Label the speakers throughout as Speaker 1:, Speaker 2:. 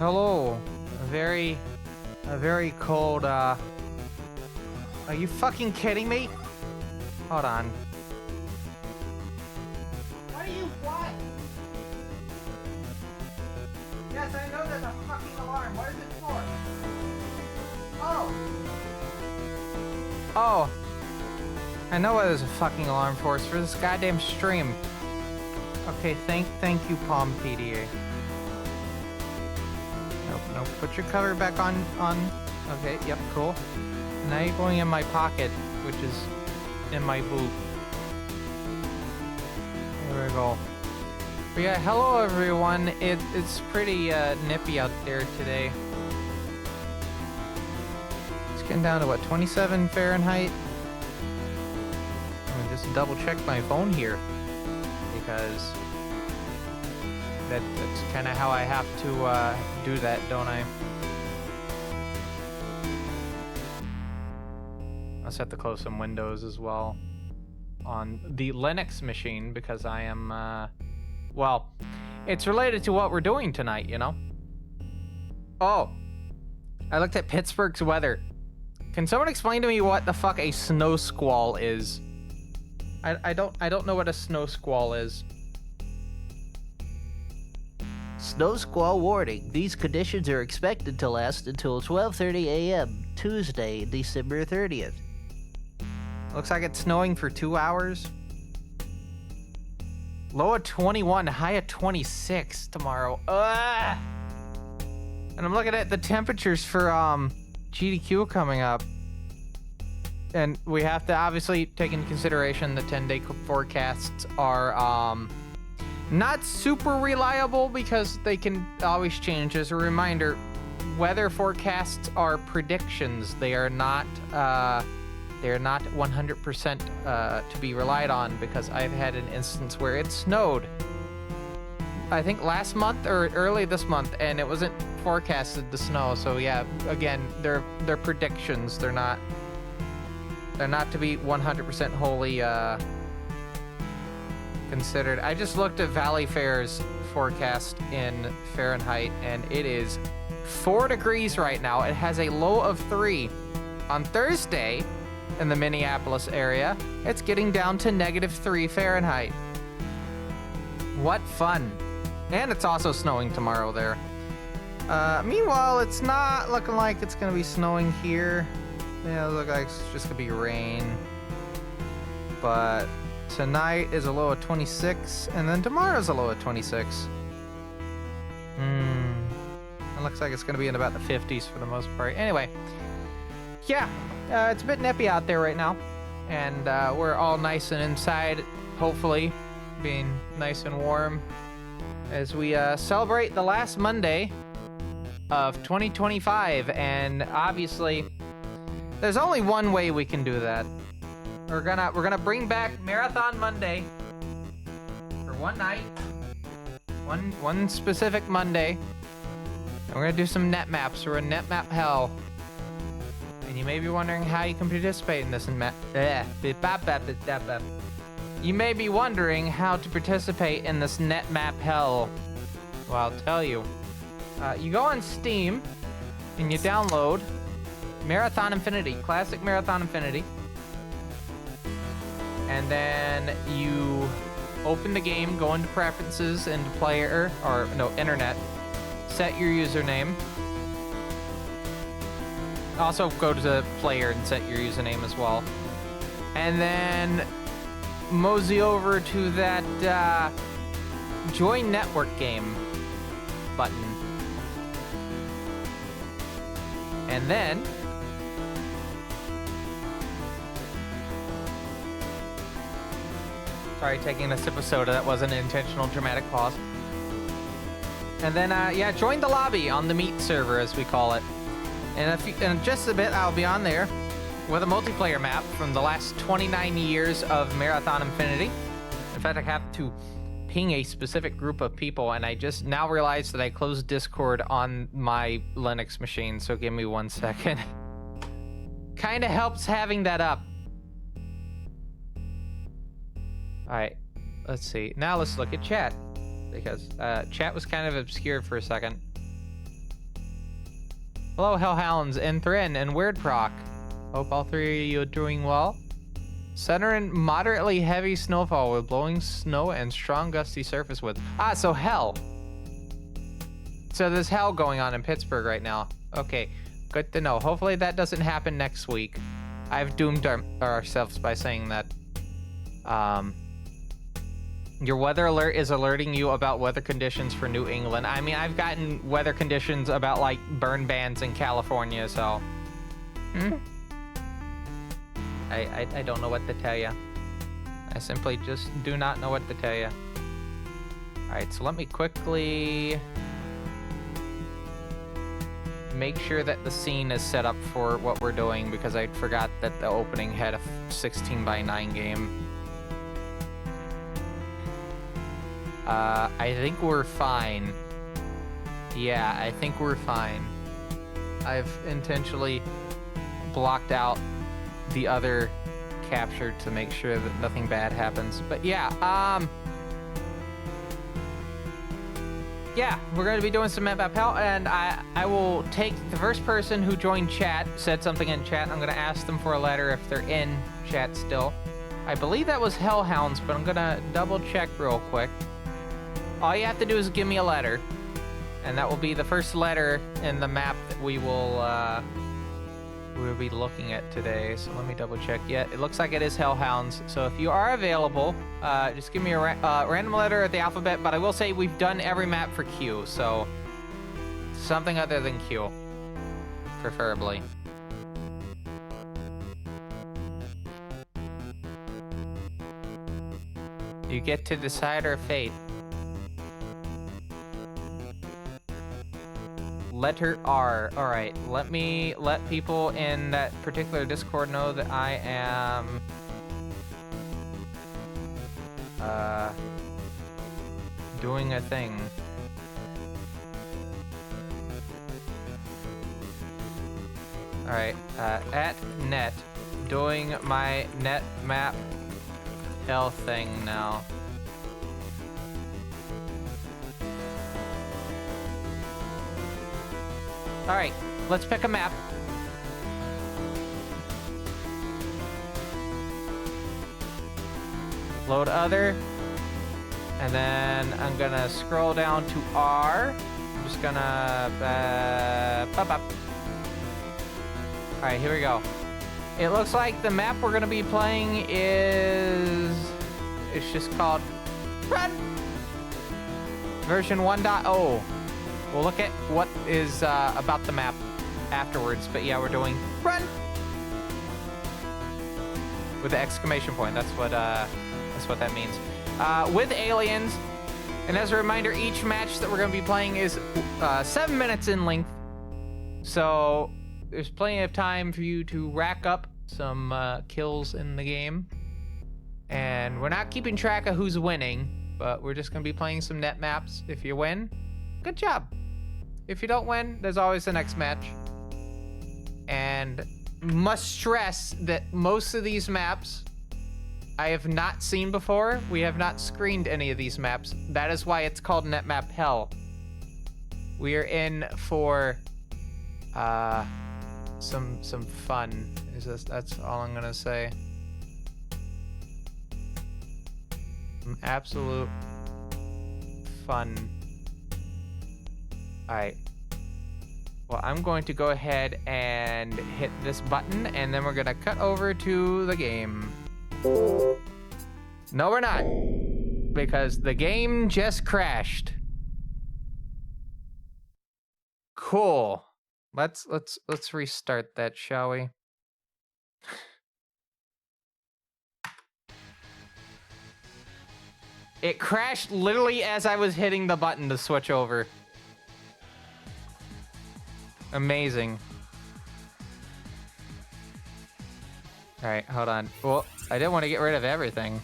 Speaker 1: Hello. A very cold, Are you fucking kidding me? Hold on. What are you, what? Yes, I know there's a fucking alarm. What is it for? Oh. Oh. I know what there's a fucking alarm for. It's for this goddamn stream. Okay, thank you, Palm PDA. Nope. Put your cover back on. Okay, yep, cool. Now you're going in my pocket, which is in my boot. There we go. But yeah, hello everyone. It's pretty nippy out there today. It's getting down to what, 27 Fahrenheit? I'm gonna just double check my phone here because that's kind of how I have to do that, don't I? I'll have to close some windows as well on the Linux machine because I am, well, it's related to what we're doing tonight, you know? Oh, I looked at Pittsburgh's weather. Can someone explain to me what the fuck a snow squall is? I don't know what a snow squall is.
Speaker 2: Snow squall warning. These conditions are expected to last until 12:30 a.m. Tuesday, December 30th.
Speaker 1: Looks like it's snowing for 2 hours. Low of 21, high of 26 tomorrow. Ugh! And I'm looking at the temperatures for GDQ coming up. And we have to obviously take into consideration the 10-day forecasts are not super reliable because they can always change. As a reminder, weather forecasts are predictions. They are not 100% to be relied on because I've had an instance where it snowed. I think last month or early this month, and it wasn't forecasted to snow. So yeah, again, they're predictions. They're not to be 100% wholly considered. I just looked at Valley Fair's forecast in Fahrenheit, and it is 4 degrees right now. It has a low of 3. On Thursday, in the Minneapolis area, it's getting down to -3 Fahrenheit. What fun. And it's also snowing tomorrow there. Meanwhile, it's not looking like it's gonna be snowing here. Yeah, it looks like it's just gonna be rain. But tonight is a low of 26, and then tomorrow's a low of 26. It looks like it's gonna be in about the 50s for the most part. Anyway, yeah, it's a bit nippy out there right now, and we're all nice and inside, hopefully, being nice and warm as we celebrate the last Monday of 2025. And obviously, there's only one way we can do that. We're gonna bring back Marathon Monday for one night, one specific Monday, and we're gonna do some net maps. We're in netmap hell. And you may be wondering how you can participate in this. You may be wondering how to participate in this netmap hell. Well, I'll tell you. You go on Steam and you download Marathon Infinity, Classic Marathon Infinity. And then you open the game, go into Preferences, into Player, or no, Internet. Set your username. Also go to the player and set your username as well. And then mosey over to that Join Network Game button. And then sorry, taking a sip of soda. That wasn't an intentional dramatic pause. And then, yeah, join the lobby on the Meet server, as we call it. And in just a bit, I'll be on there with a multiplayer map from the last 29 years of Marathon Infinity. In fact, I have to ping a specific group of people, and I just now realized that I closed Discord on my Linux machine, so give me 1 second. Kind of helps having that up. All right, let's see. Now let's look at chat, because chat was kind of obscured for a second. Hello, Hellhounds, and Thrin, and Weirdproc. Hope all three of you are doing well. Center and moderately heavy snowfall with blowing snow and strong gusty surface winds. Ah, so hell. So there's hell going on in Pittsburgh right now. Okay, good to know. Hopefully that doesn't happen next week. I've doomed ourselves by saying that. Your weather alert is alerting you about weather conditions for New England. I mean, I've gotten weather conditions about, like, burn bans in California, so... I don't know what to tell you. I simply just do not know what to tell you. Alright, so let me quickly... make sure that the scene is set up for what we're doing, because I forgot that the opening had a 16:9 game. I think we're fine. Yeah, I think we're fine. I've intentionally blocked out the other capture to make sure that nothing bad happens. But yeah, yeah, we're going to be doing some netmap hell, and I will take the first person who joined chat, said something in chat. I'm going to ask them for a letter if they're in chat still. I believe that was Hellhounds, but I'm going to double check real quick. All you have to do is give me a letter, and that will be the first letter in the map that we will we'll be looking at today. So let me double check. Yeah, it looks like it is Hellhounds. So if you are available, just give me a random letter of the alphabet. But I will say we've done every map for Q, so something other than Q, preferably. You get to decide our fate. Letter R. All right, let me let people in that particular Discord know that I am doing a thing. All right, at net, doing my netmap L thing now. All right, let's pick a map. Load other. And then I'm gonna scroll down to R. I'm just gonna... All right, here we go. It looks like the map we're gonna be playing is... It's just called... Run! Version 1.0. We'll look at what is about the map afterwards, but yeah, we're doing run with the exclamation point. That's what that means. With aliens, and as a reminder, each match that we're going to be playing is 7 minutes in length, so there's plenty of time for you to rack up some kills in the game. And we're not keeping track of who's winning, but we're just going to be playing some net maps. If you win, good job. If you don't win, there's always the next match. And must stress that most of these maps I have not seen before. We have not screened any of these maps. That is why it's called netmap hell. We are in for some fun. That's all I'm gonna say. Some absolute fun. Alright. Well, I'm going to go ahead and hit this button, and then we're gonna cut over to the game. No, we're not. Because the game just crashed. Cool. Let's restart that, shall we? It crashed literally as I was hitting the button to switch over. Amazing. All right, hold on. Well, I didn't want to get rid of everything.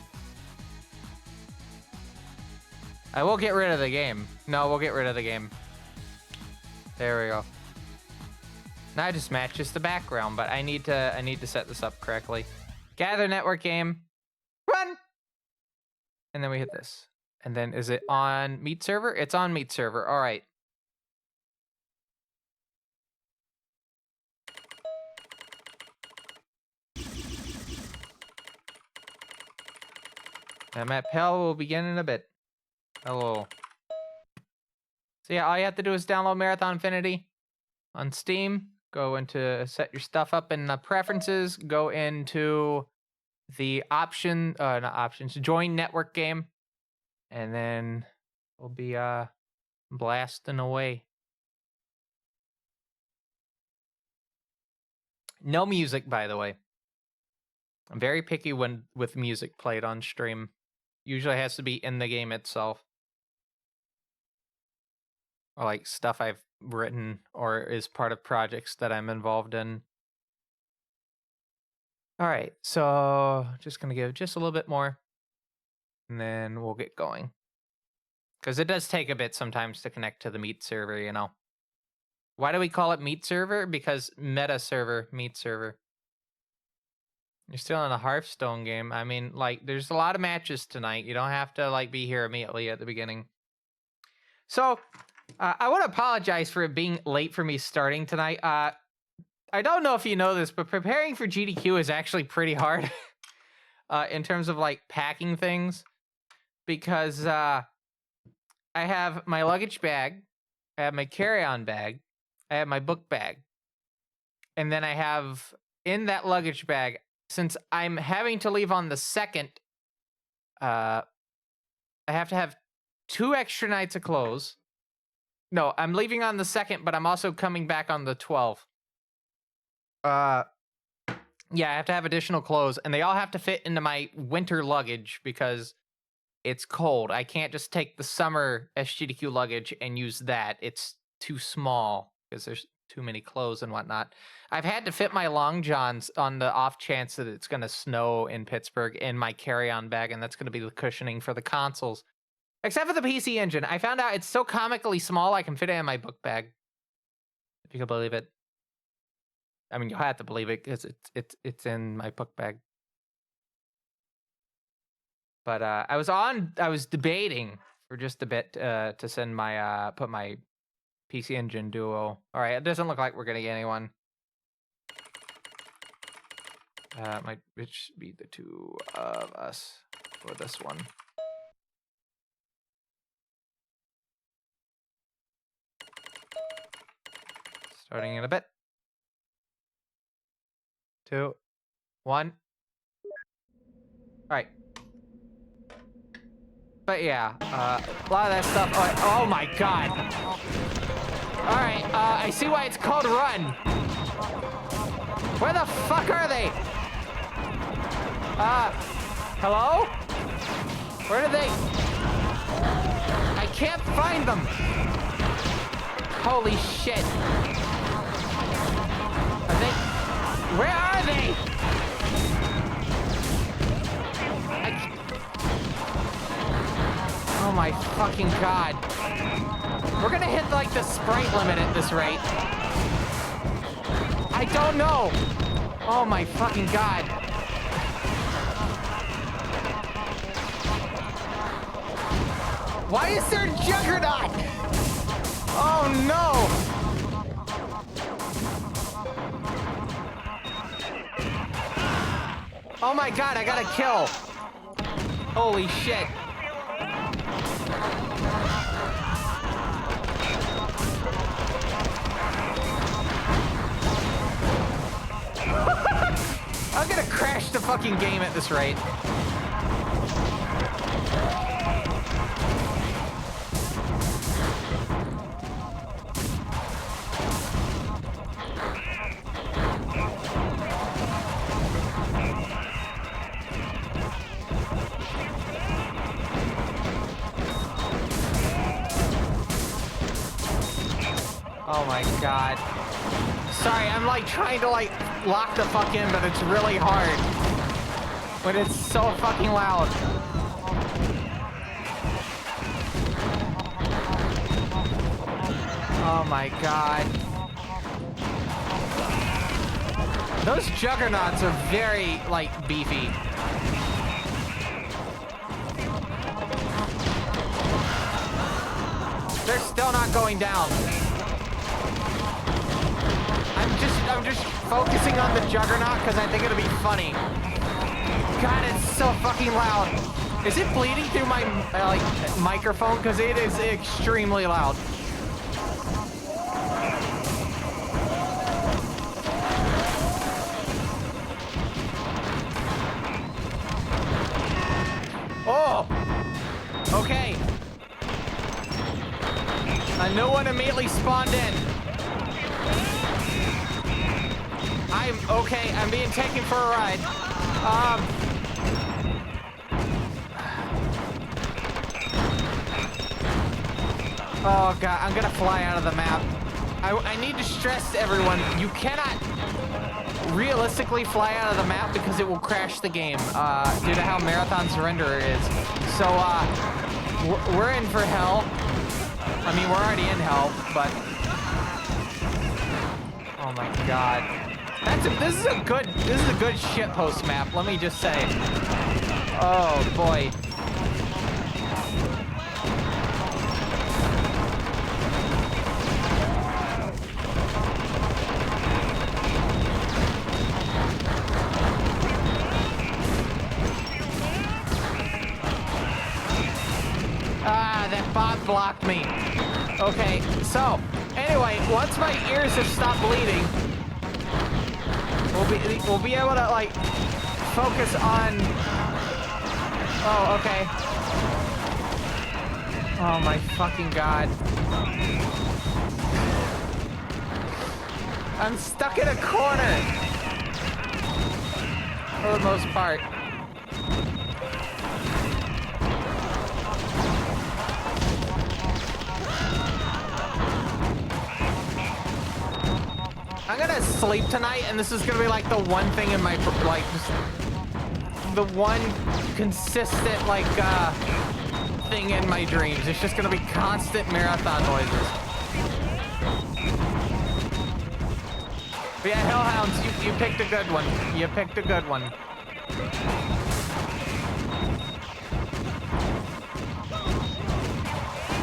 Speaker 1: I will get rid of the game. No, we'll get rid of the game. There we go. Now I just matches the background, but I need to set this up correctly. Gather network game. Run! And then we hit this. And then is it on meet server? It's on meet server. All right. Netmap hell will begin in a bit. Hello. So yeah, all you have to do is download Marathon Infinity on Steam. Go into set your stuff up in the preferences. Go into the not options, join network game, and then we'll be blasting away. No music, by the way. I'm very picky with music played on stream. Usually has to be in the game itself. Or like stuff I've written or is part of projects that I'm involved in. All right, so just gonna give just a little bit more, and then we'll get going. Because it does take a bit sometimes to connect to the meet server, you know. Why do we call it meet server? Because meta server, meet server. You're still in a Hearthstone game. I mean, like, there's a lot of matches tonight. You don't have to, like, be here immediately at the beginning. So, I want to apologize for it being late for me starting tonight. I don't know if you know this, but preparing for GDQ is actually pretty hard in terms of, like, packing things. Because I have my luggage bag, I have my carry-on bag, I have my book bag. And then I have, in that luggage bag, since I'm having to leave on the 2nd, I have to have 2 extra nights of clothes. No, I'm leaving on the 2nd, but I'm also coming back on the 12th. Yeah, I have to have additional clothes, and they all have to fit into my winter luggage because it's cold. I can't just take the summer SGDQ luggage and use that. It's too small because there's too many clothes and whatnot. I've had to fit my long johns on the off chance that it's going to snow in Pittsburgh in my carry-on bag, and that's going to be the cushioning for the consoles. Except for the PC Engine. I found out it's so comically small I can fit it in my book bag. If you can believe it. I mean, you'll have to believe it because it's in my book bag. But I was debating for just a bit to send my put my PC Engine Duo. All right, it doesn't look like we're gonna get anyone. It should be the 2 of us for this one. Starting in a bit. 2, 1. All right. But yeah, a lot of that stuff. Oh my god. All right, I see why it's called Run. Where the fuck are they? Hello? Where did they? I can't find them. Holy shit. Are they? Where are they? Oh my fucking god. We're gonna hit like the sprite limit at this rate. I don't know. Oh my fucking god. Why is there a Juggernaut? Oh no. Oh my god, I got a kill. Holy shit. I'm gonna crash the fucking game at this rate. Oh my god. Sorry, I'm like trying to like lock the fuck in, but it's really hard. But it's so fucking loud. Oh my god. Those juggernauts are very, like, beefy. They're still not going down. I'm just focusing on the Juggernaut because I think it'll be funny. God, it's so fucking loud. Is it bleeding through my like microphone? Because it is extremely loud. Oh, okay. A new one immediately spawned in. I'm okay. I'm being taken for a ride. Oh God, I'm gonna fly out of the map. I need to stress to everyone, you cannot realistically fly out of the map because it will crash the game due to how Marathon Surrender is. So we're in for hell. I mean, we're already in hell, but oh my God, this is a good shitpost map. Let me just say. Oh boy. That bot blocked me. Okay, so anyway, once my ears have stopped bleeding, we'll be able to like focus on. Oh, okay. Oh my fucking God. I'm stuck in a corner for the most part. I'm gonna sleep tonight, and this is gonna be like the one thing in my like just the one consistent like thing in my dreams. It's just gonna be constant marathon noises. But yeah, Hellhounds, you picked a good one. You picked a good one.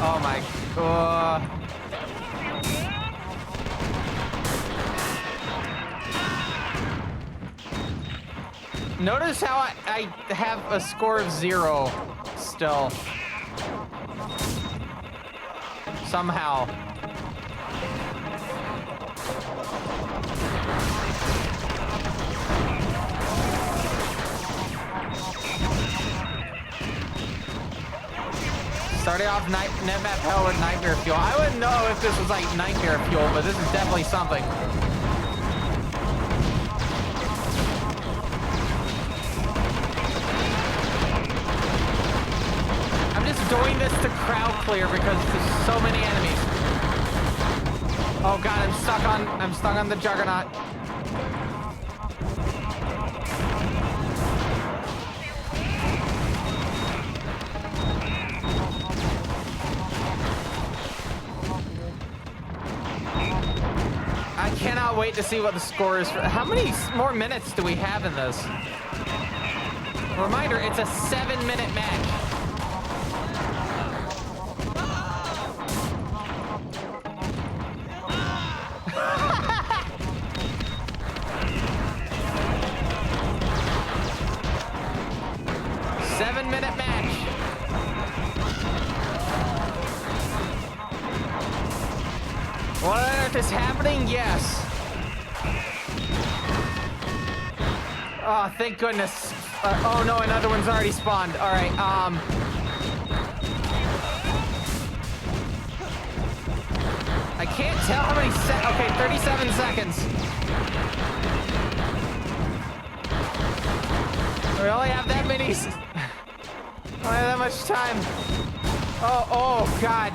Speaker 1: Oh my. Notice how I have a score of 0 still. Somehow. Starting off netmap hell with nightmare fuel. I wouldn't know if this was like nightmare fuel, but this is definitely something. Doing this to crowd clear because there's so many enemies. Oh God, I'm stuck on the Juggernaut. I cannot wait to see what the score is. How many more minutes do we have in this? Reminder, it's a 7-minute match. Is happening? Yes. Oh, thank goodness. Oh no, another one's already spawned. All right. I can't tell how many okay, 37 seconds. We only have that many. Only have that much time. Oh God.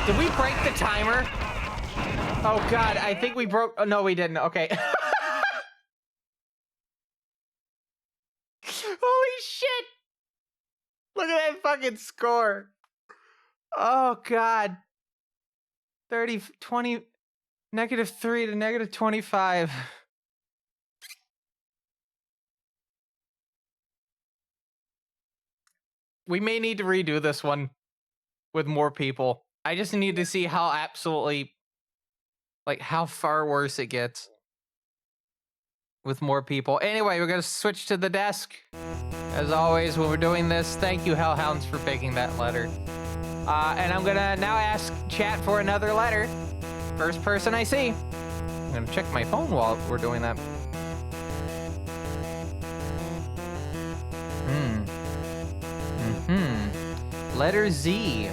Speaker 1: Did we break the timer? Oh God, I think we broke. Oh no, we didn't. Okay. Holy shit! Look at that fucking score. Oh God. 30, 20. -3 to -25. We may need to redo this one with more people. I just need to see how absolutely, like, how far worse it gets with more people. Anyway, we're gonna switch to the desk. As always, when we're doing this, thank you, Hellhounds, for picking that letter. And I'm gonna now ask chat for another letter. First person I see. I'm gonna check my phone while we're doing that. Letter Z.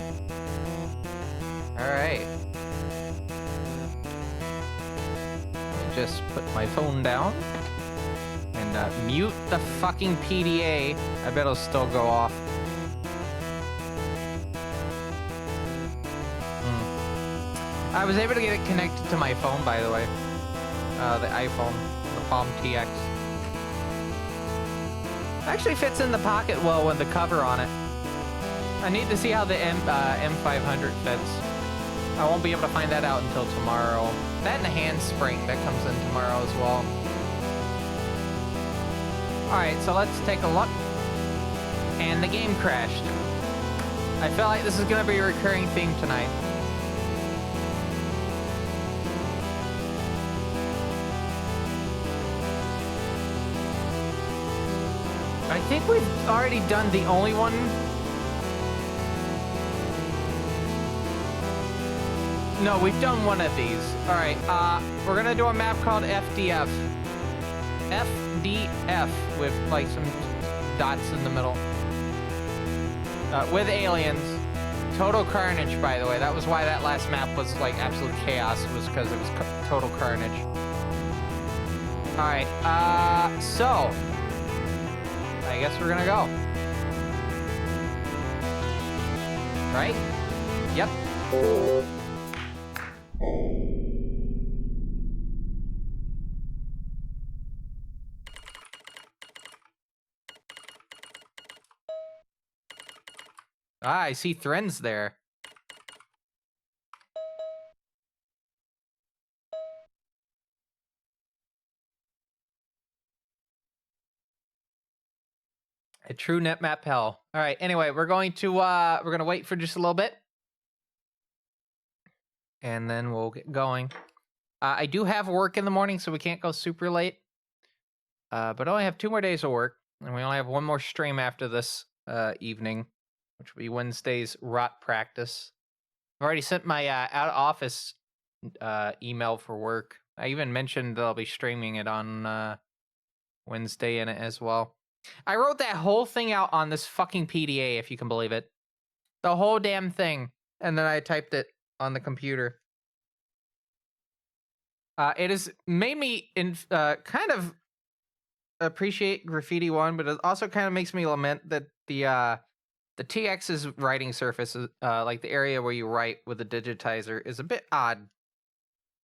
Speaker 1: All right. Just put my phone down and mute the fucking PDA. I bet it'll still go off. I was able to get it connected to my phone, by the way. The iPhone, the Palm TX. Actually fits in the pocket well with the cover on it. I need to see how the M500 fits. I won't be able to find that out until tomorrow. That and the handspring that comes in tomorrow as well. Alright, so let's take a look. And the game crashed. I feel like this is going to be a recurring theme tonight. I think we've already done the only one. No, we've done one of these. All right, we're gonna do a map called FDF. FDF with like some dots in the middle. With aliens. Total carnage, by the way. That was why that last map was like absolute chaos, was because it was total carnage. All right, so I guess we're gonna go. Right? Yep. Ah, I see Threns there. A true netmap hell. All right. Anyway, we're gonna wait for just a little bit, and then we'll get going. I do have work in the morning, so we can't go super late. But I only have 2 more days of work, and we only have 1 more stream after this evening, which will be Wednesday's rot practice. I've already sent my out of office email for work. I even mentioned that I'll be streaming it on Wednesday in it as well. I wrote that whole thing out on this fucking PDA, if you can believe it. The whole damn thing. And then I typed it on the computer. It has made me kind of appreciate Graffiti 1, but it also kind of makes me lament that the TX's writing surface, like the area where you write with the digitizer, is a bit odd.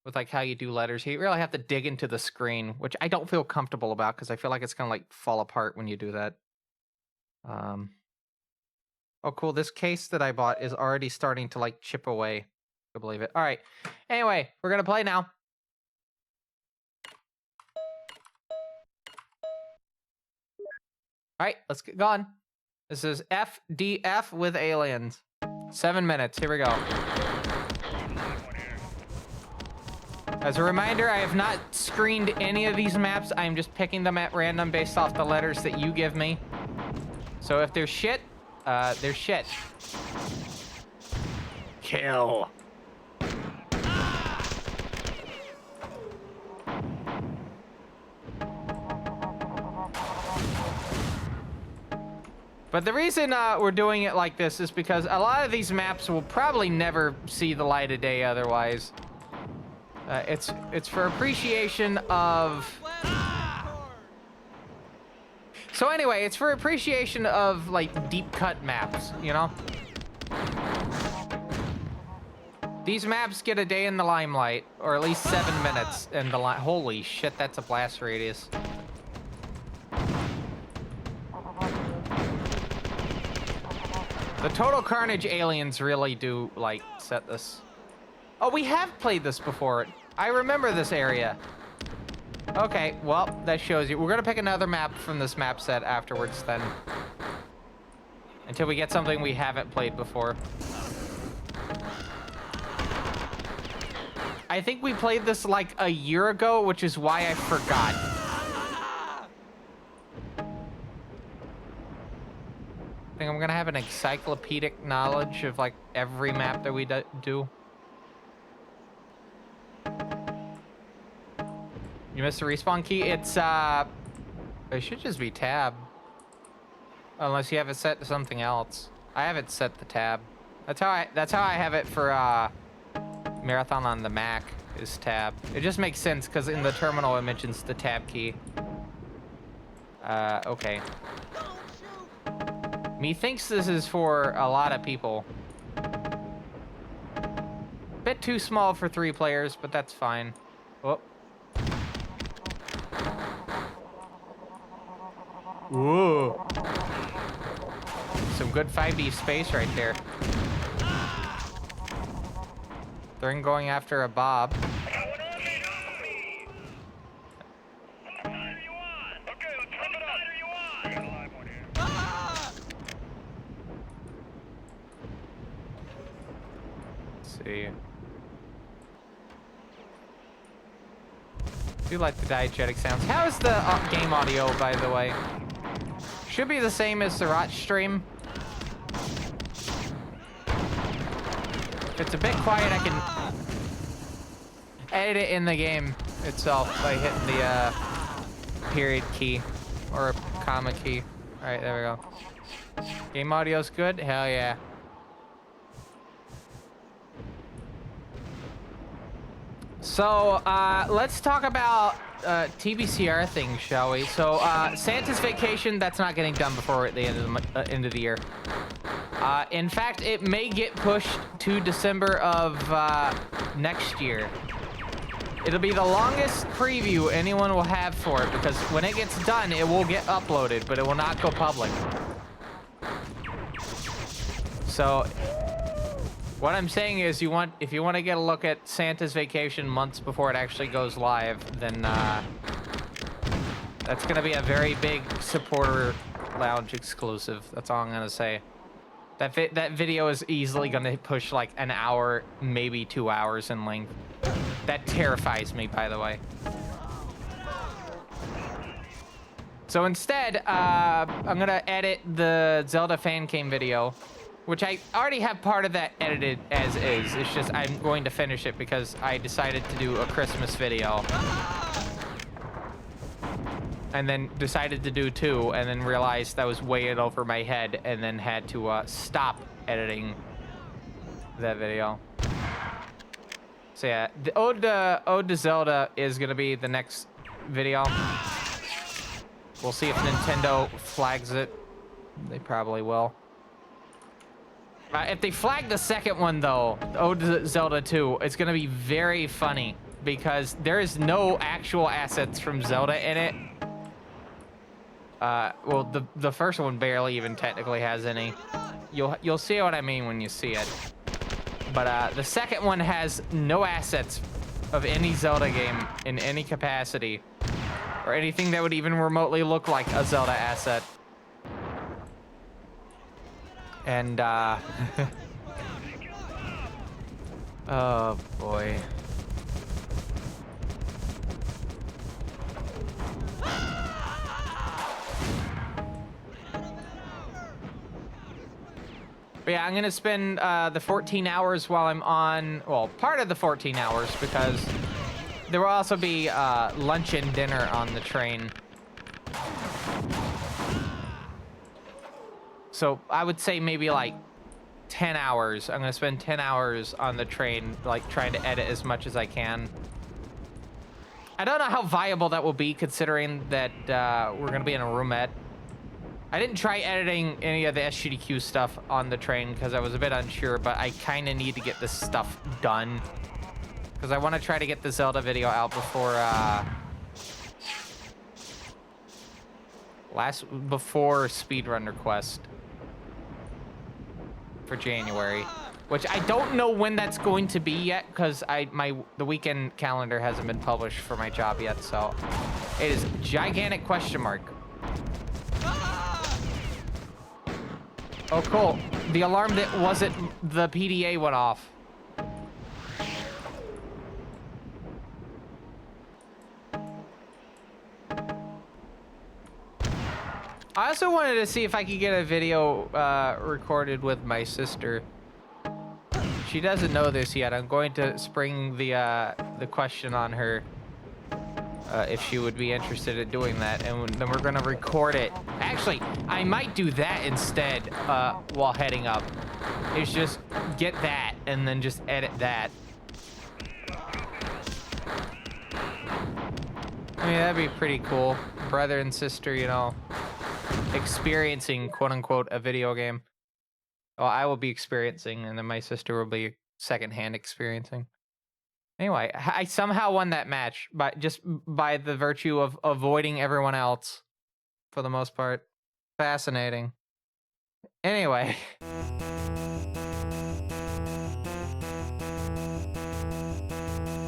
Speaker 1: With like how you do letters, you really have to dig into the screen, which I don't feel comfortable about because I feel like it's gonna like fall apart when you do that. Oh, cool! This case that I bought is already starting to like chip away. I believe it. All right. Anyway, we're gonna play now. All right, let's get going. This is FDF with aliens. 7 minutes. Here we go. As a reminder, I have not screened any of these maps. I'm just picking them at random based off the letters that you give me. So if they're shit, they're shit. Kill. But the reason we're doing it like this is because a lot of these maps will probably never see the light of day otherwise. It's for appreciation of... So anyway, it's for appreciation of, like, deep cut maps, you know? These maps get a day in the limelight, or at least 7 minutes in the light. Holy shit, that's a blast radius. The Total Carnage aliens really do, like, set this. Oh, we have played this before. I remember this area. Okay, well, that shows you. We're gonna pick another map from this map set afterwards then. Until we get something we haven't played before. I think we played this like a year ago, which is why I forgot. I think I'm gonna have an encyclopedic knowledge of like every map that we do. You missed the respawn key? It's it should just be tab. Unless you have it set to something else. I have it set to tab. That's how I have it for Marathon on the Mac is tab. It just makes sense because in the terminal it mentions the tab key. Okay. Methinks this is for a lot of people. Bit too small for 3 players, but that's fine. Oh. Whoa. Some good 5D space right there. They're going after a Bob. Let's see. I do like the diegetic sounds. How is the game audio, by the way? Should be the same as the Rot stream. If it's a bit quiet, I can edit it in the game itself by hitting the period key or comma key. All right, there we go. Game audio's good? Hell yeah. So, let's talk about TBCR things, shall we? So, Santa's Vacation, that's not getting done before the end of the year. In fact, it may get pushed to December of next year. It'll be the longest preview anyone will have for it, because when it gets done, it will get uploaded, but it will not go public. So, what I'm saying is, if you want to get a look at Santa's Vacation months before it actually goes live, then that's going to be a very big supporter lounge exclusive. That's all I'm going to say. That video is easily going to push like an hour, maybe 2 hours in length. That terrifies me, by the way. So instead, I'm going to edit the Zelda fan cam video, which I already have part of that edited as is. It's just I'm going to finish it because I decided to do a Christmas video. And then decided to do 2, and then realized that was way over my head, and then had to stop editing that video. So yeah, the Ode to Zelda is gonna be the next video. We'll see if Nintendo flags it. They probably will. If they flag the second one, though, Ode to Zelda 2, it's gonna be very funny because there is no actual assets from Zelda in it. Well, the first one barely even technically has any. You'll see what I mean when you see it. But the second one has no assets of any Zelda game in any capacity, or anything that would even remotely look like a Zelda asset. And oh boy. But yeah, I'm gonna spend the 14 hours while I'm on, well, part of the 14 hours, because there will also be lunch and dinner on the train. So I would say maybe like 10 hours. I'm gonna spend 10 hours on the train, like trying to edit as much as I can. I don't know how viable that will be, considering that we're gonna be in a roomette. I didn't try editing any of the SGDQ stuff on the train because I was a bit unsure, but I kind of need to get this stuff done because I want to try to get the Zelda video out before before speedrun request for January. which I don't know when that's going to be yet, because the weekend calendar hasn't been published for my job yet, so it is gigantic question mark. Oh, cool. The alarm that wasn't the PDA went off. I also wanted to see if I could get a video recorded with my sister. She doesn't know this yet. I'm going to spring the question on her if she would be interested in doing that, and then we're gonna record it. Actually, I might do that instead while heading up. Is just get that and then just edit that. I mean, that'd be pretty cool. Brother and sister, you know, experiencing quote-unquote a video game. Well, I will be experiencing, and then my sister will be secondhand experiencing. Anyway, I somehow won that match by the virtue of avoiding everyone else, for the most part. Fascinating. Anyway.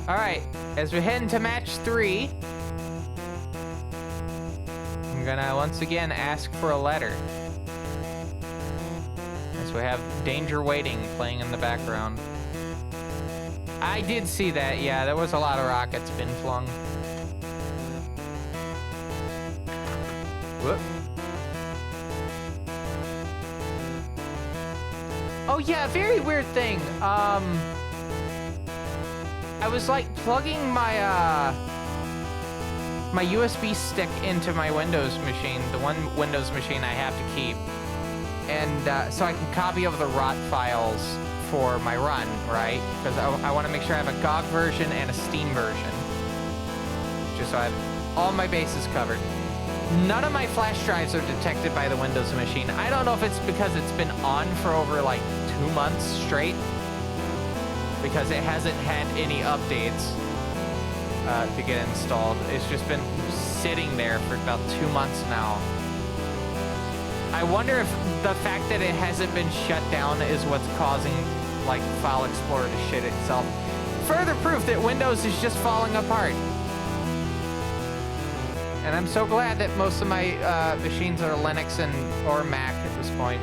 Speaker 1: All right, as we head into match 3, I'm gonna once again ask for a letter. As we have Danger Waiting playing in the background. I did see that, yeah, there was a lot of rockets been flung. Whoop. Oh yeah, very weird thing. I was like plugging my my USB stick into my Windows machine, the one Windows machine I have to keep, and so I can copy over the ROT files for my run, right? Because I want to make sure I have a GOG version and a Steam version, just so I have all my bases covered. None of my flash drives are detected by the Windows machine. I don't know if it's because it's been on for over like 2 months straight, because it hasn't had any updates to get installed. It's just been sitting there for about 2 months now. I wonder if the fact that it hasn't been shut down is what's causing like File Explorer to shit itself. Further proof that Windows is just falling apart. And I'm so glad that most of my machines are Linux or Mac at this point.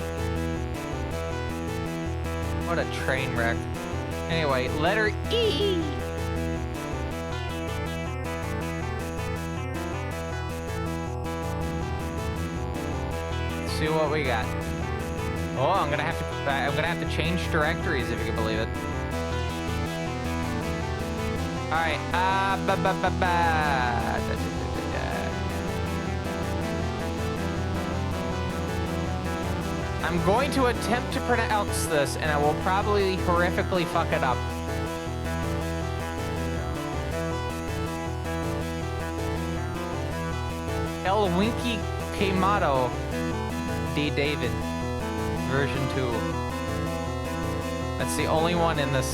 Speaker 1: What a train wreck. Anyway, letter E. Let's see what we got. Oh, I'm gonna have to change directories if you can believe it. All right. I'm going to attempt to pronounce this, and I will probably horrifically fuck it up. El Winky Quemado de David, version 2. That's the only one in this.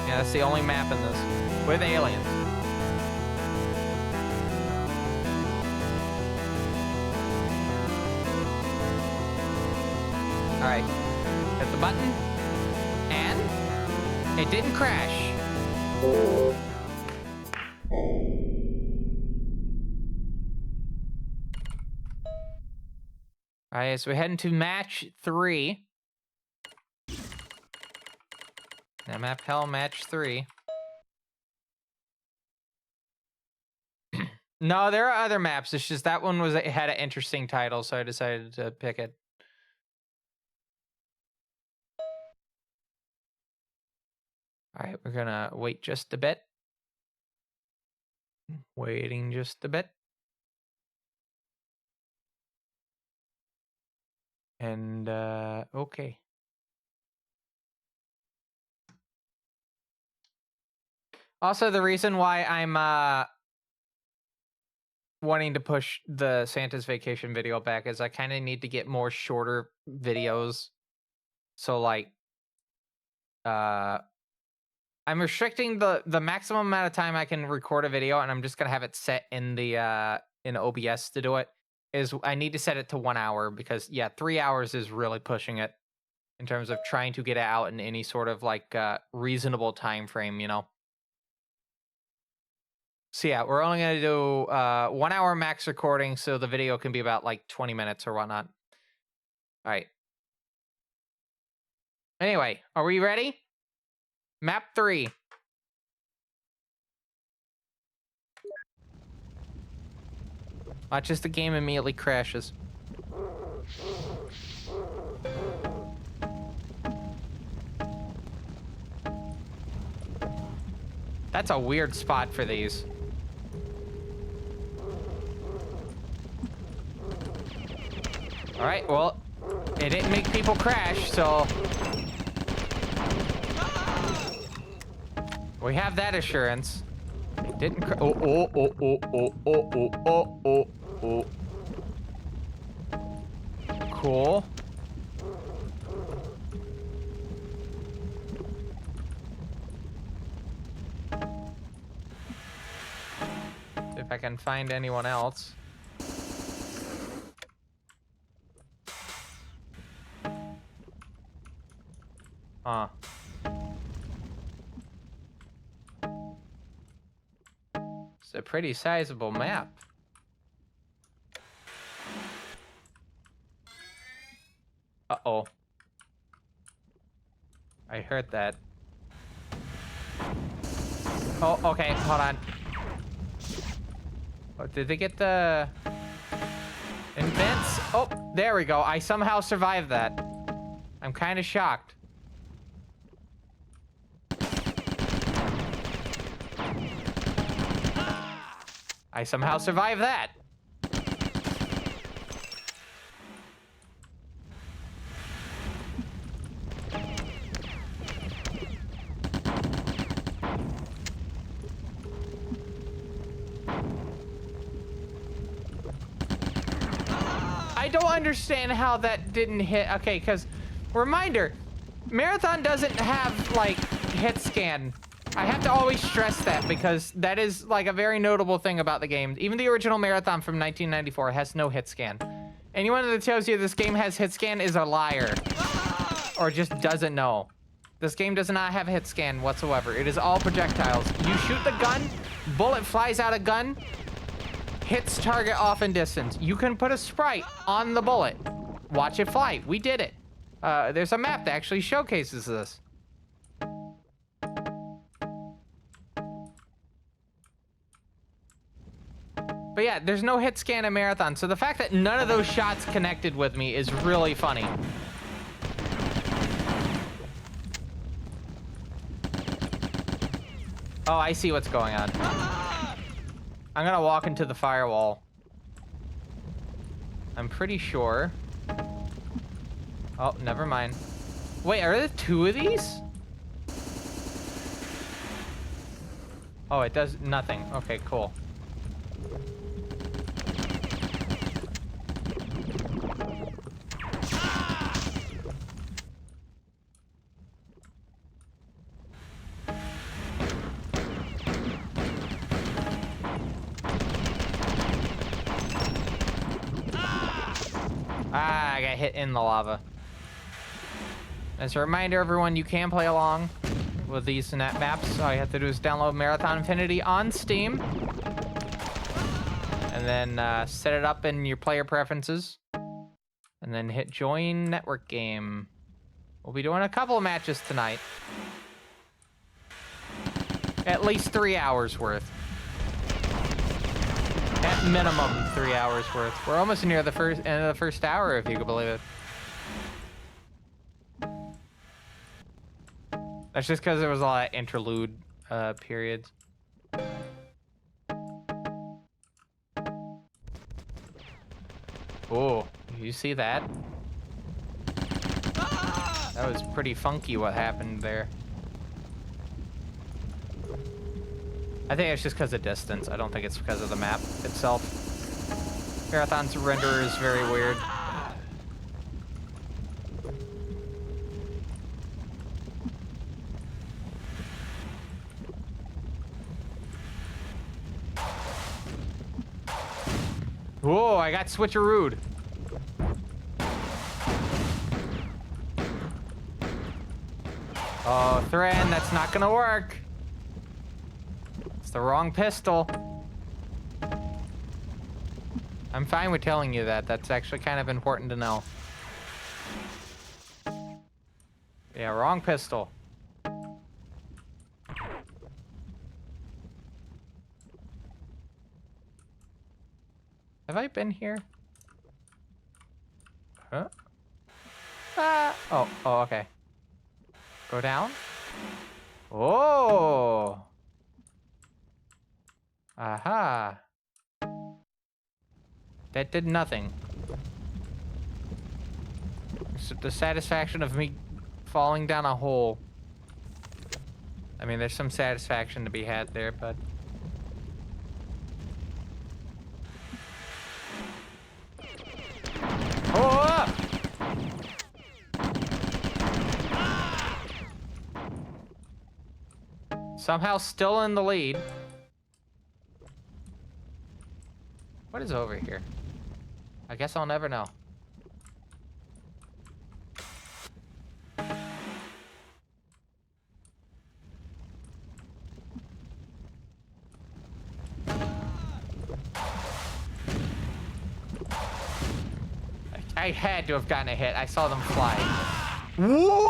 Speaker 1: Yeah, that's the only map in this. With aliens. Alright, hit the button, and it didn't crash. Alright, so we're heading to match 3. Now map hell, match 3. No, there are other maps, it's just that one it had an interesting title, so I decided to pick it. All right, we're gonna wait just a bit. Waiting just a bit. And, okay. Also, the reason why I'm, wanting to push the Santa's Vacation video back is I kind of need to get more shorter videos. So, like, I'm restricting the maximum amount of time I can record a video, and I'm just gonna have it set in the in OBS to do it. I need to set it to 1 hour because 3 hours is really pushing it in terms of trying to get it out in any sort of like reasonable time frame, you know. So yeah, we're only gonna do 1 hour max recording, so the video can be about like 20 minutes or whatnot. All right. Anyway, are we ready? Map 3. Watch as the game immediately crashes. That's a weird spot for these. All right, well, it didn't make people crash, so we have that assurance. It didn't oh. Cool. If I can find anyone else. Huh. It's a pretty sizable map. Uh-oh. I heard that. Oh, okay, hold on. Oh, did they get the invents? Oh, there we go. I somehow survived that. I'm kind of shocked. I somehow survived that. I don't understand how that didn't hit. Okay, because reminder, Marathon doesn't have like hit scan. I have to always stress that because that is like a very notable thing about the game. Even the original Marathon from 1994 has no hit scan. Anyone that tells you this game has hit scan is a liar or just doesn't know. This game does not have hit scan whatsoever. It is all projectiles. You shoot the gun, bullet flies out of gun, hits target off in distance. You can put a sprite on the bullet. Watch it fly. We did it. There's a map that actually showcases this. But yeah, there's no hit scan in Marathon, so the fact that none of those shots connected with me is really funny. Oh, I see what's going on. I'm gonna walk into the firewall. I'm pretty sure. Oh, never mind. Wait, are there 2 of these? Oh, it does nothing. Okay, cool. Ah, I got hit in the lava. As a reminder, everyone, you can play along with these netmaps. All you have to do is download Marathon Infinity on Steam. And then set it up in your player preferences. And then hit join network game. We'll be doing a couple of matches tonight. At least 3 hours worth. At minimum 3 hours worth. We're almost near the end of the first hour, if you can believe it. That's just because there was a lot of interlude periods. Oh, you see that? That was pretty funky what happened there. I think it's just because of distance. I don't think it's because of the map itself. Marathon's renderer is very weird. Whoa, I got switcherooed. Oh, Thrin, that's not gonna work. It's the wrong pistol. I'm fine with telling you that. That's actually kind of important to know. Yeah, wrong pistol. Have I been here? Huh? Ah! Oh, okay. Go down? Oh! Aha! That did nothing. Except the satisfaction of me falling down a hole. I mean, there's some satisfaction to be had there, but... Oh! Somehow still in the lead. What is over here? I guess I'll never know. I had to have gotten a hit. I saw them fly. Woo!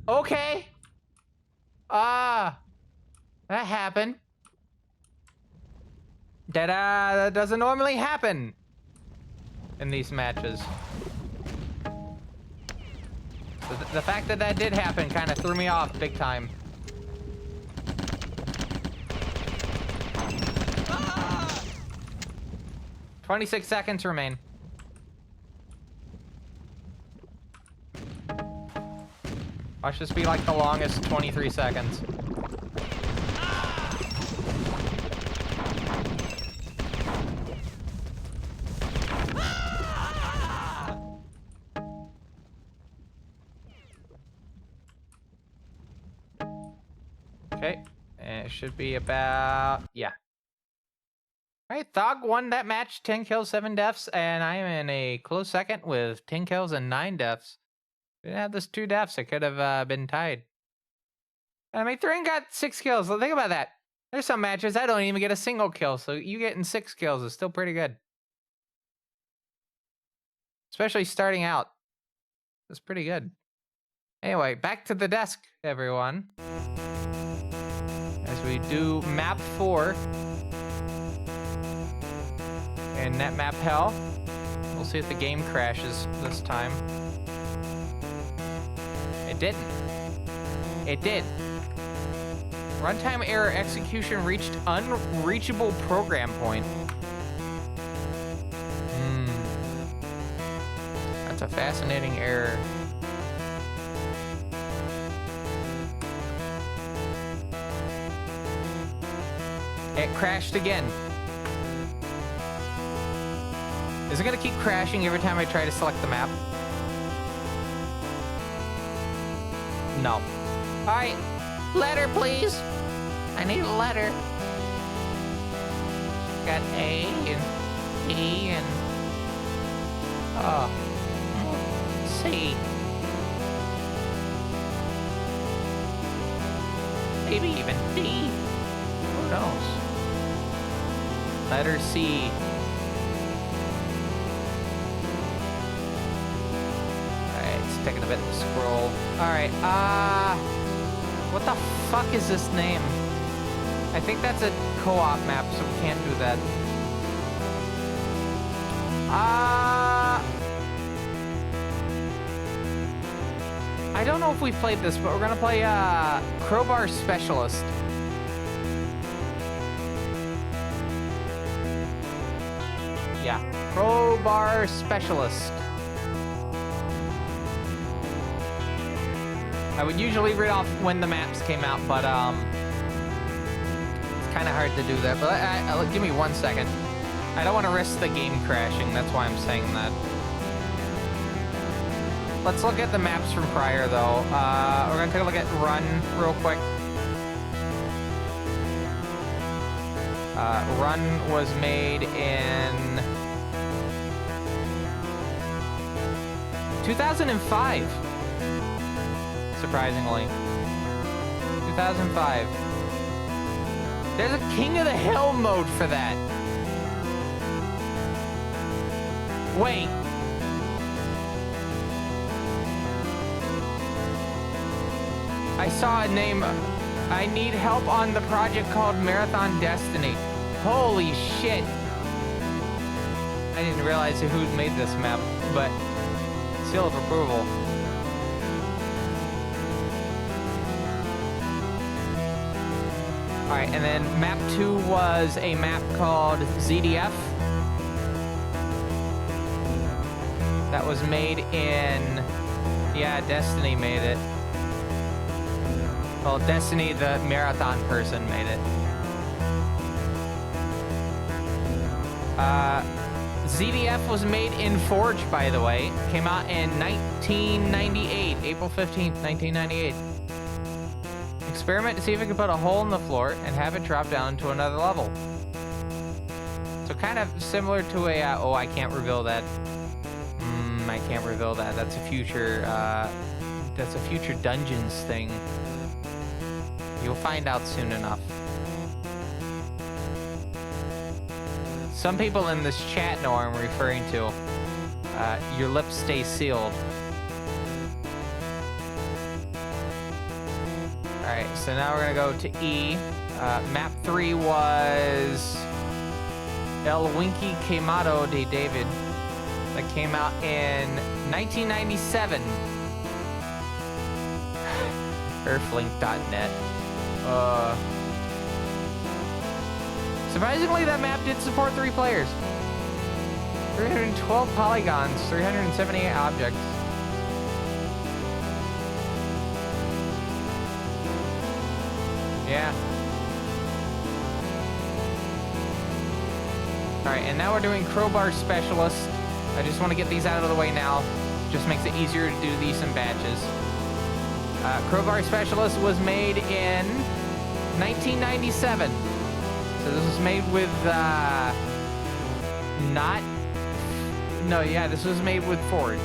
Speaker 1: Okay. That happened. That doesn't normally happen in these matches. So the fact that that did happen kind of threw me off big time. Ah! 26 seconds remain. Watch this be like the longest 23 seconds. Okay, and it should be about, yeah. All right, Thog won that match, 10 kills, 7 deaths, and I am in a close second with 10 kills and 9 deaths. If we didn't have those 2 deaths, it could have been tied. I mean, Thrin got 6 kills, so think about that. There's some matches I don't even get a single kill, so you getting 6 kills is still pretty good. Especially starting out. That's pretty good. Anyway, back to the desk, everyone. As we do map 4 in netmap hell. We'll see if the game crashes this time. It didn't. It did. Runtime error, execution reached unreachable program point. That's a fascinating error. It crashed again. Is it gonna keep crashing every time I try to select the map? No. Alright, letter please. I need a letter. Got A and E and C. Maybe even D. Who knows? Letter C. Alright, it's taking a bit to scroll. Alright, what the fuck is this name? I think that's a co-op map, so we can't do that. I don't know if we've played this, but we're gonna play, Crowbar Specialist. Yeah, Crowbar Specialist. I would usually read off when the maps came out, but, it's kind of hard to do that. But give me 1 second. I don't want to risk the game crashing, that's why I'm saying that. Let's look at the maps from prior, though. We're gonna take a look at Run real quick. Run was made in 2005. surprisingly. 2005. There's a King of the Hill mode for that. Wait. I saw a name. I need help on the project called Marathon Destiny. Holy shit. I didn't realize who made this map, but seal of approval. All right, and then map 2 was a map called ZDF. That was made in, yeah, Destiny made it. Well, Destiny, the marathon person, made it. ZDF was made in Forge, by the way. Came out in 1998, April 15th, 1998. Experiment to see if it can put a hole in the floor and have it drop down to another level. So kind of similar to a, oh, I can't reveal that. I can't reveal that. That's a future Dungeons thing. You'll find out soon enough. Some people in this chat know what I'm referring to. Your lips stay sealed. Alright, so now we're gonna go to E. Map 3 was El Winky Quemado de David. That came out in 1997. Earthlink.net. Surprisingly, that map did support 3 players. 312 polygons, 378 objects. Yeah. Alright, and now we're doing Crowbar Specialist. I just want to get these out of the way now. Just makes it easier to do these in batches. Crowbar Specialist was made in 1997. So this was made with, this was made with Forge.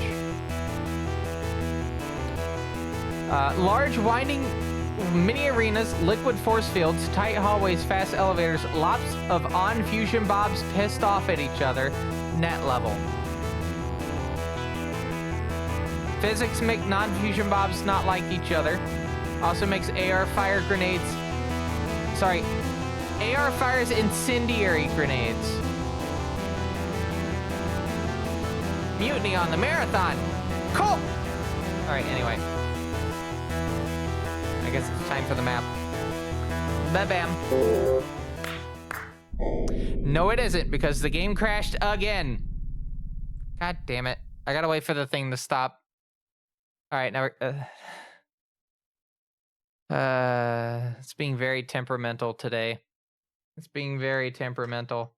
Speaker 1: Large winding mini arenas, liquid force fields, tight hallways, fast elevators, lots of on-fusion bobs pissed off at each other, net level. Physics make non-fusion bobs not like each other. Also makes AR fire grenades. Sorry, AR fires incendiary grenades. Mutiny on the marathon. Cool. All right, anyway. I guess it's time for the map. Ba-bam. No, it isn't, because the game crashed again. God damn it. I gotta wait for the thing to stop. All right, now we're... it's being very temperamental today. It's being very temperamental.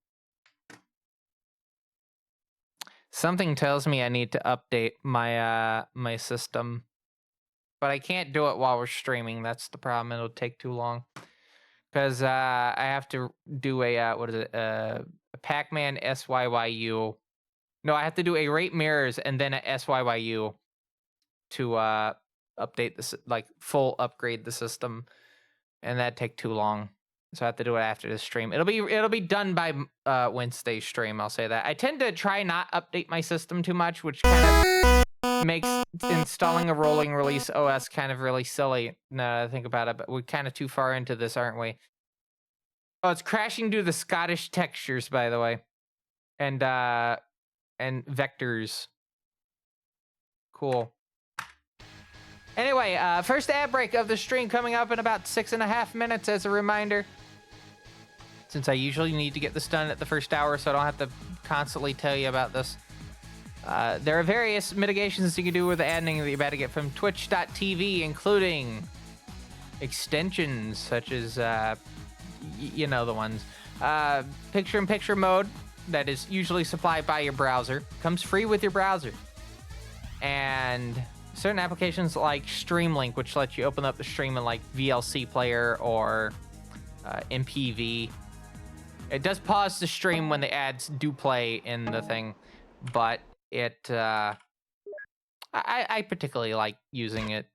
Speaker 1: Something tells me I need to update my my system, but I can't do it while we're streaming. That's the problem. It'll take too long because I have to do a what is it? A Pac-Man SYYU. No, I have to do a rate mirrors and then a SYYU to update this, like full upgrade the system, and that'd take too long. So I have to do it after the stream. It'll be done by Wednesday's stream. I'll say that. I tend to try not update my system too much, which kind of makes installing a rolling release OS kind of really silly. Now that I think about it, but we're kind of too far into this, aren't we? Oh, it's crashing due to the Scottish textures, by the way, and vectors. Cool. Anyway, first ad break of the stream coming up in about 6.5 minutes as a reminder. Since I usually need to get this done at the first hour, so I don't have to constantly tell you about this. There are various mitigations you can do with the adding that you better get from twitch.tv, including extensions such as, you know the ones. Picture-in-picture mode that is usually supplied by your browser. Comes free with your browser. And certain applications like Streamlink, which lets you open up the stream in like VLC player or MPV. It does pause the stream when the ads do play in the thing, but it I particularly like using it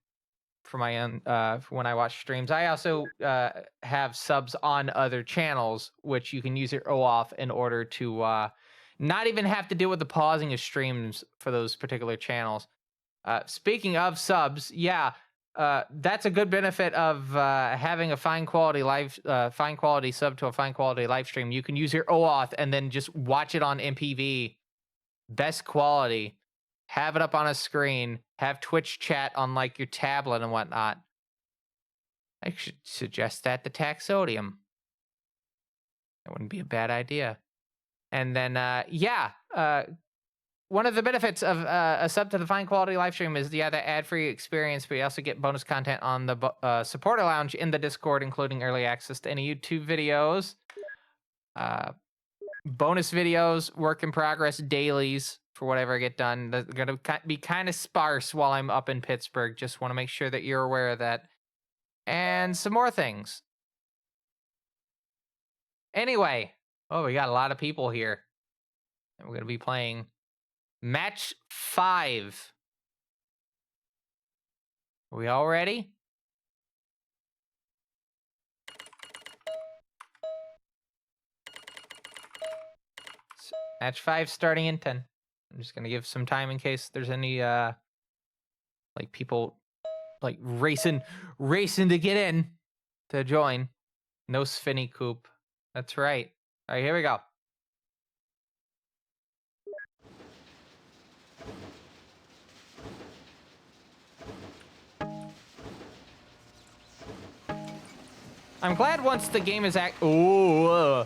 Speaker 1: for my own for when I watch streams. I also have subs on other channels, which you can use your OAuth in order to not even have to deal with the pausing of streams for those particular channels. Speaking of subs, yeah, that's a good benefit of having a fine quality sub to a fine quality live stream. You can use your OAuth and then just watch it on MPV, best quality, have it up on a screen, have Twitch chat on like your tablet and whatnot. I should suggest that to Taxodium. That wouldn't be a bad idea. And then, one of the benefits of a sub to the fine quality live stream is the ad-free experience, but you also get bonus content on the supporter lounge in the Discord, including early access to any YouTube videos, bonus videos, work in progress dailies for whatever I get done. They're going to be kind of sparse while I'm up in Pittsburgh. Just want to make sure that you're aware of that. And some more things. Anyway, we got a lot of people here. And we're going to be playing Match 5. Are we all ready? Match 5 starting in 10. I'm just gonna give some time in case there's any like people like racing to get in to join. No Sfinny Coop. That's right. All right, here we go. I'm glad once the game is ooh.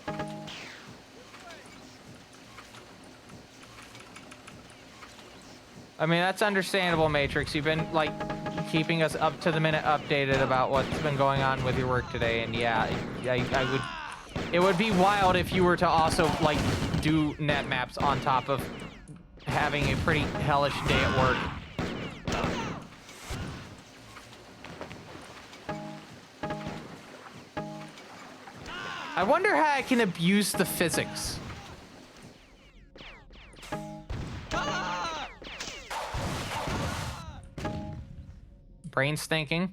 Speaker 1: I mean, that's understandable, Matrix. You've been, like, keeping us up to the minute updated about what's been going on with your work today, and yeah, it would be wild if you were to also, like, do net maps on top of having a pretty hellish day at work. I wonder how I can abuse the physics. Brain's thinking.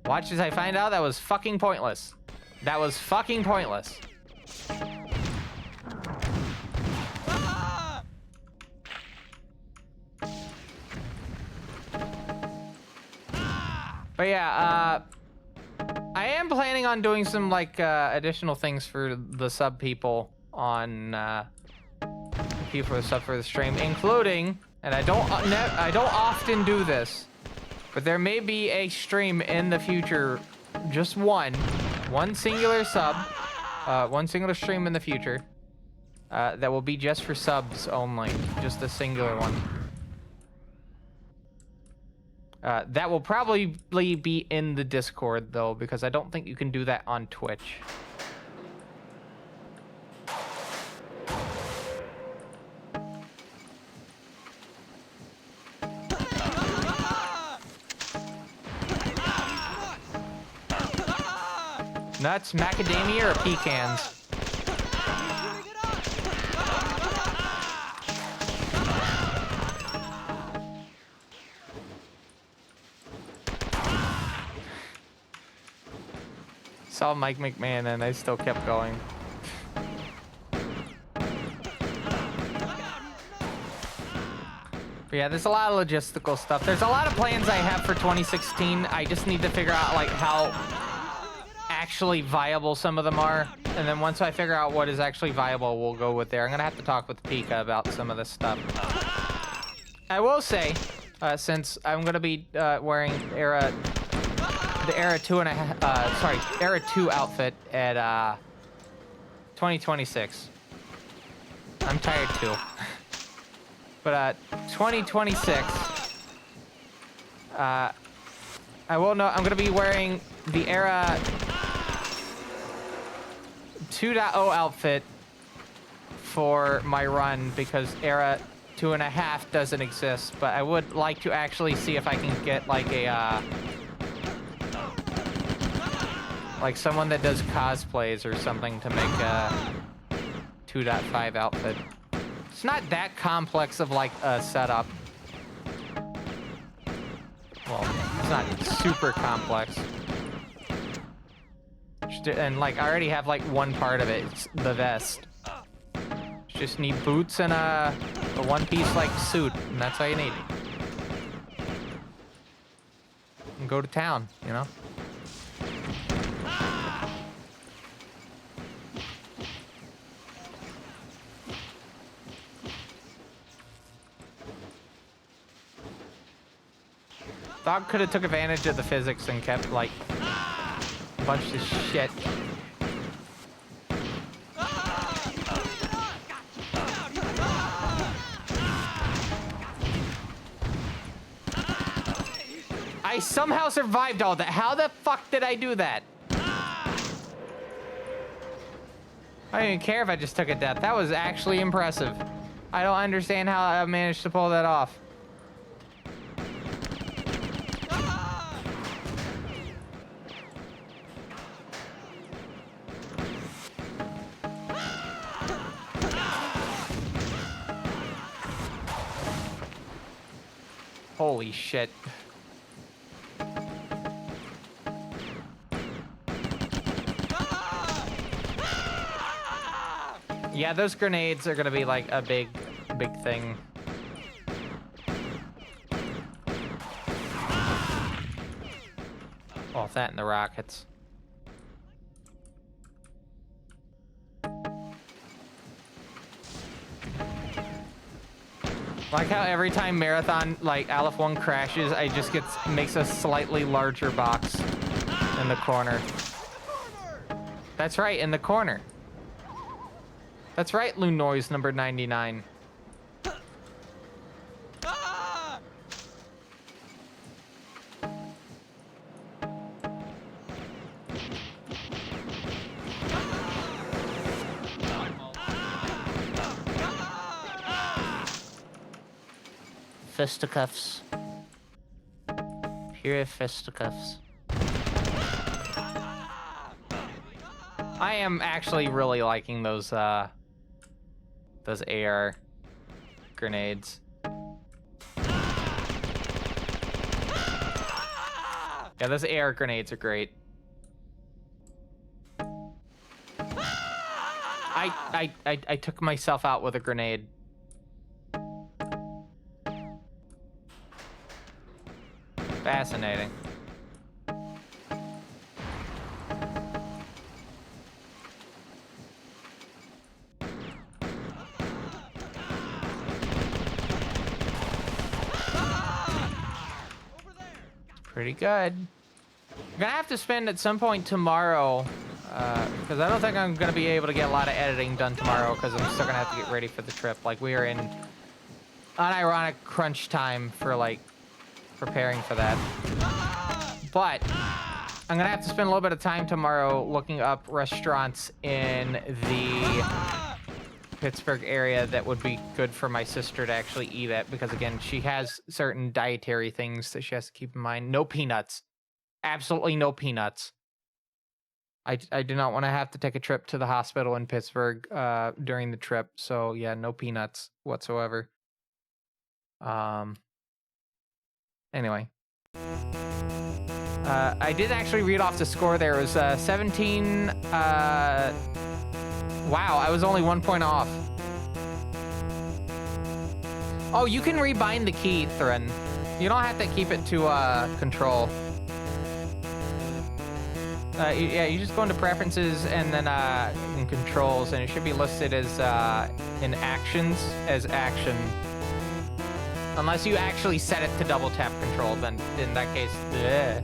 Speaker 1: Watch as I find out that was fucking pointless. That was fucking pointless. But yeah, I am planning on doing some like additional things for the sub people on for the stream, including, and I don't often do this, but there may be a stream in the future, just one singular sub, one singular stream in the future that will be just for subs only, just a singular one. That will probably be in the Discord, though, because I don't think you can do that on Twitch. Nuts, macadamia, or pecans? Saw Mike McMahon and I still kept going. But yeah, there's a lot of logistical stuff. There's a lot of plans I have for 2016. I just need to figure out like how actually viable some of them are. And then once I figure out what is actually viable, we'll go with there. I'm gonna have to talk with Pika about some of this stuff. I will say, since I'm gonna be wearing the Era 2 outfit at 2026. I'm tired too. But 2026, I will know I'm gonna be wearing the Era 2.0 outfit for my run because Era 2.5 doesn't exist. But I would like to actually see if I can get like a Like someone that does cosplays or something to make a 2.5 outfit. It's not that complex of like a setup. Well, it's not super complex. And like I already have like one part of it. It's the vest. Just need boots and a one-piece like suit, and that's all you need. And go to town, you know? Dog could have took advantage of the physics and kept like a bunch of shit. I somehow survived all that. How the fuck did I do that? I don't even care if I just took a death. That was actually impressive. I don't understand how I managed to pull that off. Holy shit. Yeah, those grenades are gonna be like a big thing. Oh, that and the rockets. Like how every time Marathon, like Aleph 1 crashes, I just makes a slightly larger box in the corner. That's right, in the corner. That's right, Loon Noise number 99.
Speaker 2: Fisticuffs. Pure fisticuffs.
Speaker 1: I am actually really liking those AR grenades. Yeah, those AR grenades are great. I took myself out with a grenade. Fascinating. Pretty good. I'm gonna have to spend at some point tomorrow, because I don't think I'm gonna be able to get a lot of editing done tomorrow, because I'm still gonna have to get ready for the trip. Like, we are in unironic crunch time for like preparing for that. But I'm gonna have to spend a little bit of time tomorrow looking up restaurants in the Pittsburgh area that would be good for my sister to actually eat at, because again, she has certain dietary things that she has to keep in mind. No peanuts. Absolutely no peanuts. I do not want to have to take a trip to the hospital in Pittsburgh during the trip, so yeah, no peanuts whatsoever. Anyway. I did actually read off the score there. It was 17... Wow, I was only 1 point off. Oh, you can rebind the key, Thren. You don't have to keep it to control. Yeah, you just go into preferences and then in controls, and it should be listed as in actions as action. Unless you actually set it to double tap control, then in that case, bleh.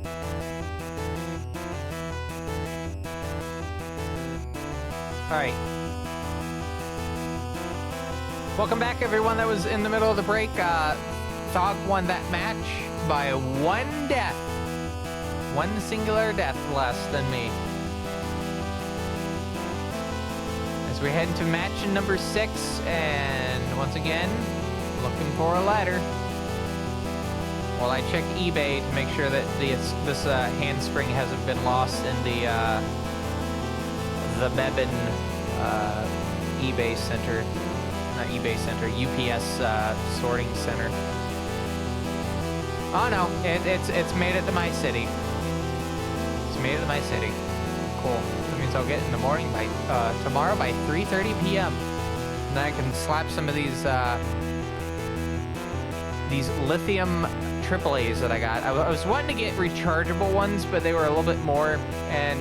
Speaker 1: All right. Welcome back, everyone that was in the middle of the break. Thog won that match by 1 death. 1 singular death less than me. As we head into match number 6, and once again, looking for a ladder. Well, I checked eBay to make sure that this handspring hasn't been lost in the Mebane eBay center, not eBay center, UPS sorting center. Oh no, it's made it to my city. It's made it to my city. Cool. That means I'll get in the morning by tomorrow by 3:30 p.m. And then I can slap some of these lithium AAAs that I got. I was wanting to get rechargeable ones, but they were a little bit more, and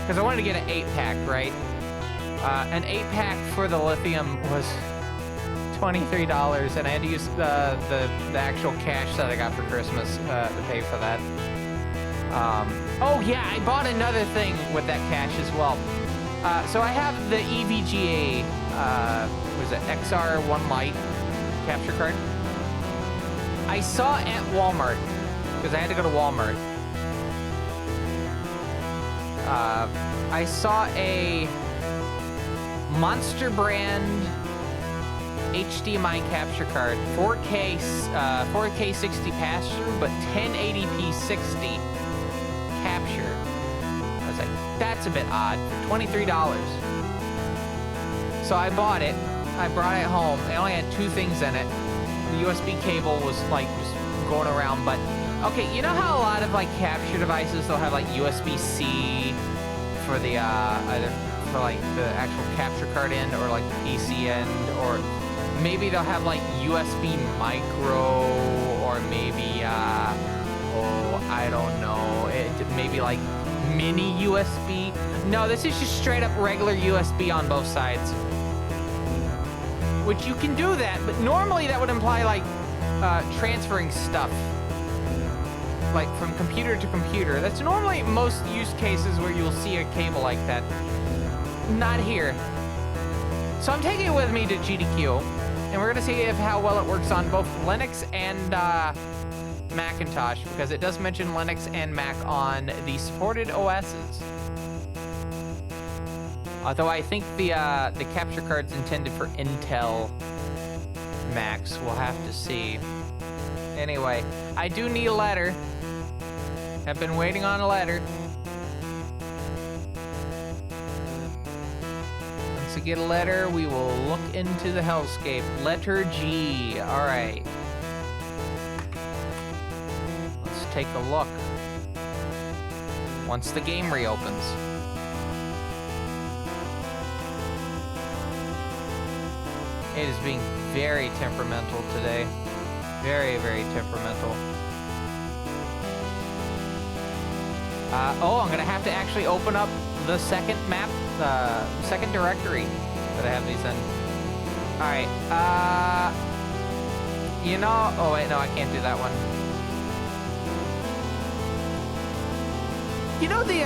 Speaker 1: because I wanted to get an 8-pack, right? An 8-pack for the lithium was $23, and I had to use the actual cash that I got for Christmas to pay for that. Oh yeah, I bought another thing with that cash as well. So I have the EVGA, what is it, XR1 Lite capture card. I saw at Walmart, because I had to go to Walmart. I saw a Monster brand HDMI capture card, 4K 60 pass-through, but 1080p 60 capture. I was like, that's a bit odd for $23. So I bought it. I brought it home. It only had 2 things in it. The USB cable was like just going around, but okay, you know how a lot of like capture devices, they'll have like USB-C for the either for like the actual capture card end or like the PC end, or maybe they'll have like USB micro, or maybe oh, I don't know, maybe like mini USB. No, this is just straight up regular USB on both sides. Which you can do that, but normally that would imply like transferring stuff, like from computer to computer. That's normally most use cases where you'll see a cable like that. Not here. So I'm taking it with me to GDQ, and we're gonna see how well it works on both Linux and Macintosh, because it does mention Linux and Mac on the supported OSs. Although I think the capture card's intended for Intel Macs. We'll have to see. Anyway, I do need a letter. I've been waiting on a letter. Once we get a letter, we will look into the hellscape. Letter G. All right. Let's take a look. Once the game reopens. It is being very temperamental today. Very, very temperamental. Oh, I'm gonna have to actually open up the second map, second directory that I have these in. All right, you know, oh wait, no, I can't do that one. You know the,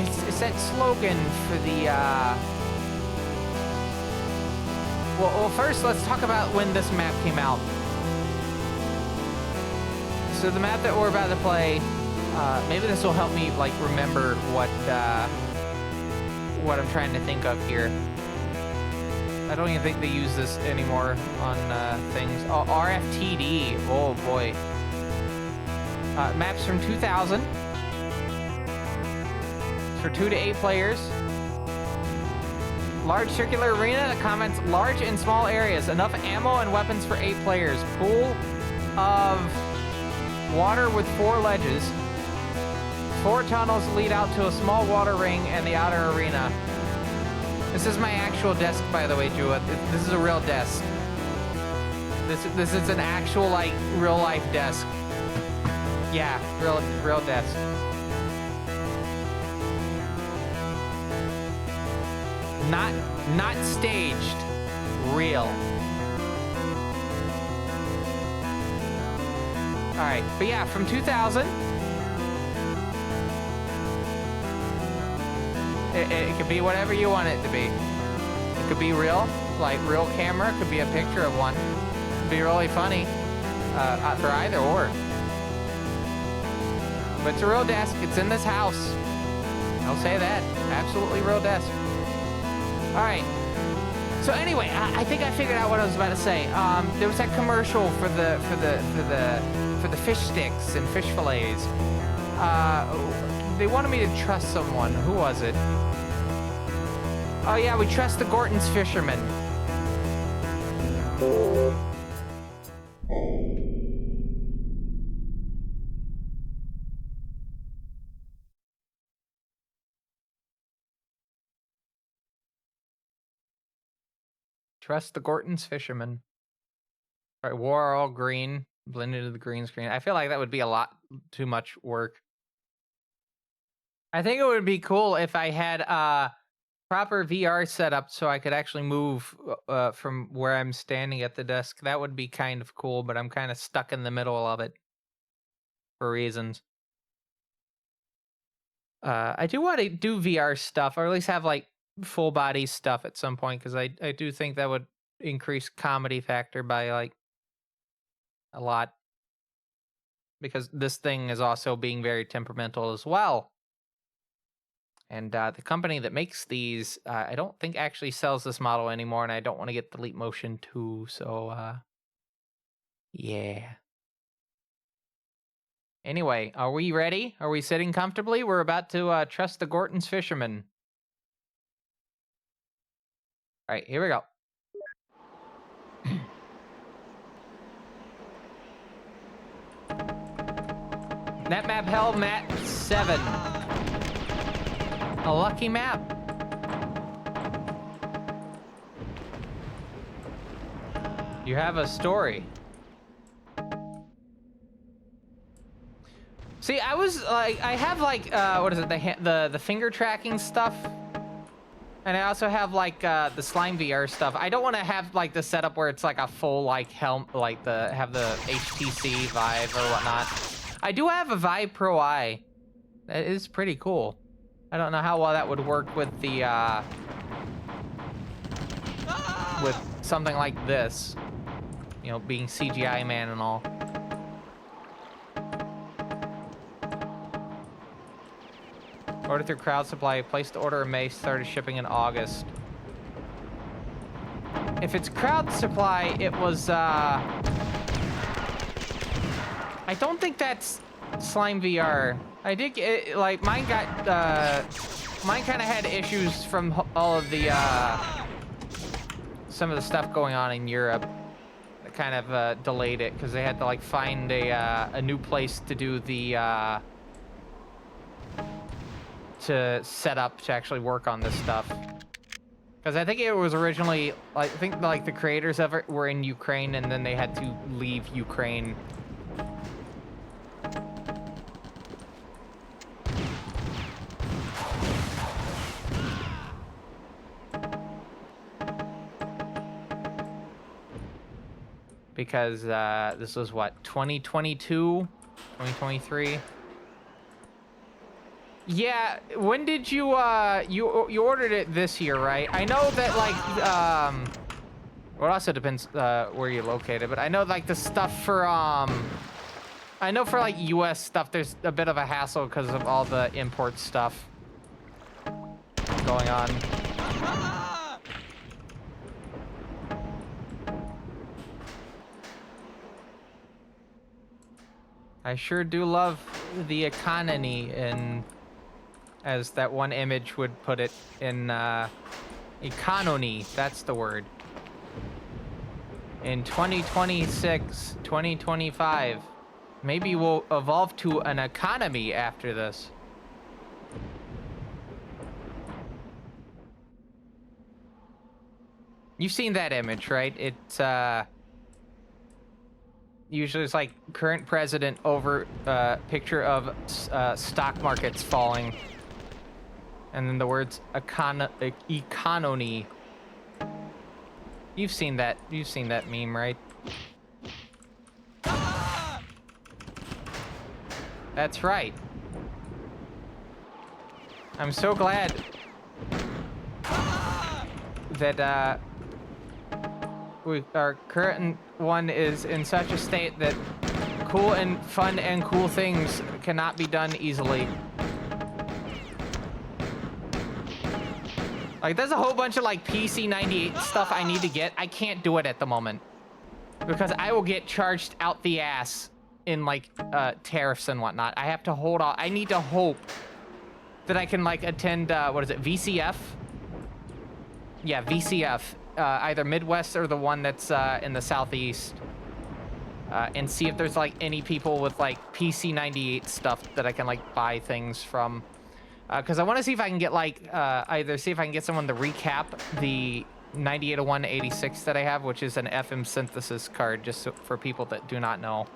Speaker 1: it's that slogan for the, well, first, let's talk about when this map came out. So the map that we're about to play, maybe this will help me, like, remember what I'm trying to think of here. I don't even think they use this anymore on things. Oh, RFTD. Oh, boy. Maps from 2000. For 2 to 8 players. Large circular arena that comments large and small areas. Enough ammo and weapons for 8 players. Pool of water with 4 ledges. 4 tunnels lead out to a small water ring and the outer arena. This is my actual desk, by the way, Jewett. This is a real desk. This is an actual, like, real life desk. Yeah, real desk. Not staged, real. All right, but yeah, from 2000. It could be whatever you want it to be. It could be real, like real camera. It could be a picture of one. It could be really funny, for either or. But it's a real desk. It's in this house. I'll say that. Absolutely real desk. All right. So anyway, I think I figured out what I was about to say. There was that commercial for the fish sticks and fish fillets. They wanted me to trust someone. Who was it? Oh yeah, we trust the Gorton's fishermen. Trust the Gorton's fishermen. All right, wore all green, blend into the green screen. I feel like that would be a lot too much work. I think it would be cool if I had proper VR setup so I could actually move from where I'm standing at the desk. That would be kind of cool, but I'm kind of stuck in the middle of it for reasons. I do want to do VR stuff, or at least have like full body stuff at some point, because I do think that would increase comedy factor by like a lot, because this thing is also being very temperamental as well. And the company that makes these, I don't think actually sells this model anymore, and I don't want to get the Leap Motion 2, so yeah. Anyway, are we ready? Are we sitting comfortably? We're about to trust the Gorton's fishermen. All right, here we go. Netmap held map 7. A lucky map. You have a story. See, I was like, I have like, what is it? The finger tracking stuff, and I also have like the Slime VR stuff. I don't want to have like the setup where it's like a full like helmet, like have the HTC Vive or whatnot. I do have a Vive Pro Eye. That is pretty cool. I don't know how well that would work with the with something like this, you know, being CGI man and all. Order through crowd supply. Placed the order in May. Started shipping in August. If it's crowd supply, it was I don't think that's Slime VR. I did get, like, mine got, mine kind of had issues from all of the, some of the stuff going on in Europe that kind of, delayed it, because they had to, like, find a new place to do the, to set up to actually work on this stuff. Because I think it was originally, like, I think, like, the creators of it were in Ukraine, and then they had to leave Ukraine. Because this was what, 2022, 2023. Yeah, when did you you ordered it this year, right? I know that, like, well, it also depends where you're located, but I know, like, the stuff for I know for, like, US stuff, there's a bit of a hassle because of all the import stuff going on. I sure do love the economy, in, as that one image would put it, in economy, that's the word. In 2026, 2025, maybe we'll evolve to an economy after this. You've seen that image, right? It's usually it's like current president over picture of stock markets falling, and then the words economy. You've seen that meme, right? That's right. I'm so glad that our current one is in such a state that cool and fun and cool things cannot be done easily. Like, there's a whole bunch of, like, PC98 stuff I need to get. I can't do it at the moment. Because I will get charged out the ass in, like, tariffs and whatnot. I have to hold on. I need to hope that I can, like, attend, what is it, VCF? Yeah, VCF. Either Midwest or the one that's in the Southeast. And see if there's, like, any people with, like, PC98 stuff that I can, like, buy things from. Because I want to see if I can get, like, either see if I can get someone to recap the 9801-86 that I have, which is an FM synthesis card, just so, for people that do not know.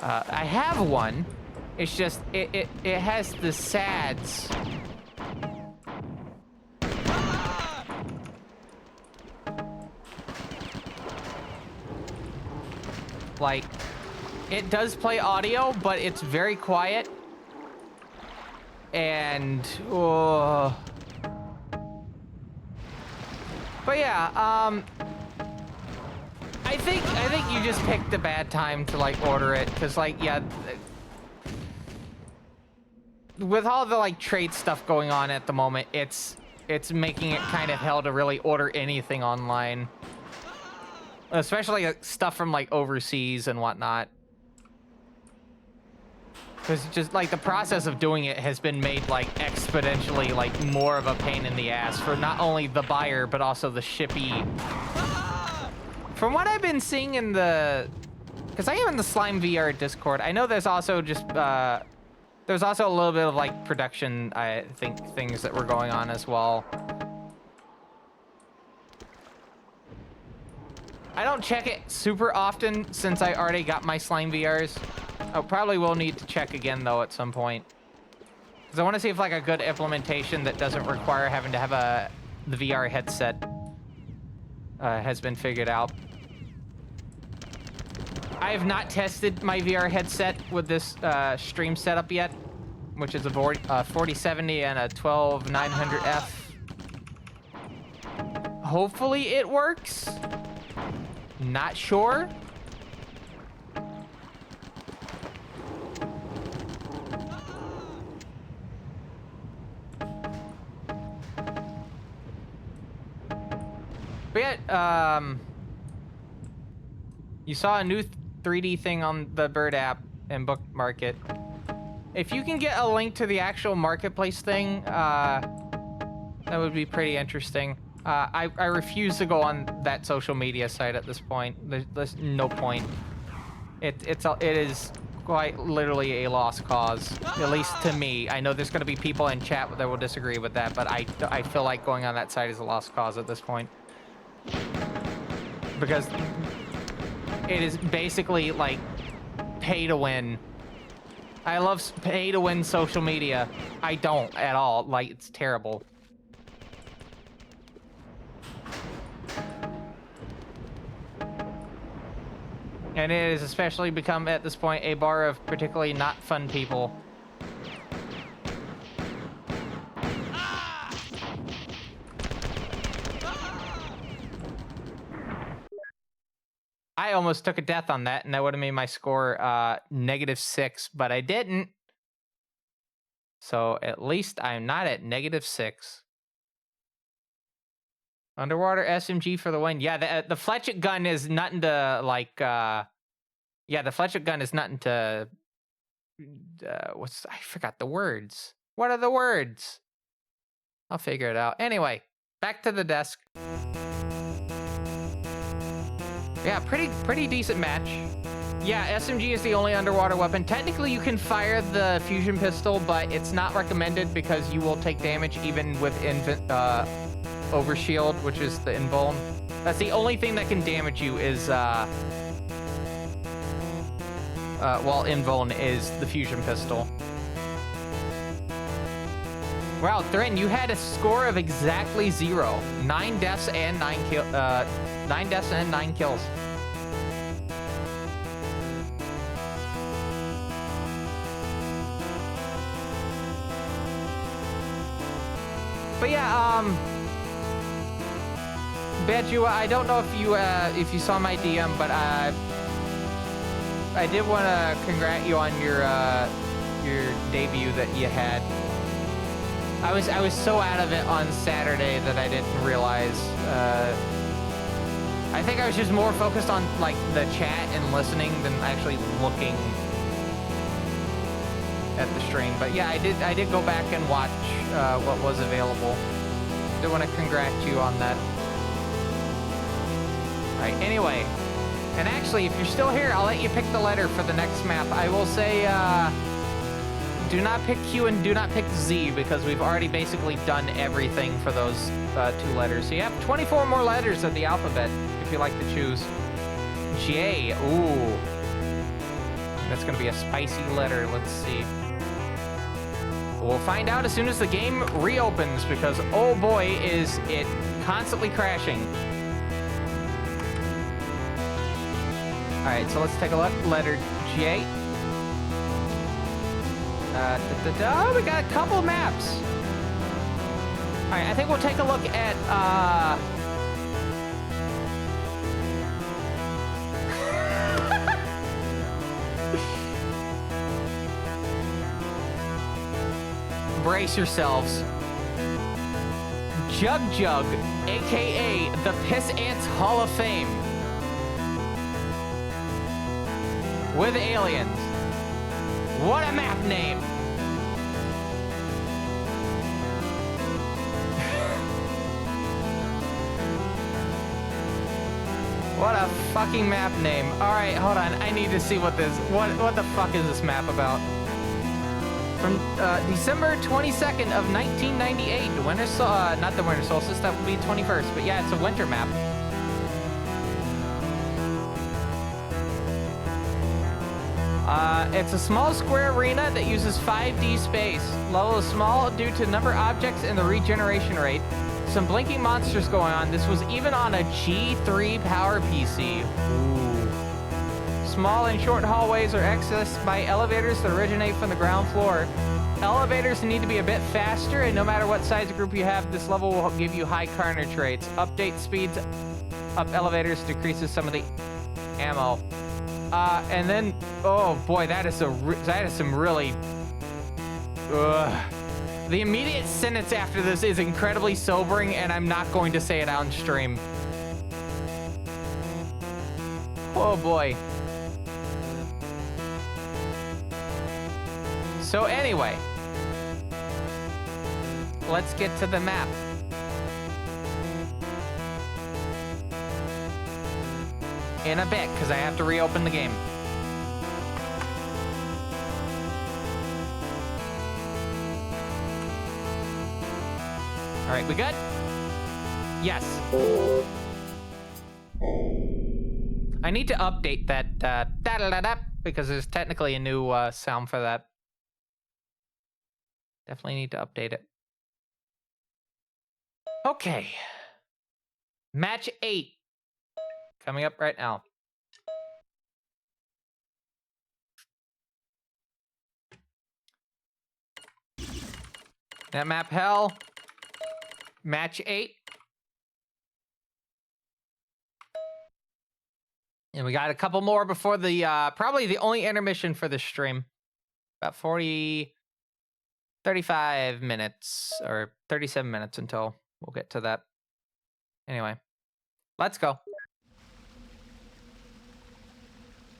Speaker 1: I have one. It's just, it has the SADs. Like, it does play audio, but it's very quiet. And, but yeah, I think you just picked a bad time to, like, order it, because, like, yeah, with all the, like, trade stuff going on at the moment, it's making it kind of hell to really order anything online, especially stuff from, like, overseas and whatnot. Because just, like, the process of doing it has been made, like, exponentially, like, more of a pain in the ass for not only the buyer, but also the shippy. From what I've been seeing in the... Because I am in the Slime VR Discord. I know there's also just, there's also a little bit of, like, production, I think, things that were going on as well. I don't check it super often since I already got my Slime VRs. I probably will need to check again, though, at some point. Because I want to see if, like, a good implementation that doesn't require having to have the VR headset has been figured out. I have not tested my VR headset with this stream setup yet, which is a 4070 and a 12900F. Hopefully it works. Not sure. But yeah, you saw a new 3D thing on the Bird app and Book Market. If you can get a link to the actual marketplace thing, that would be pretty interesting. I refuse to go on that social media site at this point. There's no point. It is quite literally a lost cause, at least to me. I know there's going to be people in chat that will disagree with that, but I feel like going on that site is a lost cause at this point. Because it is basically like pay to win. I love pay to win social media. I don't at all. Like, it's terrible. And it has especially become at this point a bar of particularly not fun people. I almost took a death on that, and that would have made my score -6, but I didn't. So at least I'm not at -6. Underwater SMG for the win. Yeah, the fletchet gun is nothing to, like, yeah, the fletchet gun is nothing to, I forgot the words. What are the words? I'll figure it out. Anyway, back to the desk. Yeah, pretty decent match. Yeah, SMG is the only underwater weapon. Technically, you can fire the fusion pistol, but it's not recommended because you will take damage even with overshield, which is the invuln. That's the only thing that can damage you is, well, invuln is the fusion pistol. Wow, Thrin, you had a score of exactly 0. 9 deaths and 9 kills. But yeah, Bejua, I don't know if you saw my DM, but I did want to congrat you on your debut that you had. I was so out of it on Saturday that I didn't realize. I think I was just more focused on like the chat and listening than actually looking at the stream. But yeah, I did go back and watch what was available. I want to congratulate you on that. All right. Anyway, and actually, if you're still here, I'll let you pick the letter for the next map. I will say, do not pick Q and do not pick Z because we've already basically done everything for those 2 letters. So you have 24 more letters of the alphabet if you like to choose. J. Ooh. That's going to be a spicy letter. Let's see. We'll find out as soon as the game reopens because, oh boy, is it constantly crashing. All right, so let's take a look. Letter J. Oh, we got a couple maps. All right, I think we'll take a look at, brace yourselves. Jug Jug, aka the Piss Ants Hall of Fame. With aliens. What a map name. What a fucking map name. All right, hold on. I need to see what the fuck is this map about? From December 22nd of 1998, not the winter solstice, that would be 21st, but yeah, it's a winter map. It's a small square arena that uses 5D space. Level is small due to number of objects and the regeneration rate. Some blinking monsters going on. This was even on a G3 power PC. Ooh. Small and short hallways are accessed by elevators that originate from the ground floor. Elevators need to be a bit faster, and no matter what size group you have, this level will give you high carnage rates. Update speeds up elevators decreases some of the ammo. And then, oh boy, that is some really. The immediate sentence after this is incredibly sobering, and I'm not going to say it on stream. Oh boy. So anyway, let's get to the map. In a bit, because I have to reopen the game. All right, we good? Yes. I need to update that da-da-da-da because there's technically a new sound for that. Definitely need to update it. Okay. Match 8. Coming up right now. That map hell. Match 8. And we got a couple more before the, probably the only intermission for this stream. About 35 minutes, or 37 minutes until we'll get to that. Anyway, let's go.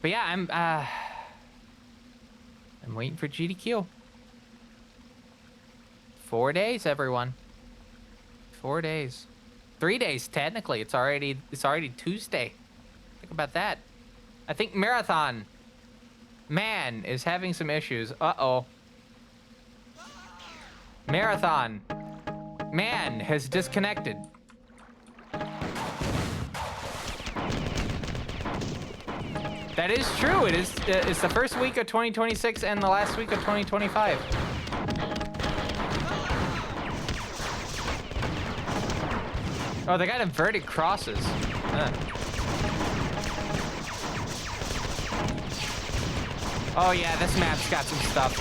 Speaker 1: But yeah, I'm waiting for GDQ. 4 days, everyone. 4 days. 3 days, technically. It's already Tuesday. Think about that. I think Marathon Man is having some issues. Uh-oh. Marathon Man has disconnected. That is true. It's the first week of 2026 and the last week of 2025. Oh, they got inverted crosses. Oh yeah, this map's got some stuff.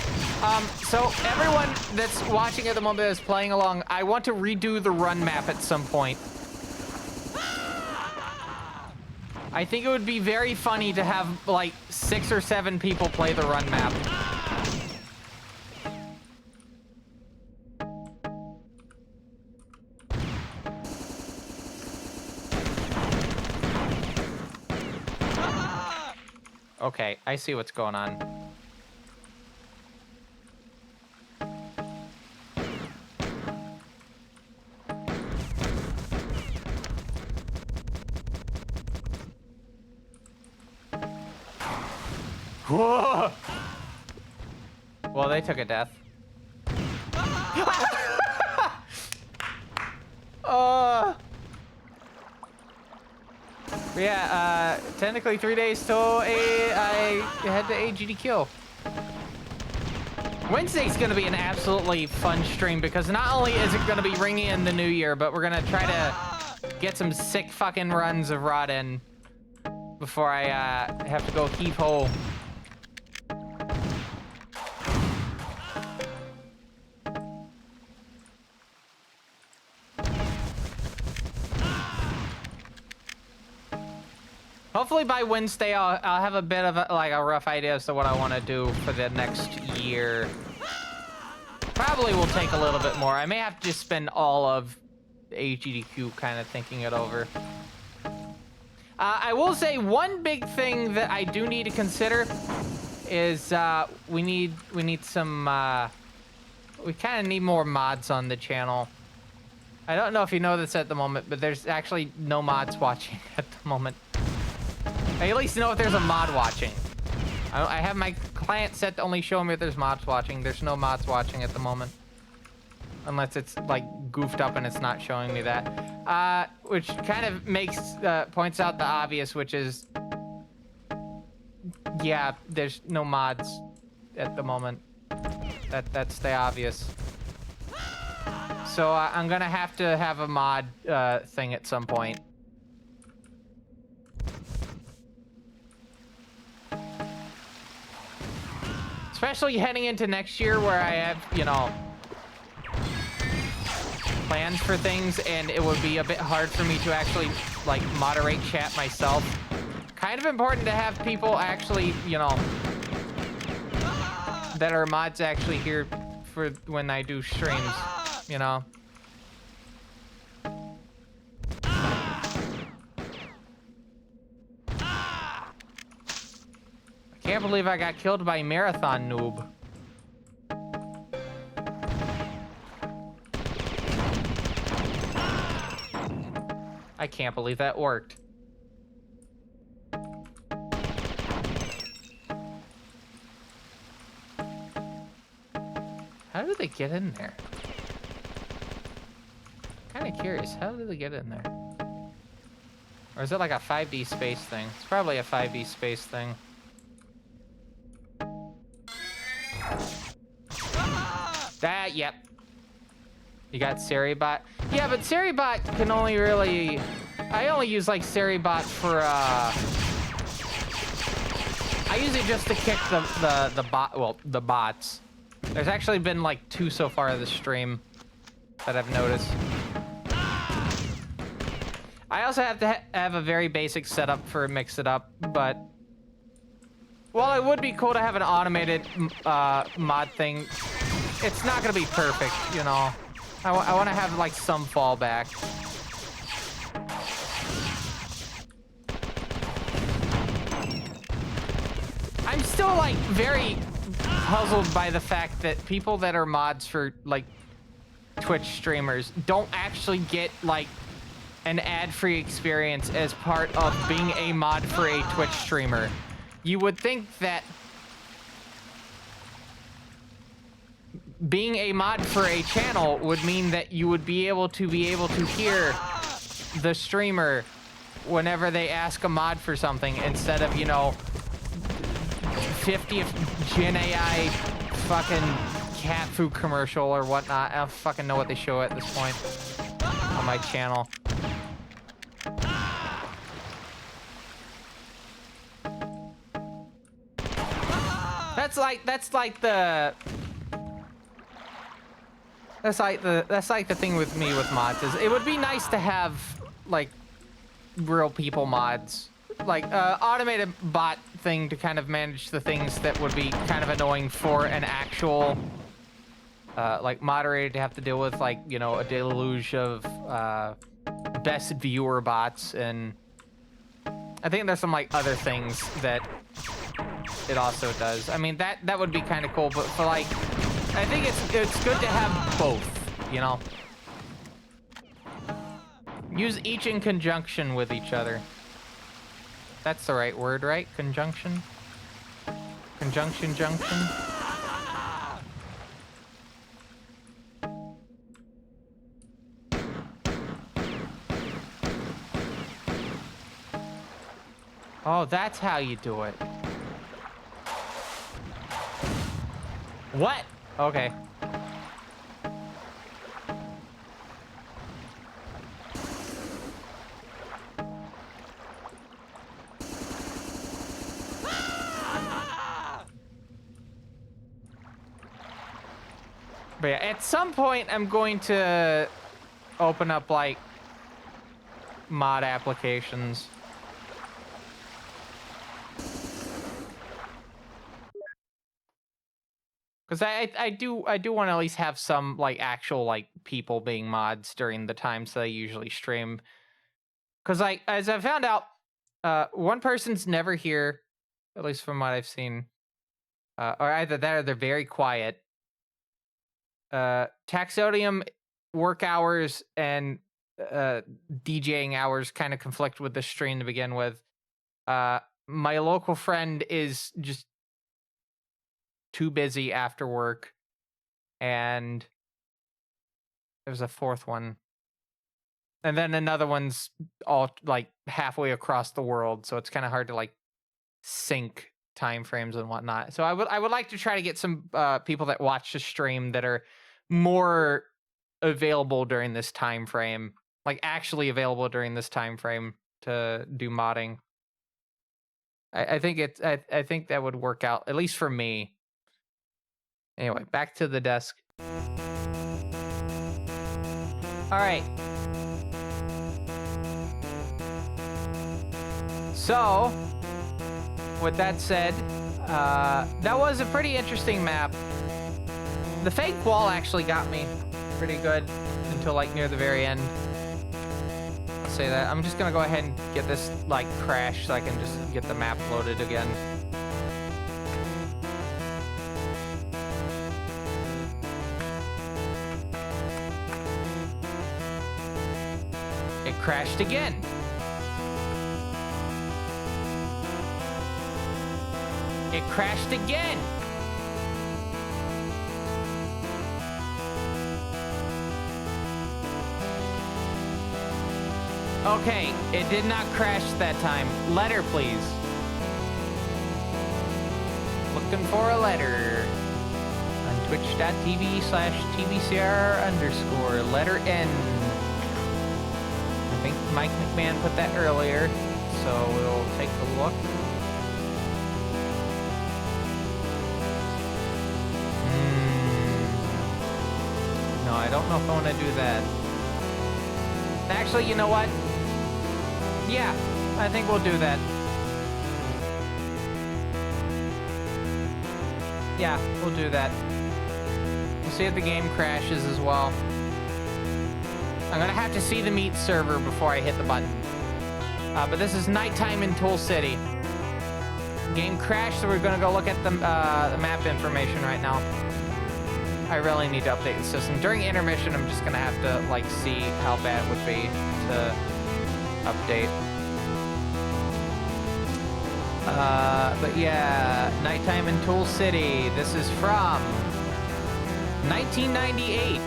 Speaker 1: So everyone that's watching at the moment that's playing along, I want to redo the run map at some point. I think it would be very funny to have like 6 or 7 people play the run map. Okay, I see what's going on. Whoa! Well, they took a death. Yeah, technically 3 days till I head to AGDQ. Wednesday's gonna be an absolutely fun stream because not only is it gonna be ringing in the new year, but we're gonna try to get some sick fucking runs of Rod in before I have to go heave ho. Hopefully by Wednesday I'll have a bit of a rough idea as to what I want to do for the next year. Probably will take a little bit more. I may have to just spend all of AGDQ kind of thinking it over. I will say one big thing that I do need to consider is we need some we kind of need more mods on the channel. I don't know if you know this at the moment, but there's actually no mods watching at the moment. I at least know if there's a mod watching. I have my client set to only show me if there's mods watching. There's no mods watching at the moment. Unless it's like goofed up and it's not showing me that. Which kind of makes, points out the obvious, which is, yeah, there's no mods at the moment. That's the obvious. So I'm gonna have to have a mod thing at some point. Especially heading into next year where I have, you know, plans for things and it would be a bit hard for me to actually, like, moderate chat myself. Kind of important to have people actually, you know, that are mods actually here for when I do streams, you know. Can't believe I got killed by Marathon Noob. I can't believe that worked. How did they get in there? Kind of curious. How did they get in there? Or is it like a 5D space thing? It's probably a 5D space thing. That, yep. You got Seribot. Yeah, but Seribot can only really... I only use, like, Seribot for, I use it just to kick the bots. There's actually been, like, 2 so far this stream that I've noticed. I also have to have a very basic setup for Mix It Up, but... Well, it would be cool to have an automated mod thing. It's not gonna be perfect, you know. I want to have like some fallback. I'm still like very puzzled by the fact that people that are mods for like Twitch streamers don't actually get like an ad-free experience as part of being a mod for a Twitch streamer. You would think that being a mod for a channel would mean that you would be able to hear the streamer whenever they ask a mod for something instead of, you know, 50th Gen AI fucking cat food commercial or whatnot. I don't fucking know what they show at this point on my channel. That's like the thing with me with mods is it would be nice to have like real people mods, like automated bot thing to kind of manage the things that would be kind of annoying for an actual like moderator to have to deal with, like, you know, a deluge of best viewer bots. And I think there's some like other things that it also does. I mean, that would be kind of cool, but for like, I think it's good to have both, you know? Use each in conjunction with each other. That's the right word, right? Conjunction? Conjunction junction? Oh, that's how you do it. What? Okay. But yeah, at some point I'm going to open up like mod applications. Because I do want to at least have some like actual like people being mods during the times that I usually stream. Because like as I found out, one person's never here, at least from what I've seen. Or either that or they're very quiet. Taxodium work hours and DJing hours kind of conflict with the stream to begin with. My local friend is just too busy after work, and there's a fourth one, and then another one's all like halfway across the world, so it's kind of hard to like sync time frames and whatnot. So I would like to try to get some people that watch the stream that are more available during this time frame, like actually available during this time frame to do modding. I think I think that would work out, at least for me. Anyway, back to the desk. All right. So, with that said, that was a pretty interesting map. The fake wall actually got me pretty good until like near the very end. I'll say that. I'm just gonna go ahead and get this like crash so I can just get the map loaded again. It crashed again. It crashed again. Okay, it did not crash that time. Letter, please. Looking for a letter. On twitch.tv/tvcr_, letter N. I think Mike McMahon put that earlier, so we'll take a look. No, I don't know if I want to do that. Actually, you know what? Yeah, I think we'll do that. Yeah, we'll do that. We'll see if the game crashes as well. I'm gonna have to see the meat server before I hit the button. But this is nighttime in Tool City. Game crashed, so we're gonna go look at the map information right now. I really need to update the system. During intermission, I'm just gonna have to like see how bad it would be to update. But yeah, nighttime in Tool City. This is from 1998.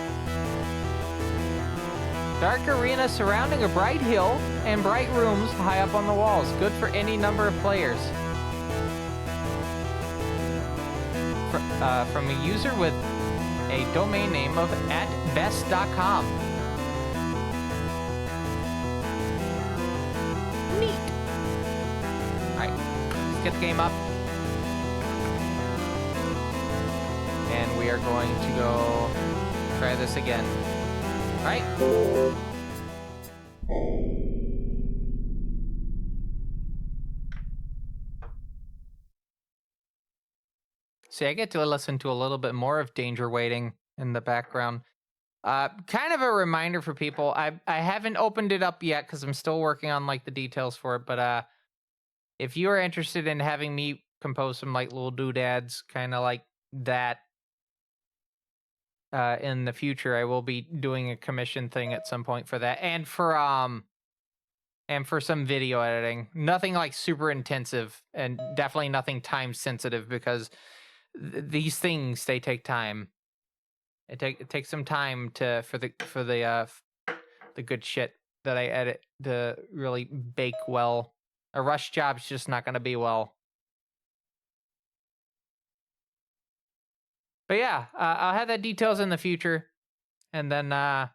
Speaker 1: Dark arena surrounding a bright hill and bright rooms high up on the walls. Good for any number of players. From a user with a domain name of @best.com. Neat. Alright, let's get the game up. And we are going to go try this again. Alright. See, I get to listen to a little bit more of Danger Waiting in the background. Kind of a reminder for people. I haven't opened it up yet because I'm still working on like the details for it. But if you are interested in having me compose some like little doodads, kind of like that. In the future, I will be doing a commission thing at some point for that, and for some video editing. Nothing like super intensive, and definitely nothing time sensitive, because these things, they take time. It takes some time for the good shit that I edit to really bake well. A rush job's just not gonna be well. But yeah, I'll have that details in the future, and then I'll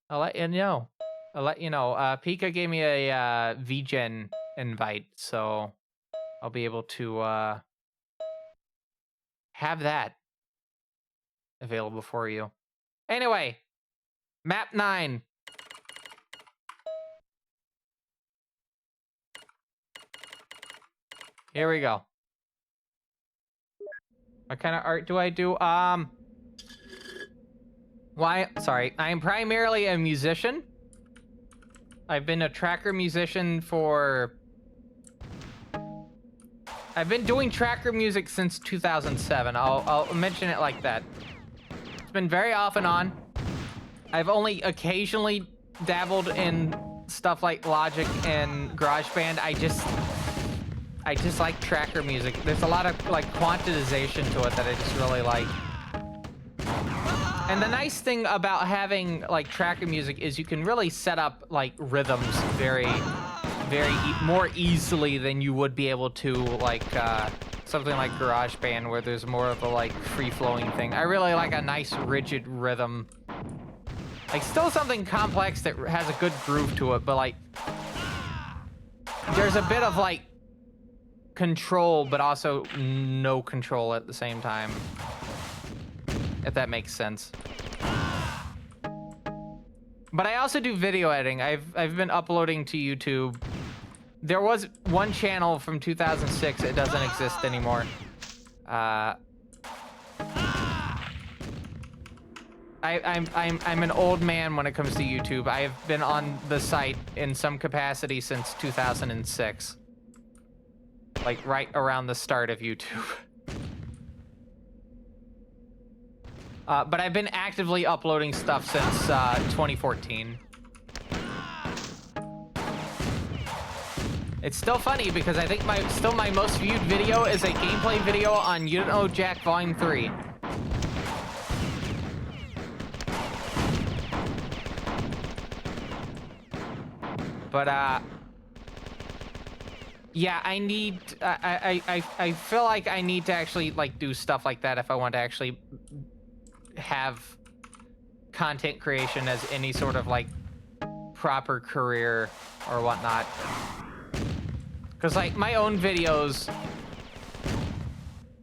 Speaker 1: let you know. I'll let you know. Pika gave me a VGen invite, so I'll be able to have that available for you. Anyway, map 9. Here we go. What kind of art do I do? Sorry, I'm primarily a musician. I've been a tracker musician I've been doing tracker music since 2007. I'll mention it like that. It's been very off and on. I've only occasionally dabbled in stuff like Logic and GarageBand. I just like tracker music. There's a lot of like quantization to it that I just really like. And the nice thing about having like tracker music is you can really set up like rhythms more easily than you would be able to like something like GarageBand, where there's more of a like free-flowing thing. I really like a nice rigid rhythm. Like still something complex that has a good groove to it, but like there's a bit of like control, but also no control at the same time. If that makes sense. But I also do video editing. I've been uploading to YouTube. There was one channel from 2006. It doesn't exist anymore. I'm an old man when it comes to YouTube. I have been on the site in some capacity since 2006. Like right around the start of YouTube. But I've been actively uploading stuff since 2014. It's still funny because I think my most viewed video is a gameplay video on You Don't Know Jack Volume 3. But yeah, I feel like I need to actually like do stuff like that if I want to actually have content creation as any sort of like proper career or whatnot. Because like my own videos,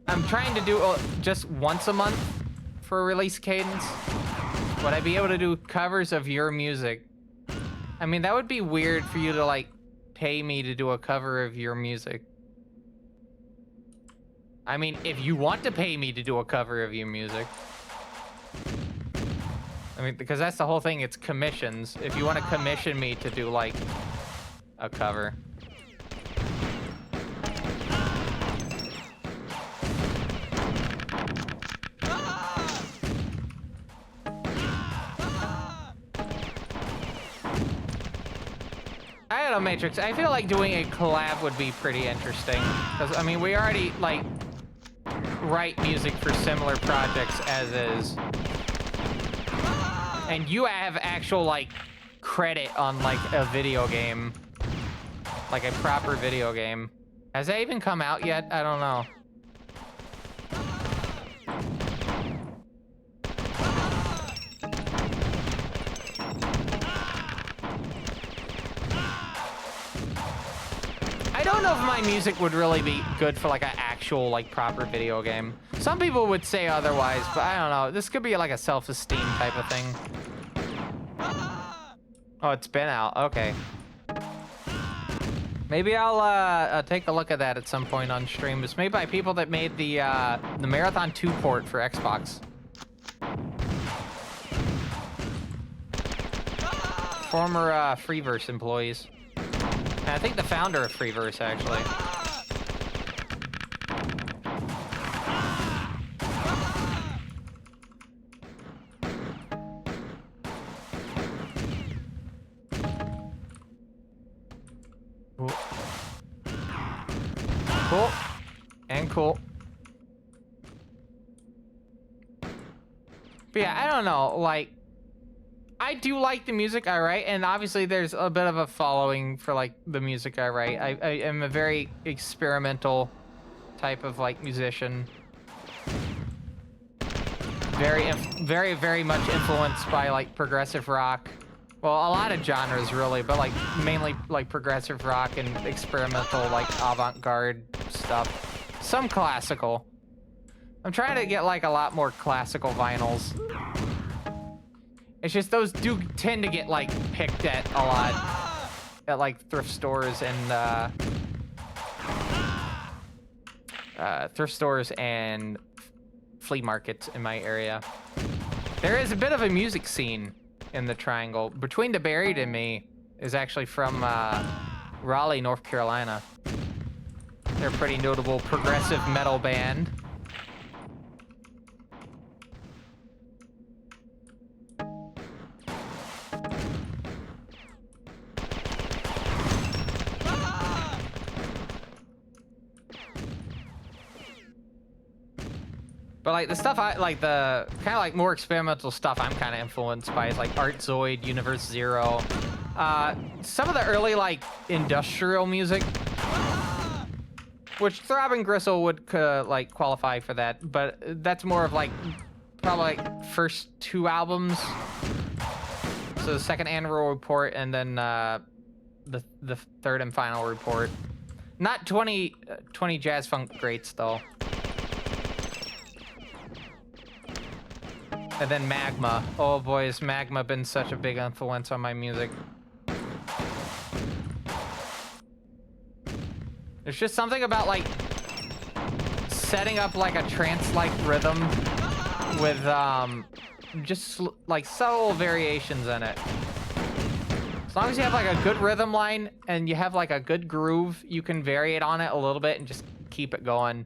Speaker 1: I'm trying to do just once a month for release cadence. Would I be able to do covers of your music? I mean, that would be weird for you to like pay me to do a cover of your music. I mean, if you want to pay me to do a cover of your music. I mean, because that's the whole thing, it's commissions. If you want to commission me to do like a cover. I don't know, Matrix. I feel like doing a collab would be pretty interesting. Because, I mean, we already, like, write music for similar projects as is. And you have actual, like, credit on, like, a video game. Like a proper video game. Has that even come out yet? I don't know. I don't know if my music would really be good for like an actual like proper video game. Some people would say otherwise, but I don't know. This could be like a self-esteem type of thing. Oh, it's been out. Okay. Maybe I'll take a look at that at some point on stream. It's made by people that made the Marathon 2 port for Xbox. Former Freeverse employees. And I think the founder of Freeverse, actually. Cool. And cool. But yeah, I don't know, like, I do like the music I write, and obviously there's a bit of a following for, like, the music I write. I am a very experimental type of, like, musician. Very much influenced by, like, progressive rock. Well, a lot of genres, really, but, like, mainly, like, progressive rock and experimental, like, avant-garde stuff. Some classical. I'm trying to get, like, a lot more classical vinyls. It's just those do tend to get, like, picked at a lot at, like, thrift stores and flea markets in my area. There is a bit of a music scene in the Triangle. Between the Buried and Me is actually from Raleigh, North Carolina. They're a pretty notable progressive metal band. But like the stuff I like, the kind of like more experimental stuff I'm kind of influenced by is like Art Zoid, Universe Zero, some of the early like industrial music, which Throbbing Gristle would like qualify for that, but that's more of like probably like first two albums. So the second annual report and then the third and final report. Not 20 jazz funk greats though. And then Magma. Oh boy, has Magma been such a big influence on my music. There's just something about like setting up like a trance-like rhythm with just like subtle variations in it. As long as you have like a good rhythm line and you have like a good groove, you can vary it on it a little bit and just keep it going.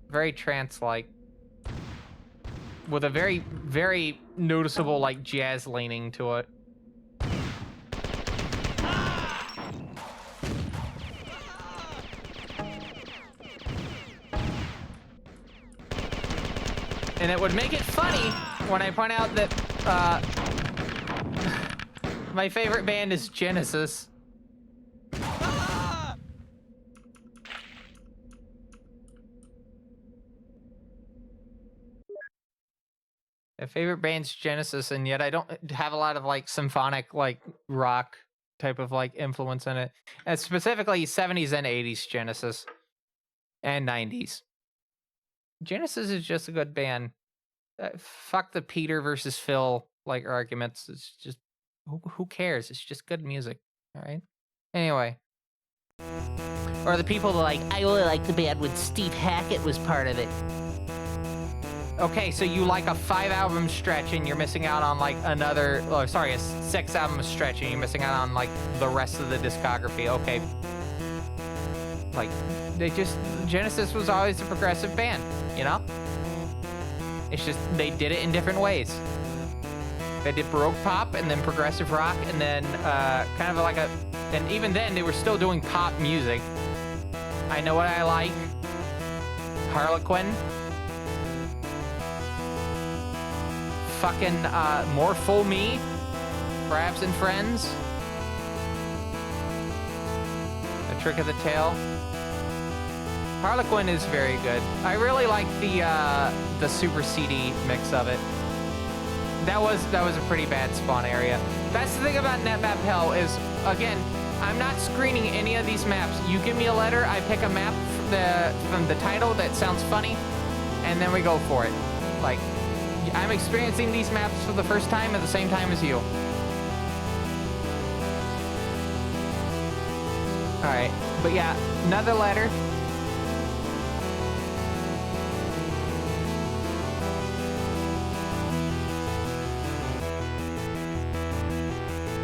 Speaker 1: Very trance-like. With a very, very noticeable, like, jazz leaning to it. And it would make it funny when I point out that, my favorite band is Genesis. My favorite band's Genesis, and yet I don't have a lot of like symphonic like rock type of like influence in it. And specifically 70s and 80s Genesis and 90s. Genesis is just a good band. Fuck the Peter versus Phil like arguments. It's just who cares? It's just good music. All right. Anyway. Or the people like,
Speaker 2: I really like the band when Steve Hackett was part of it.
Speaker 1: Okay, so you like a 5-album stretch and you're missing out on like another, oh, sorry, a 6-album stretch and you're missing out on like the rest of the discography. Okay. Like, Genesis was always a progressive band, you know? It's just, they did it in different ways. They did Baroque pop and then progressive rock and then kind of like and even then they were still doing pop music. I Know What I Like, Harlequin. Fucking More Full Me, Crabs and Friends, A Trick of the Tail. Harlequin is very good. I really like the super CD mix of it. That was a pretty bad spawn area. That's the thing about netmap hell is, again, I'm not screening any of these maps. You give me a letter, I pick a map from the title that sounds funny, and then we go for it. Like, I'm experiencing these maps for the first time at the same time as you. Alright, but yeah, another letter.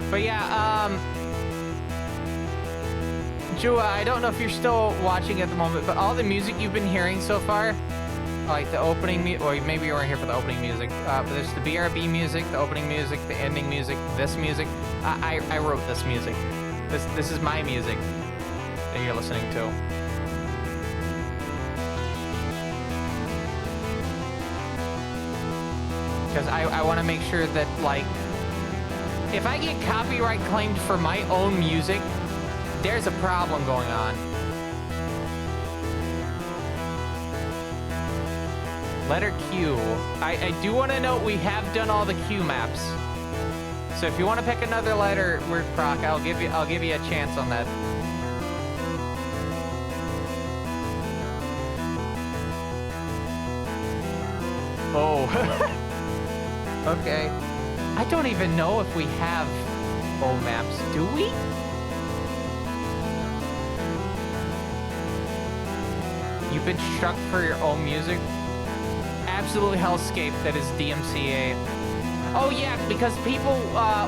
Speaker 1: But yeah, Jua, I don't know if you're still watching at the moment, but all the music you've been hearing so far, like the opening, or maybe you weren't here for the opening music, but there's the BRB music, the opening music, the ending music, this music. I wrote this music. This is my music that you're listening to. Because I want to make sure that, like, if I get copyright claimed for my own music, there's a problem going on. Letter Q. I do want to note we have done all the Q maps. So if you want to pick another letter, Word Proc, I'll give you a chance on that. Oh. Okay. I don't even know if we have O maps. Do we? You've been struck for your own music? Absolute hellscape that is DMCA. Oh yeah, because people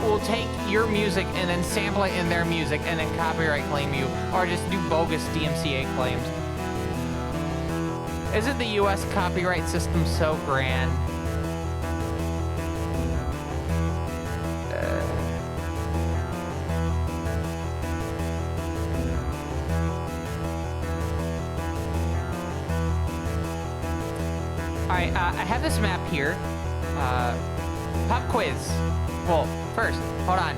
Speaker 1: will take your music and then sample it in their music and then copyright claim you, or just do bogus DMCA claims. Isn't the US copyright system so grand? Alright, I have this map here. Pop quiz. Well, first, hold on.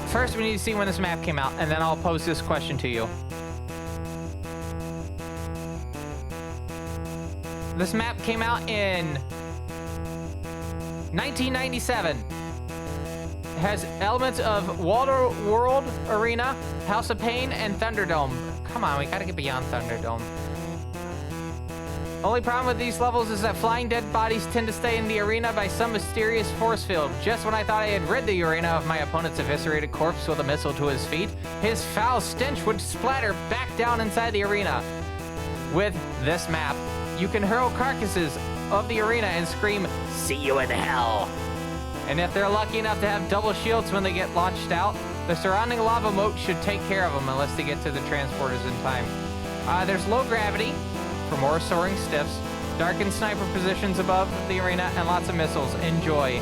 Speaker 1: First, we need to see when this map came out, and then I'll pose this question to you. This map came out in 1997. It has elements of Water World Arena, House of Pain, and Thunderdome. Come on, we gotta get beyond Thunderdome. Only problem with these levels is that flying dead bodies tend to stay in the arena by some mysterious force field. Just when I thought I had rid the arena of my opponent's eviscerated corpse with a missile to his feet, his foul stench would splatter back down inside the arena. With this map, you can hurl carcasses of the arena and scream, "See you in hell!" And if they're lucky enough to have double shields when they get launched out, the surrounding lava moat should take care of them unless they get to the transporters in time. There's low gravity for more soaring stiffs, darkened sniper positions above the arena, and lots of missiles. Enjoy.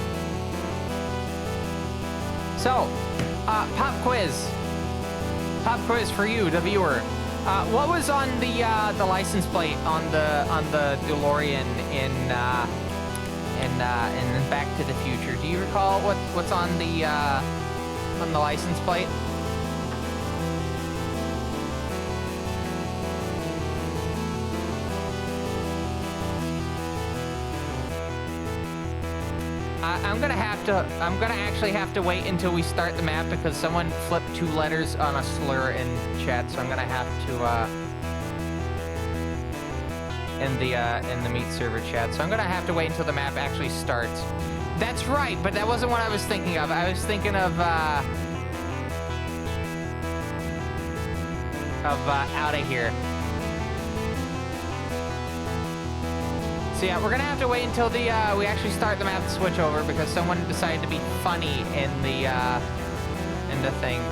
Speaker 1: So, pop quiz. Pop quiz for you, the viewer. What was on the license plate on the DeLorean in Back to the Future? Do you recall what's on the license plate? I'm gonna actually have to wait until we start the map because someone flipped 2 letters on a slur in chat, so I'm gonna have to in the meet server chat. So I'm gonna have to wait until the map actually starts. That's right, but that wasn't what I was thinking of. I was thinking of out of here. So yeah, we're gonna have to wait until we actually start the map to switch over because someone decided to be funny in the thing.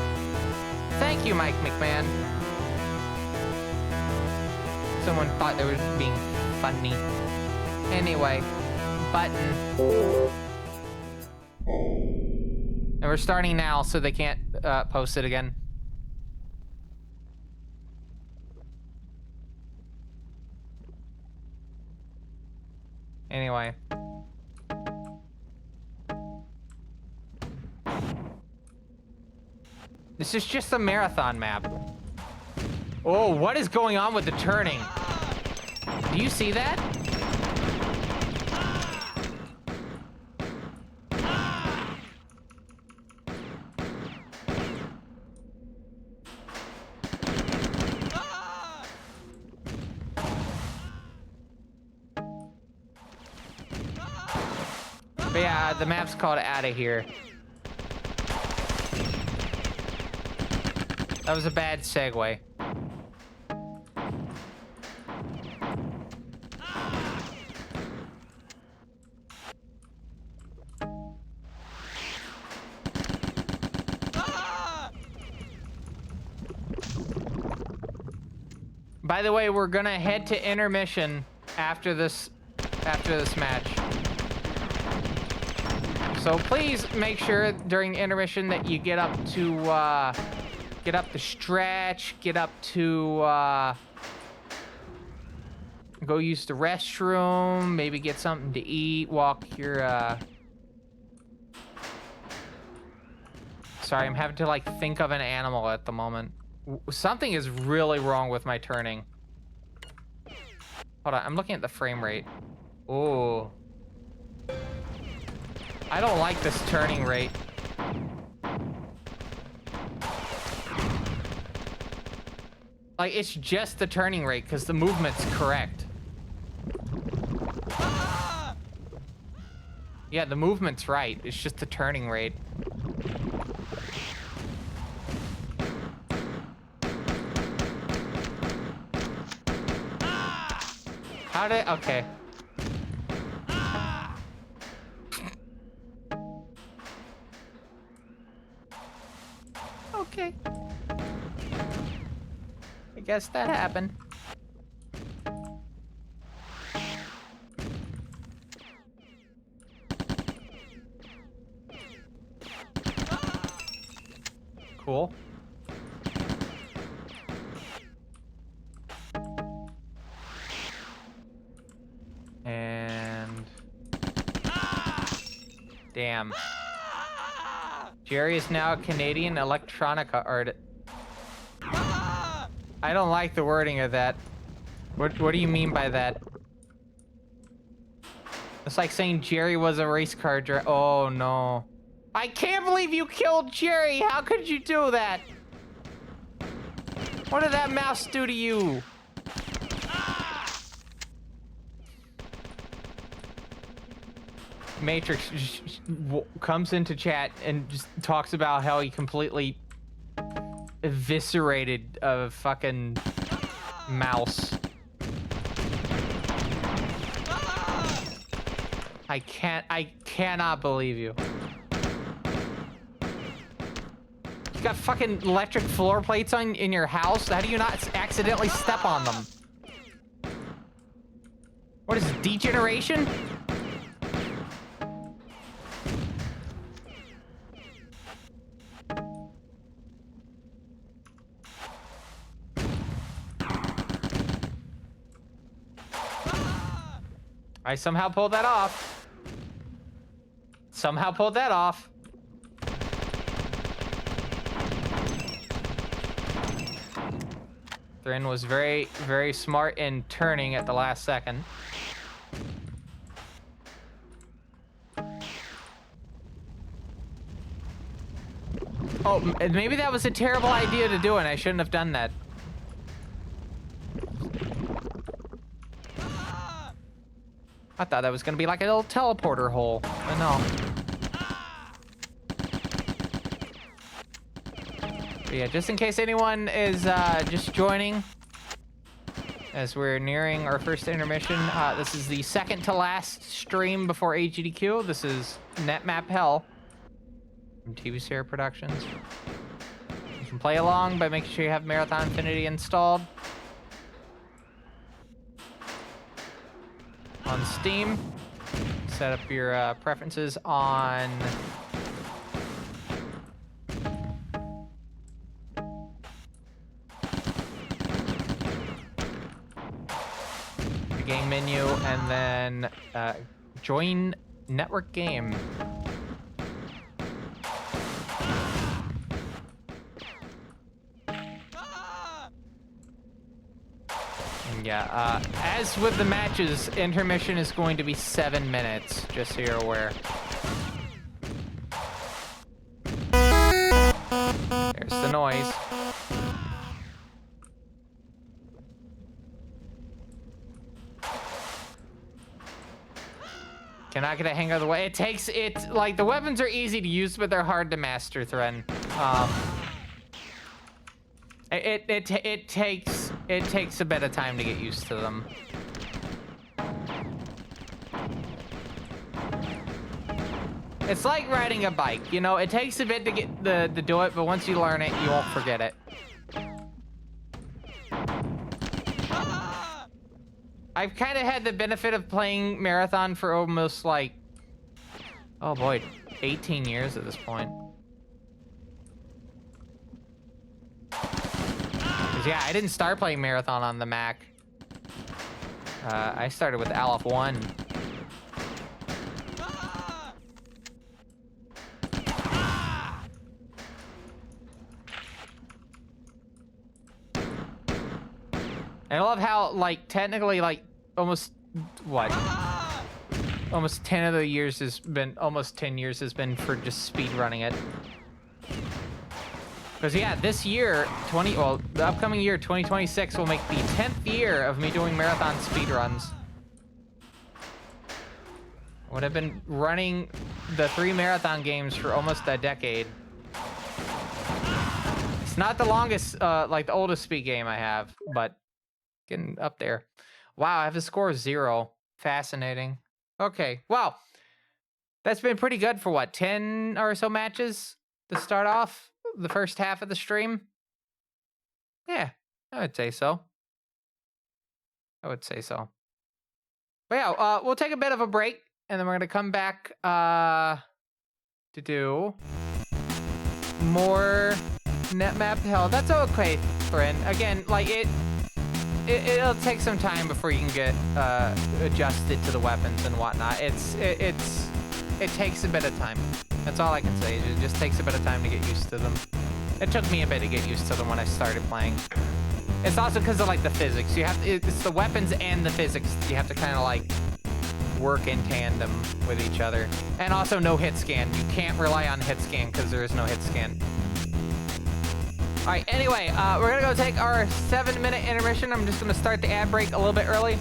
Speaker 1: Thank you, Mike McMahon. Someone thought they were being funny. Anyway, button. And we're starting now, so they can't post it again. Anyway. This is just a marathon map. Oh, what is going on with the turning? Do you see that? But yeah, the map's called Out of Here. That was a bad segue. By the way, we're gonna head to intermission after this match. So please make sure during intermission that you get up to stretch, get up to go use the restroom, maybe get something to eat, walk your, Sorry, I'm having to, like, think of an animal at the moment. Something is really wrong with my turning. Hold on, I'm looking at the frame rate. Oh. I don't like this turning rate. Like, it's just the turning rate, because the movement's correct. Yeah, the movement's right. It's just the turning rate. How did... Okay. Okay. I guess that happened. Cool. And... Damn. Jerry is now a Canadian electronica artist. I don't like the wording of that. What do you mean by that? It's like saying Jerry was a race car driver. Oh no. I can't believe you killed Jerry! How could you do that? What did that mouse do to you? Matrix comes into chat and just talks about how he completely eviscerated a fucking mouse. I cannot believe you. You got fucking electric floor plates in your house? How do you not accidentally step on them? What is it, degeneration? I somehow pulled that off. Somehow pulled that off. Thrin was very, very smart in turning at the last second. Oh, maybe that was a terrible idea to do, and I shouldn't have done that. I thought that was gonna be like a little teleporter hole, but no. But yeah, just in case anyone is just joining, as we're nearing our first intermission, this is the second to last stream before AGDQ. This is Netmap Hell from TV Sierra Productions. You can play along by making sure you have Marathon Infinity installed on Steam. Set up your preferences on the game menu, and then join network game. Yeah, as with the matches, intermission is going to be 7 minutes, just so you're aware. There's the noise. Cannot get a hang of the way. It's like, the weapons are easy to use, but they're hard to master, Thren. It takes a bit of time to get used to them. It's like riding a bike, you know. It takes a bit to get to do it, but once you learn it, you won't forget it. I've kind of had the benefit of playing Marathon for almost like, oh boy, 18 years at this point. Yeah, I didn't start playing Marathon on the Mac. I started with Aleph 1. And I love how, like, technically, like, almost, what? Almost 10 of the years has been, almost 10 years has been for just speed running it. Because, yeah, this year, the upcoming year, 2026, will make the 10th year of me doing marathon speedruns. I would have been running the 3 marathon games for almost a decade. It's not the longest, like, the oldest speed game I have, but getting up there. Wow, I have a score of 0. Fascinating. Okay, well, that's been pretty good for, what, 10 or so matches to start off the first half of the stream? Yeah, I would say so. But yeah, we'll take a bit of a break, and then we're going to come back to do more netmap. Hell, that's okay, friend. Again, like, it'll take some time before you can get adjusted to the weapons and whatnot. It takes a bit of time. That's all I can say. It just takes a bit of time to get used to them. It took me a bit to get used to them when I started playing. It's also because of, like, the physics. It's the weapons and the physics. You have to kind of, like, work in tandem with each other. And also no hit scan. You can't rely on hit scan because there is no hit scan. All right, anyway, we're going to go take our 7-minute intermission. I'm just going to start the ad break a little bit early.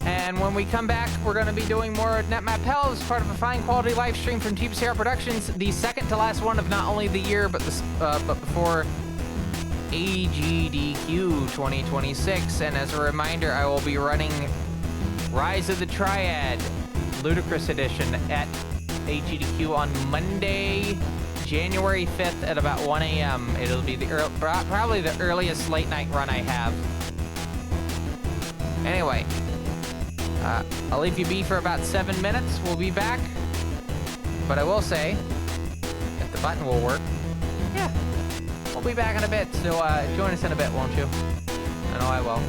Speaker 1: And when we come back, we're going to be doing more netmap hell as part of a fine quality live stream from Team Sierra Productions, the second to last one of not only the year, but before AGDQ 2026. And as a reminder, I will be running Rise of the Triad Ludicrous Edition at AGDQ on Monday, January 5th at about 1 a.m. It'll be probably the earliest late night run I have. Anyway, I'll leave you be for about 7 minutes. We'll be back. But I will say, if the button will work, yeah, we'll be back in a bit. So join us in a bit, won't you? I know I will.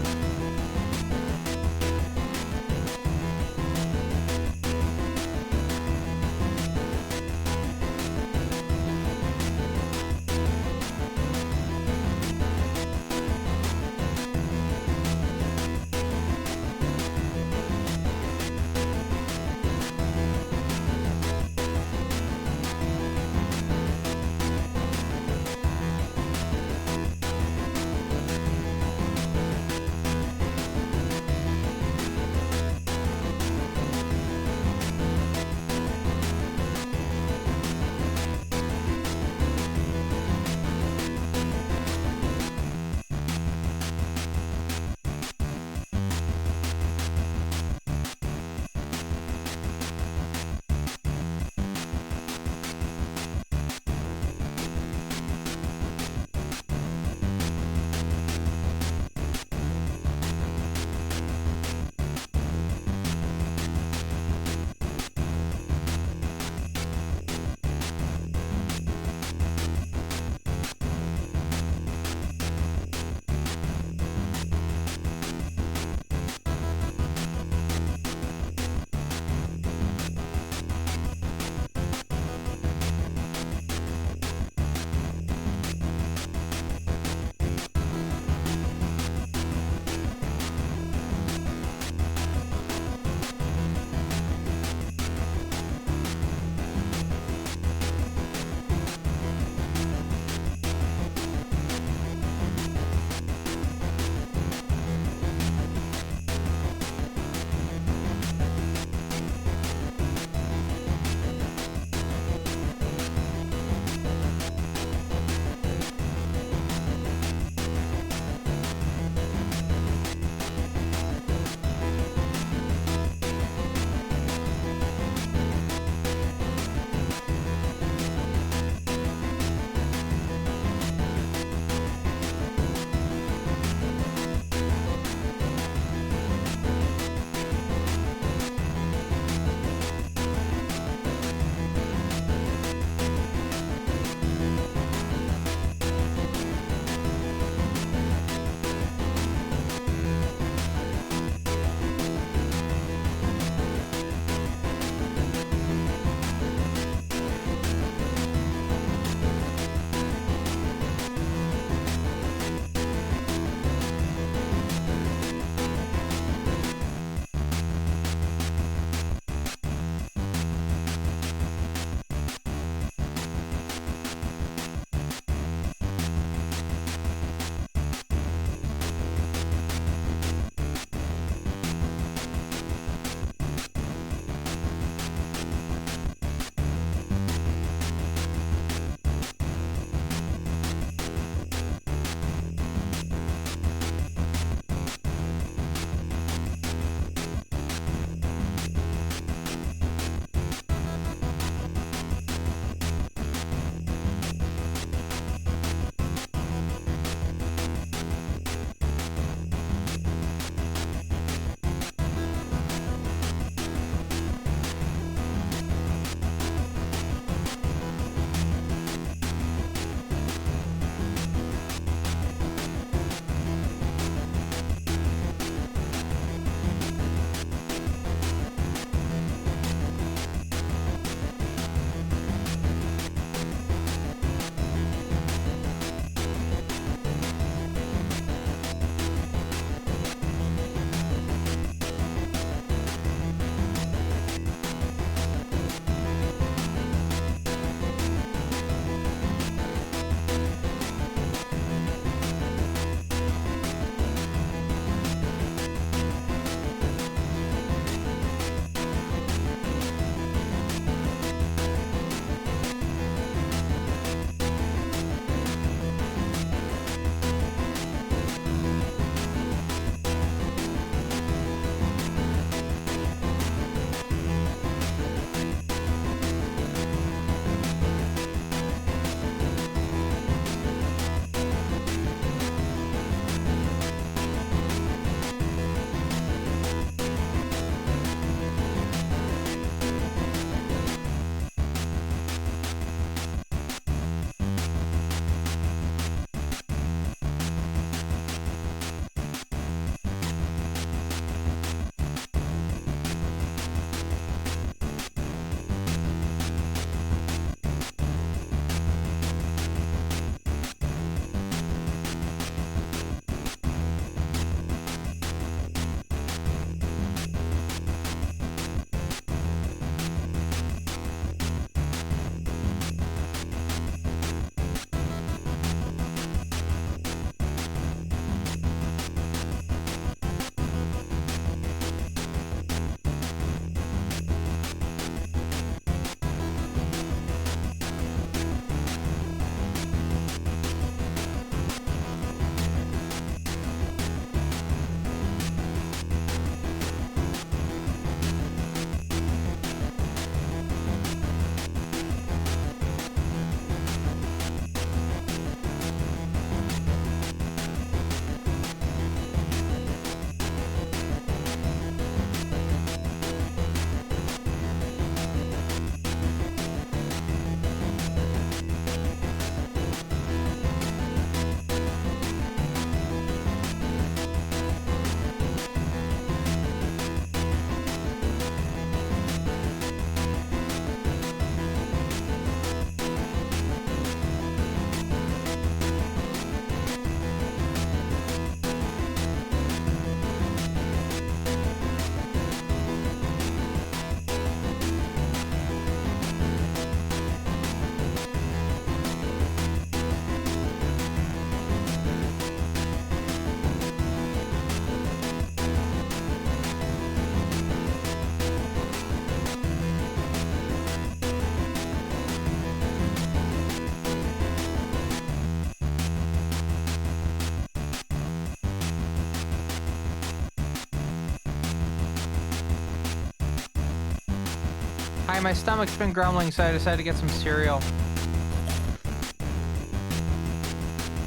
Speaker 1: Hi, my stomach's been grumbling, so I decided to get some cereal.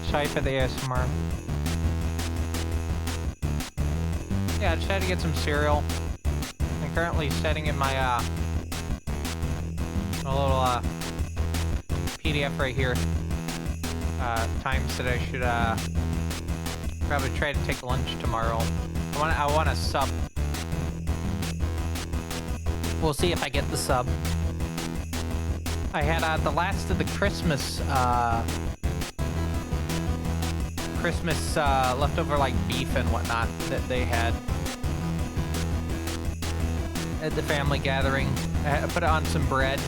Speaker 1: Shy for the ASMR. Yeah, I decided to get some cereal. I'm currently setting in my, a little, PDF right here. Times that I should, probably try to take lunch tomorrow. I want a sub. We'll see if I get the sub. I had, the last of the Christmas leftover, like, beef and whatnot that they had at the family gathering. I put it on some bread.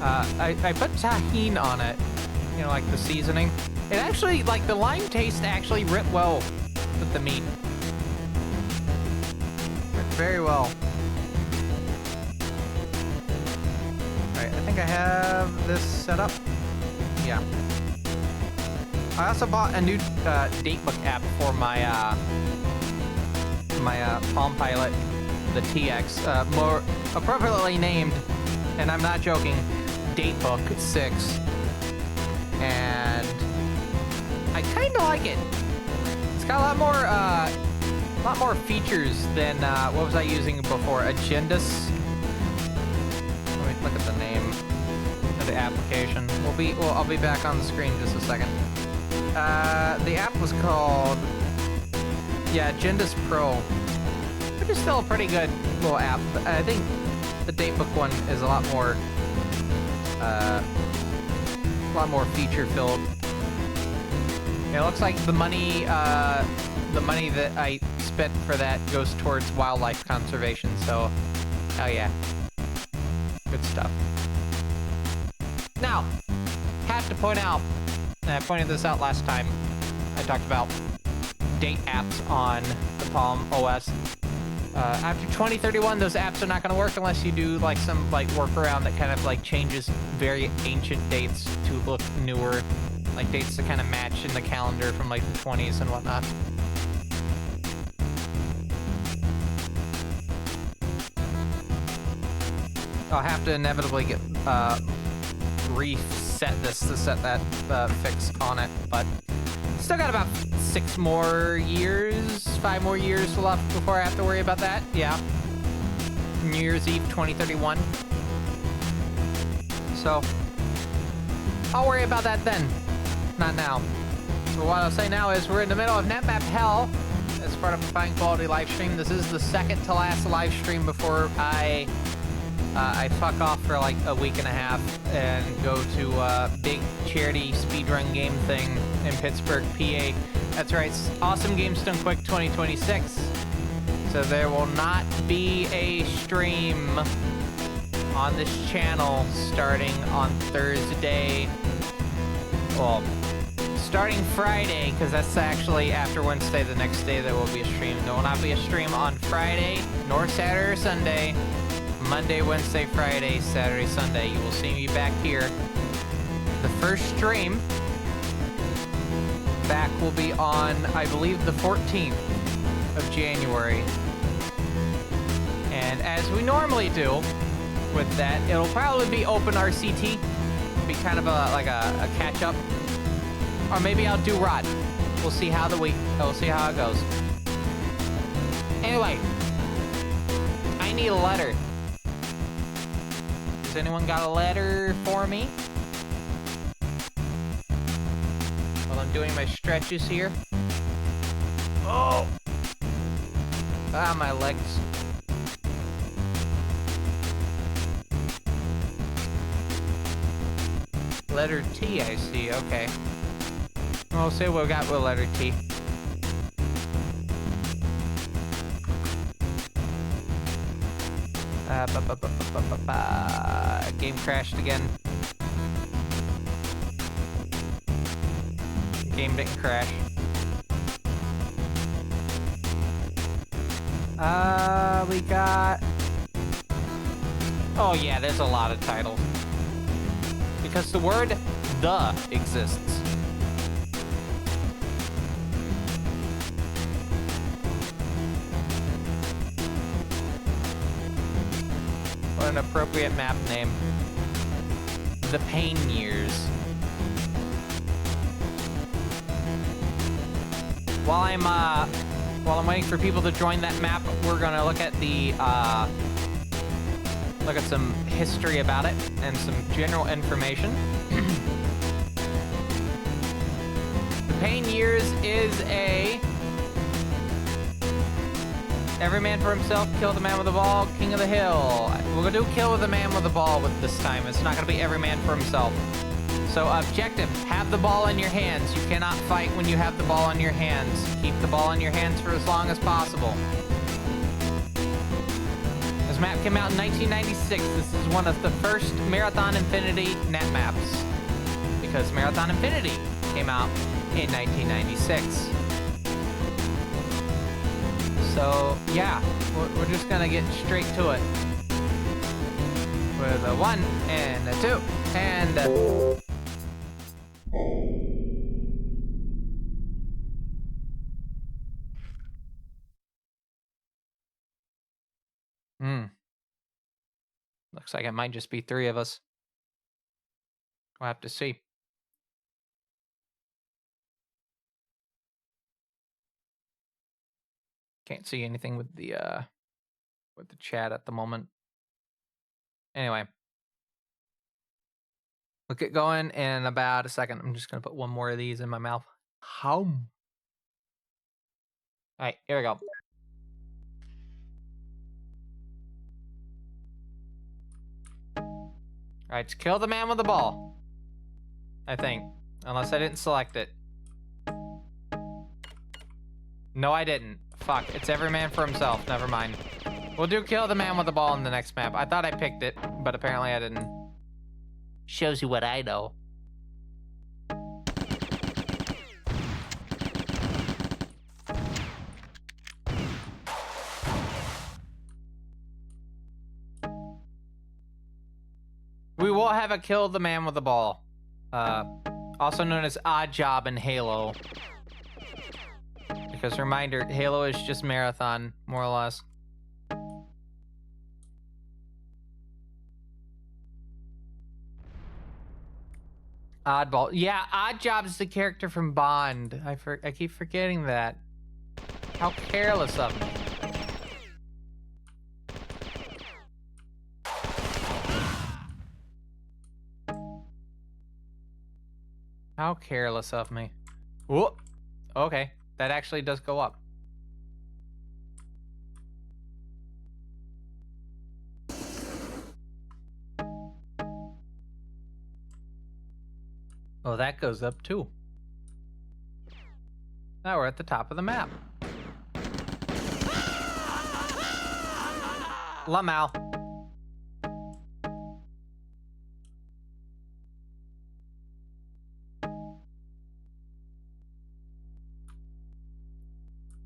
Speaker 1: I put tahini on it, you know, like the seasoning. It actually, like, the lime taste actually ripped well with the meat. Ripped very well. Alright, I think I have this set up. Yeah. I also bought a new datebook app for my Palm Pilot, the TX, more appropriately named, and I'm not joking, Datebook 6. And I kind of like it. It's got a lot more features than what was I using before? Agendas. Let me look at the name of the application. I'll be back on the screen in just a second. The app was called, Agendas Pro, which is still a pretty good little app. I think the Datebook one is a lot more feature-filled. It looks like the money that I spent for that goes towards wildlife conservation. So, oh yeah, good stuff. Now, have to point out. And I pointed this out last time. I talked about date apps on the Palm OS. After 2031, those apps are not going to work unless you do like some like workaround that kind of like changes very ancient dates to look newer, like dates that kind of match in the calendar from like the 20s and whatnot. I'll have to inevitably get reset this to set that fix on it, but still got about 5 more years left before I have to worry about that. Yeah, New Year's Eve 2031. So I'll worry about that then, not now. So what I'll say now is we're in the middle of netmap hell as part of a fine quality live stream. This is the second to last live stream before I fuck off for like a week and a half and go to a big charity speedrun game thing in Pittsburgh, PA. That's right, Awesome Games Done Quick 2026. So there will not be a stream on this channel starting on Thursday. Well, starting Friday, because that's actually after Wednesday, the next day there will be a stream. There will not be a stream on Friday, nor Saturday or Sunday. Monday, Wednesday, Friday, Saturday, Sunday. You will see me back here. The first stream back will be on, I believe, the 14th of January. And as we normally do with that, it'll probably be open RCT. Be kind of a catch-up. Or maybe I'll do Rod. We'll see how it goes. Anyway, I need a letter. Has anyone got a letter for me? While I'm doing my stretches here. Oh! Ah, my legs. Letter T, I see. Okay. We'll see what we got with letter T. Game crashed again. Game didn't crash. We got... Oh yeah, there's a lot of titles. Because the word "the" exists. What an appropriate map name. The Pain Years. While I'm waiting for people to join that map, we're gonna look at some history about it and some general information. The Pain Years is a every man for himself, kill the man with the ball, king of the hill. We're gonna do kill with the man with the ball with this time. It's not gonna be every man for himself. So objective, have the ball in your hands. You cannot fight when you have the ball in your hands. Keep the ball in your hands for as long as possible. This map came out in 1996. This is one of the first Marathon Infinity net maps, because Marathon Infinity came out in 1996. So yeah, we're just gonna get straight to it with a 1 and a 2 and looks like it might just be 3 of us. We'll have to see. Can't see anything with the chat at the moment. Anyway, we'll get going in about a second. I'm just gonna put one more of these in my mouth. All right, here we go. All right, kill the man with the ball. I think, unless I didn't select it. No, I didn't. Fuck, it's every man for himself. Never mind. We'll do kill the man with the ball in the next map. I thought I picked it, but apparently I didn't.
Speaker 2: Shows you what I know.
Speaker 1: We will have a kill the man with the ball. Also known as Odd Job in Halo. Because reminder, Halo is just Marathon, more or less. Oddball. Yeah, Odd Job is the character from Bond. I keep forgetting that. How careless of me. How careless of me. Whoop. Okay, that actually does go up. Oh, that goes up too. Now we're at the top of the map. Lamau.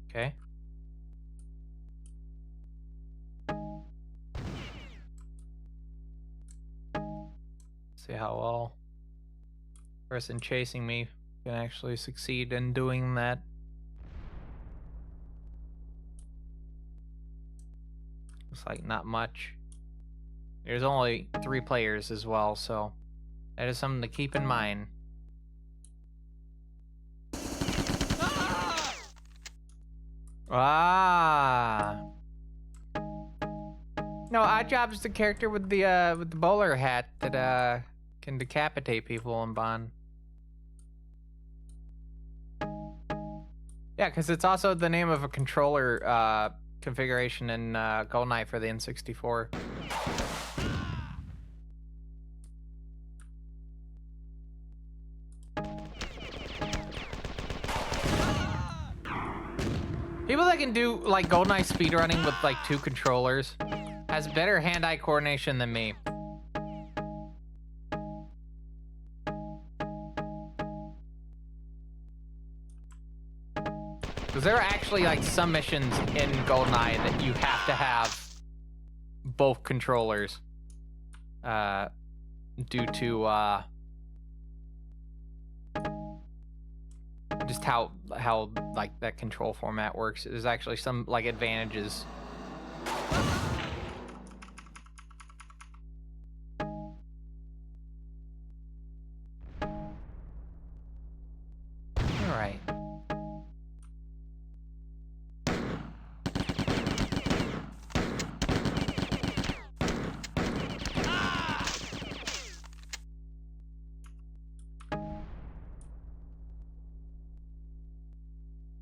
Speaker 1: Okay. See how well person chasing me can actually succeed in doing that. Looks like not much. There's only 3 players as well, so that is something to keep in mind. Ah. No, Oddjob's the character with the bowler hat that can decapitate people in Bond. Yeah, because it's also the name of a controller configuration in GoldenEye for the N64. People that can do like GoldenEye speedrunning with like 2 controllers has better hand-eye coordination than me. Because there are actually like some missions in GoldenEye that you have to have both controllers due to just how like that control format works. There's actually some like advantages.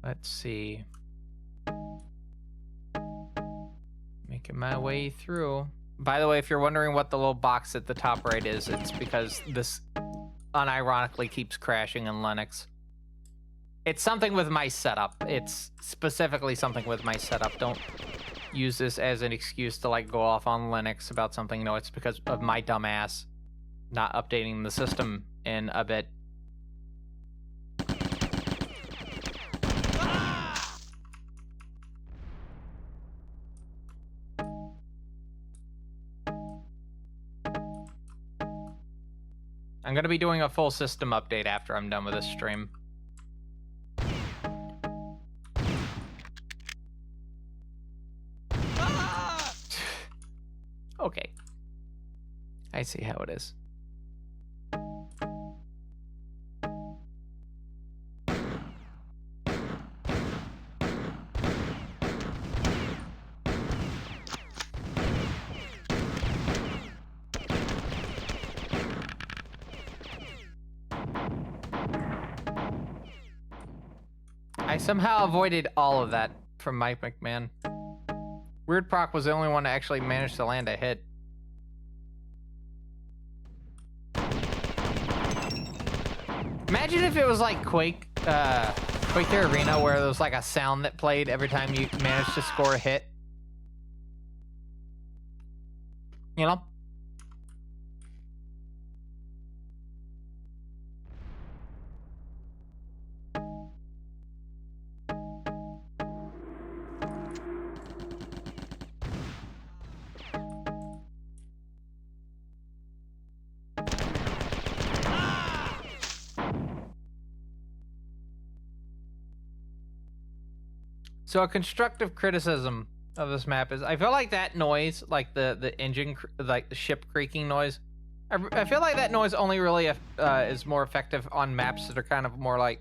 Speaker 1: Let's see. Making my way through. By the way, if you're wondering what the little box at the top right is, it's because this unironically keeps crashing in Linux. It's something with my setup. It's specifically something with my setup. Don't use this as an excuse to like go off on Linux about something. No, it's because of my dumbass not updating the system in a bit. I'm going to be doing a full system update after I'm done with this stream. Okay. I see how it is. I somehow avoided all of that from Mike McMahon. Weird Proc was the only one to actually manage to land a hit. Imagine if it was like Quake the Arena, where there was like a sound that played every time you managed to score a hit. You know? So a constructive criticism of this map is I feel like that noise, like the engine, like the ship creaking noise, I feel like that noise only really is more effective on maps that are kind of more like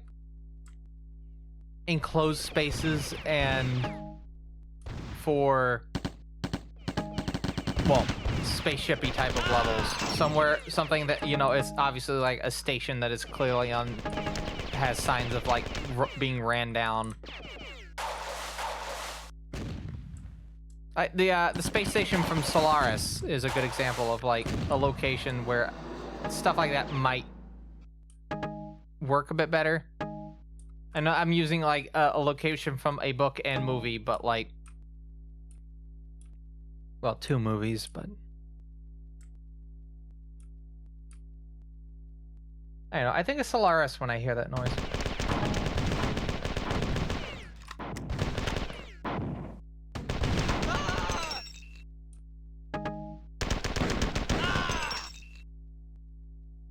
Speaker 1: enclosed spaces and for, well, spaceshipy type of levels. Something that, you know, is obviously like a station that is clearly has signs of like being ran down. The space station from Solaris is a good example of like a location where stuff like that might work a bit better. I know I'm using like a location from a book and movie, but like, well, 2 movies, but I don't know. I think it's Solaris when I hear that noise.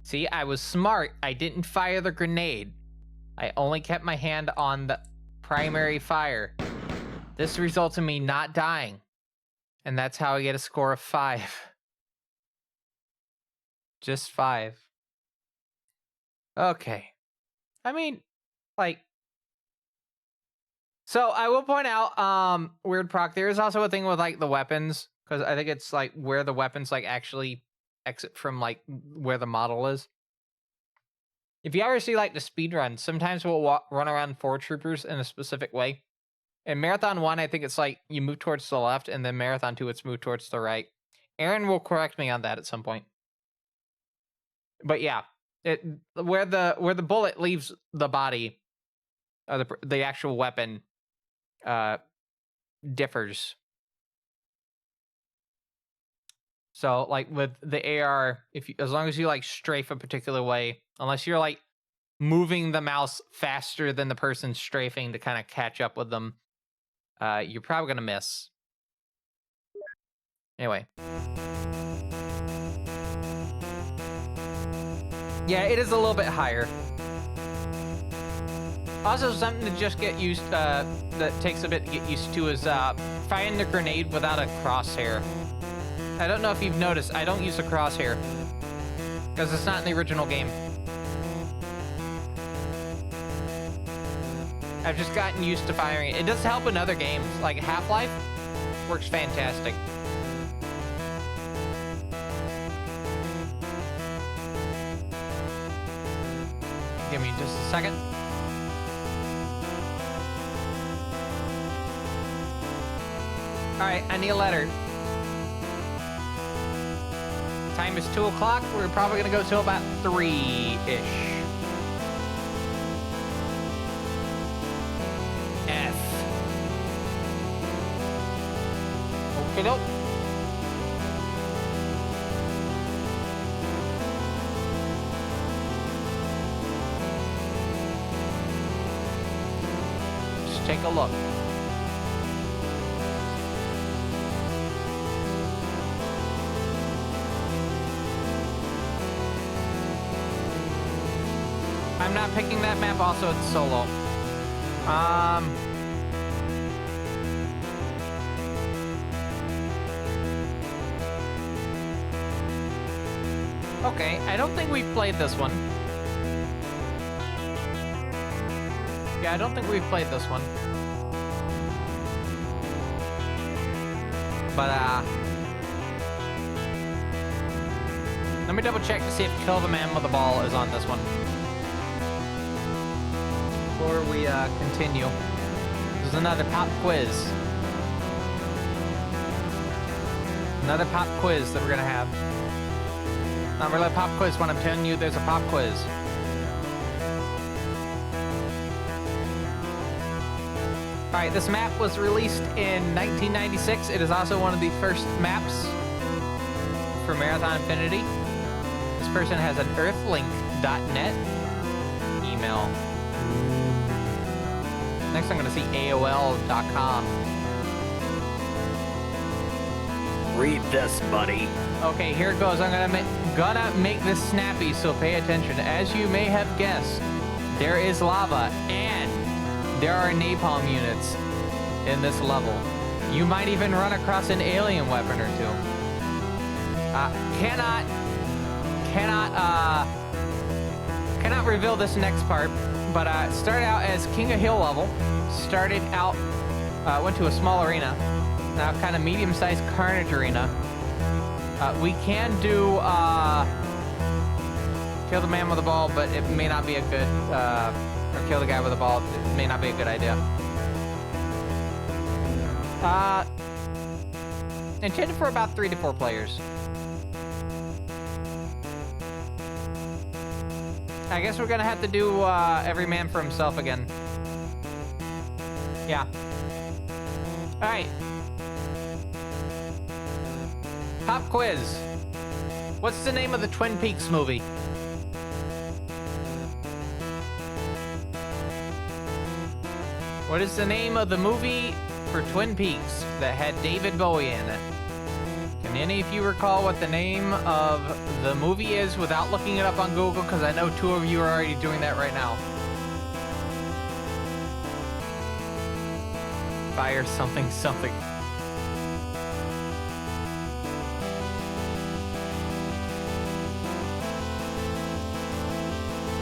Speaker 1: See, I was smart. I didn't fire the grenade. I only kept my hand on the primary fire. This results in me not dying. And that's how I get a score of 5. Just 5. Okay. I mean, like... So, I will point out, Weird Proc, there is also a thing with, like, the weapons. Because I think it's, like, where the weapons, like, actually exit from, like, where the model is. If you ever see, like, the speedrun, sometimes we'll run around 4 troopers in a specific way. In Marathon 1, I think it's, like, you move towards the left, and then Marathon 2, it's moved towards the right. Aaron will correct me on that at some point. But, yeah. Where the bullet leaves the body, or the actual weapon, differs. So, like, with the AR, as long as you, like, strafe a particular way, unless you're, like, moving the mouse faster than the person strafing to kind of catch up with them, you're probably going to miss. Anyway. Yeah, it is a little bit higher. Also, something to just get used, that takes a bit to get used to is, firing the grenade without a crosshair. I don't know if you've noticed, I don't use a crosshair. Because it's not in the original game. I've just gotten used to firing it. It does help in other games, like Half-Life works fantastic. Give me just a second. Alright, I need a letter. Time is 2 o'clock. We're probably gonna go till about 3-ish. F. Okay, nope. Just take a look. I'm not picking that map. Also, it's solo. Okay, I don't think we've played this one. Yeah, I don't think we've played this one. But, let me double check to see if Kill the Man with the Ball is on this one. Before we, continue. There's another pop quiz. Another pop quiz that we're gonna have. Not really a pop quiz when I'm telling you there's a pop quiz. Alright, this map was released in 1996. It is also one of the first maps for Marathon Infinity. This person has an earthlink.net email. Next I'm gonna see AOL.com.
Speaker 2: Read this, buddy.
Speaker 1: Okay, here it goes. I'm gonna make this snappy, so pay attention. As you may have guessed, there is lava and there are napalm units in this level. You might even run across an alien weapon or two. Cannot reveal this next part, but started out as King of Hill level. Started out, went to a small arena. Now kind of medium-sized Carnage arena. We can do kill the man with the ball, but it may not be a good, or kill the guy with the ball. It may not be a good idea. Intended for about 3 to 4 players. I guess we're gonna have to do every man for himself again. Yeah. All right. Pop quiz. What's the name of the Twin Peaks movie? What is the name of the movie for Twin Peaks that had David Bowie in it? Can any of you recall what the name of the movie is without looking it up on Google? Because I know 2 of you are already doing that right now. Fire something something.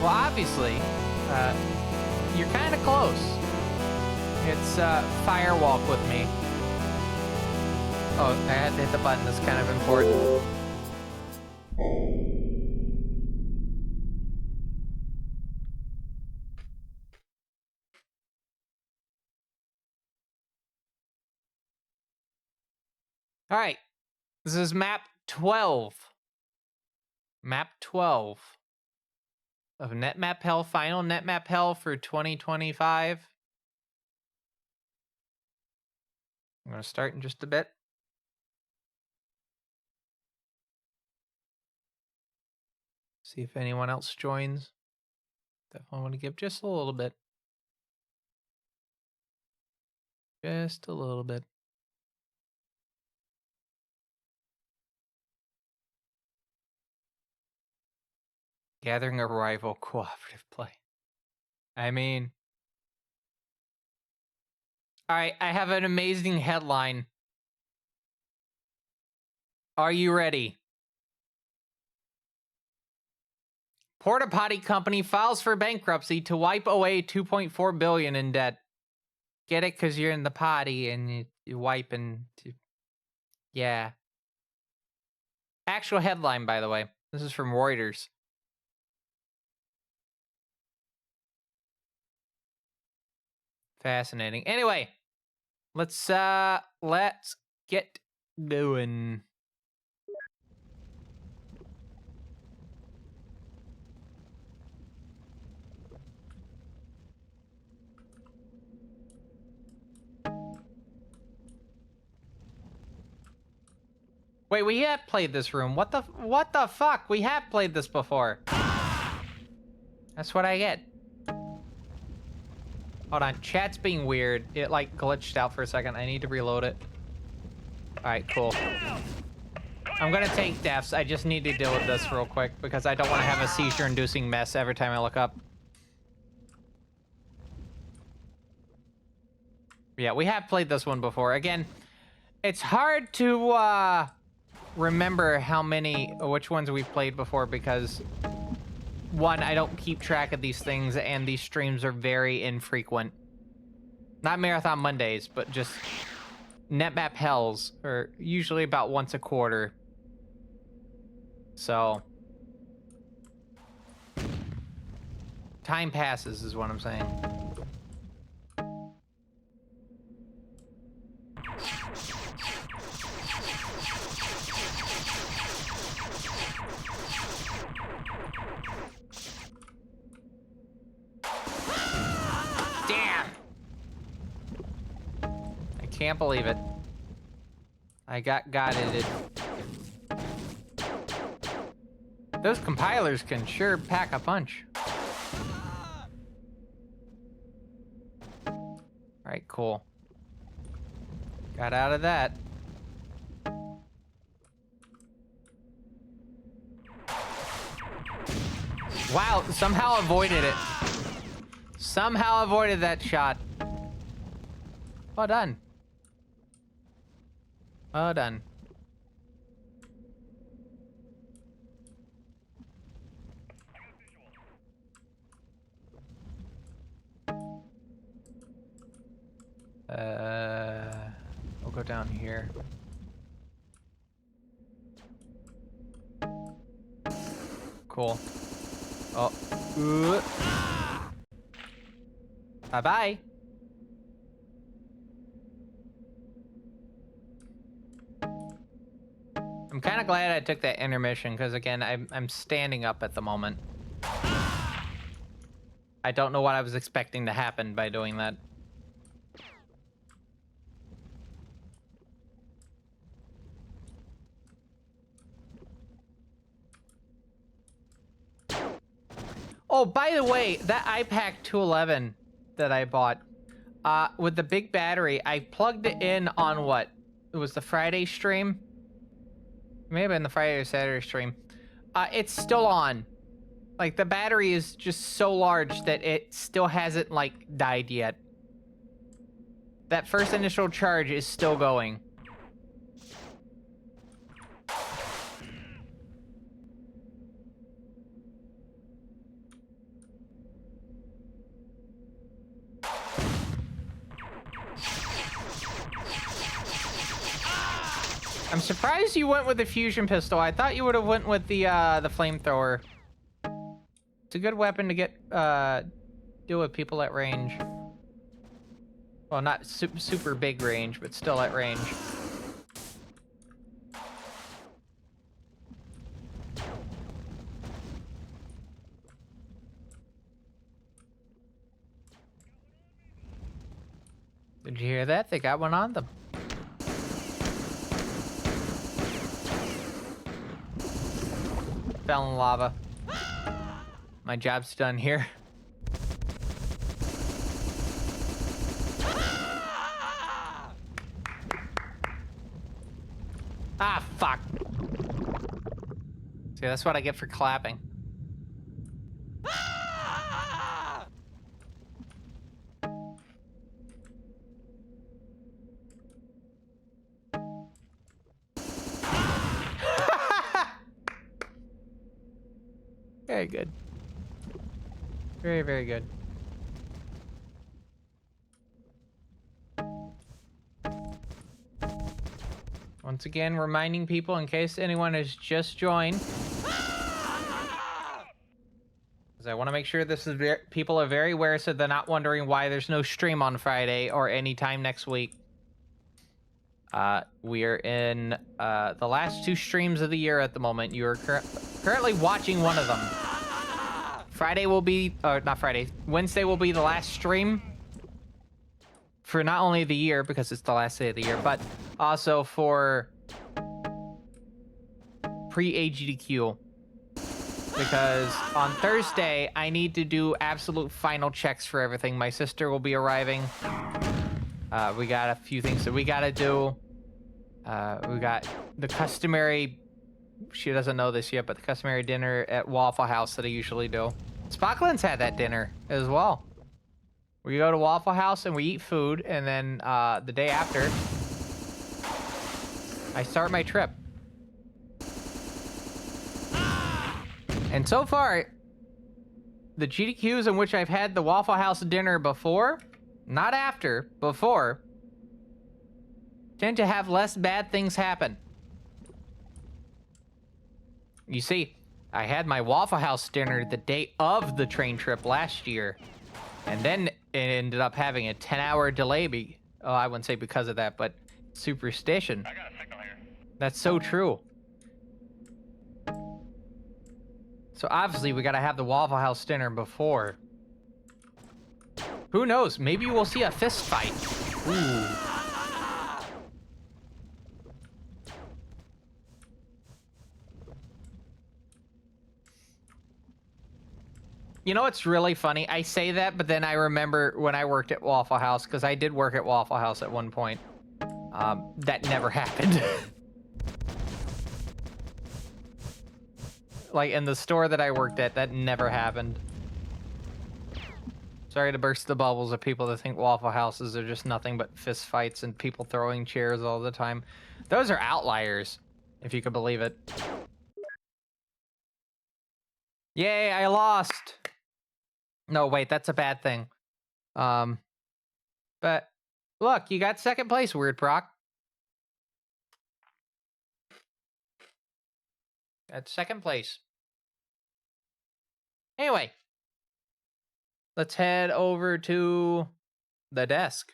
Speaker 1: Well, obviously, you're kind of close. It's Firewalk with Me. Oh, I had to hit the button. That's kind of important. All right. This is map 12. Map 12 of netmap hell, final netmap hell for 2025. I'm going to start in just a bit. See if anyone else joins. Definitely want to give just a little bit. Just a little bit. Gathering a rival cooperative play. I mean... Alright, I have an amazing headline. Are you ready? Porta Potty Company files for bankruptcy to wipe away $2.4 billion in debt. Get it? Because you're in the potty and you wipe and... Yeah. Actual headline, by the way. This is from Reuters. Fascinating. Anyway, let's get going. Wait, we have played this room. What the fuck? We have played this before. That's what I get. Hold on, chat's being weird. It like glitched out for a second. I need to reload it. All right, cool. I'm gonna take deaths. I just need to deal with this real quick because I don't want to have a seizure-inducing mess every time I look up. Yeah, we have played this one before. Again, it's hard to remember which ones we've played before because one, I don't keep track of these things and these streams are very infrequent. Not Marathon Mondays, but just netmap hells are usually about once a quarter. So time passes is what I'm saying. Can't believe it. I got it. Those compilers can sure pack a punch. All right, cool. Got out of that. Wow, somehow avoided it. Somehow avoided that shot. Well done. Well done. We'll go down here. Cool. Oh. Bye-bye. I'm kind of glad I took that intermission because again, I'm standing up at the moment. I don't know what I was expecting to happen by doing that. Oh, by the way, that iPac 211 that I bought, with the big battery, I plugged it in on what? It was the Friday stream? Maybe in the Friday or Saturday stream. It's still on. Like, the battery is just so large that it still hasn't, like, died yet. That first initial charge is still going. I'm surprised you went with the fusion pistol. I thought you would have went with the flamethrower. It's a good weapon to get deal with people at range. Well, not super big range, but still at range. Did you hear that? They got one on them. Fell in lava. My job's done here. Ah, fuck. See, that's what I get for clapping. Very good. Very, very good. Once again, reminding people in case anyone has just joined. Because I want to make sure this is people are very aware so they're not wondering why there's no stream on Friday or any time next week. We are in the last 2 streams of the year at the moment. You are currently watching one of them. Friday will be, not Friday, Wednesday will be the last stream for not only the year, because it's the last day of the year, but also for pre-AGDQ. Because on Thursday, I need to do absolute final checks for everything. My sister will be arriving. We got a few things that we gotta do. We got the customary, she doesn't know this yet, but the customary dinner at Waffle House that I usually do. Spockland's had that dinner as well. We go to Waffle House and we eat food, and then the day after, I start my trip. And so far, the GDQs in which I've had the Waffle House dinner before, not after, before, tend to have less bad things happen. You see, I had my Waffle House dinner the day of the train trip last year, and then it ended up having a 10-hour delay. Oh, I wouldn't say because of that, but superstition.
Speaker 3: I got a signal here.
Speaker 1: That's so true. So obviously we gotta have the Waffle House dinner before. Who knows? Maybe we'll see a fist fight. Ooh. You know what's really funny? I say that, but then I remember when I worked at Waffle House, because I did work at Waffle House at one point. That never happened. Like, in the store that I worked at, that never happened. Sorry to burst the bubbles of people that think Waffle Houses are just nothing but fist fights and people throwing chairs all the time. Those are outliers, if you could believe it. Yay, I lost! No, wait, that's a bad thing. But, look, you got second place, Weird Proc. That's second place. Anyway. Let's head over to the desk.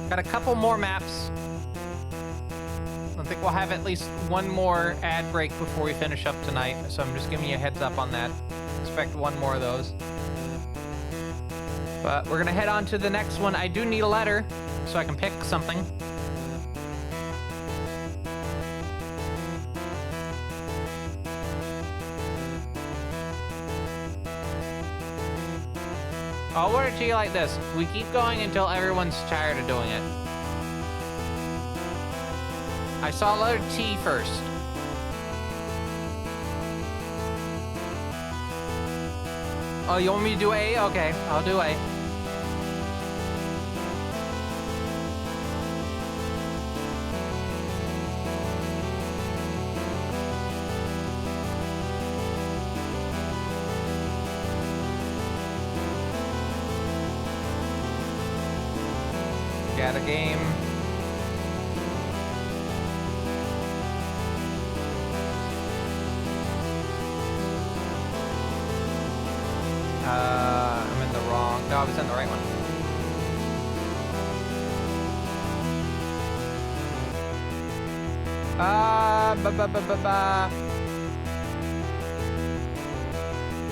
Speaker 1: Got a couple more maps. I think we'll have at least one more ad break before we finish up tonight, so I'm just giving you a heads up on that. Expect one more of those. But we're gonna head on to the next one. I do need a letter, so I can pick something. I'll word it to you like this. We keep going until everyone's tired of doing it. I saw letter T first. Oh, you want me to do A? Okay, I'll do A. Got a game. I'm in the wrong. No, I was in the right one.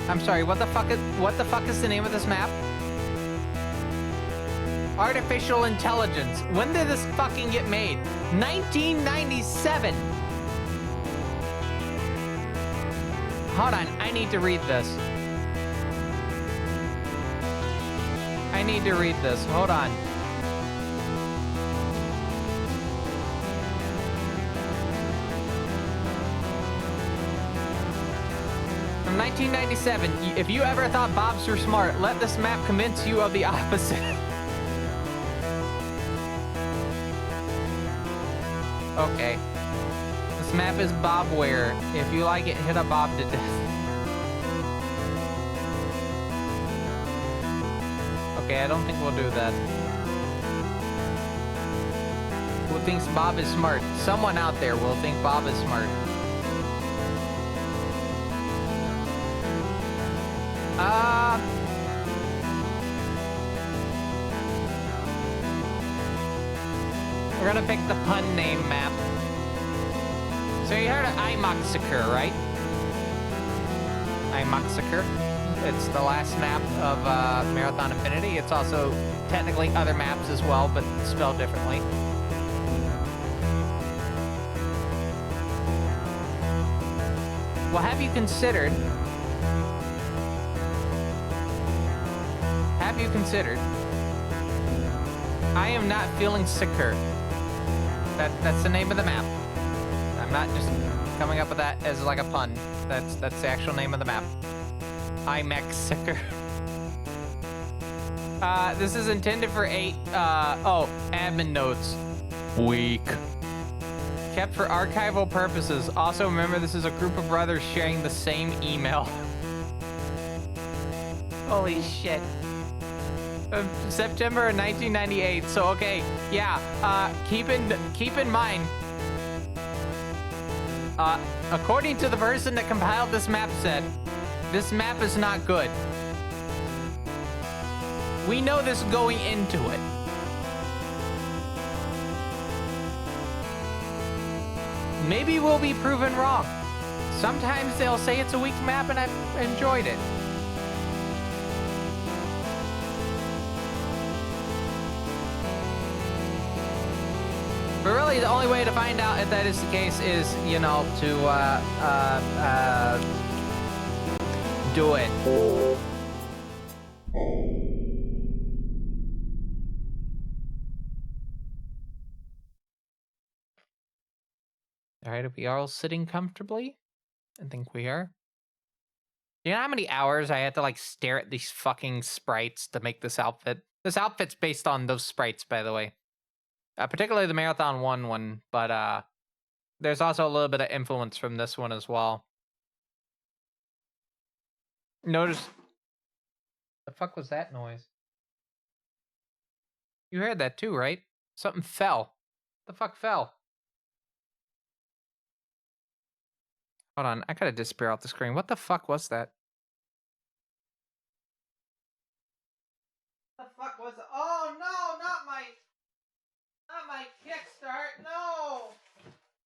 Speaker 1: I'm sorry. What the fuck is the name of this map? Artificial intelligence. When did this fucking get made? 1997. Hold on, I need to read this. I need to read this. Hold on. From 1997, if you ever thought Bobs were smart, let this map convince you of the opposite. Okay. This map is Bobware. If you like it, hit a Bob to death. Okay, I don't think we'll do that. Who thinks Bob is smart? Someone out there will think Bob is smart. We're gonna pick the pun name map. So you heard of Imoxicur, right? Imoxicur. It's the last map of Marathon Infinity. It's also technically other maps as well, but spelled differently. Well, have you considered... I am not feeling sicker. That's the name of the map. I'm not just coming up with that as like a pun. That's the actual name of the map. IMAX sicker. This is intended for 8, admin notes. Weak. Kept for archival purposes. Also, remember, this is a group of brothers sharing the same email. Holy shit. September 1998. So, okay, yeah. Keep in mind. According to the person that compiled this map set, this map is not good. We know this going into it. Maybe we'll be proven wrong. Sometimes they'll say it's a weak map and I've enjoyed it. But really, the only way to find out if that is the case is, you know, to do it. All right, are we all sitting comfortably? I think we are. You know how many hours I had to like stare at these fucking sprites to make this outfit? This outfit's based on those sprites, by the way. Particularly the Marathon 1 one, but there's also a little bit of influence from this one as well. Notice... The fuck was that noise? You heard that too, right? Something fell. The fuck fell? Hold on, I gotta disappear off the screen. What the fuck was that? The fuck was it? Oh no, not my kickstart. No,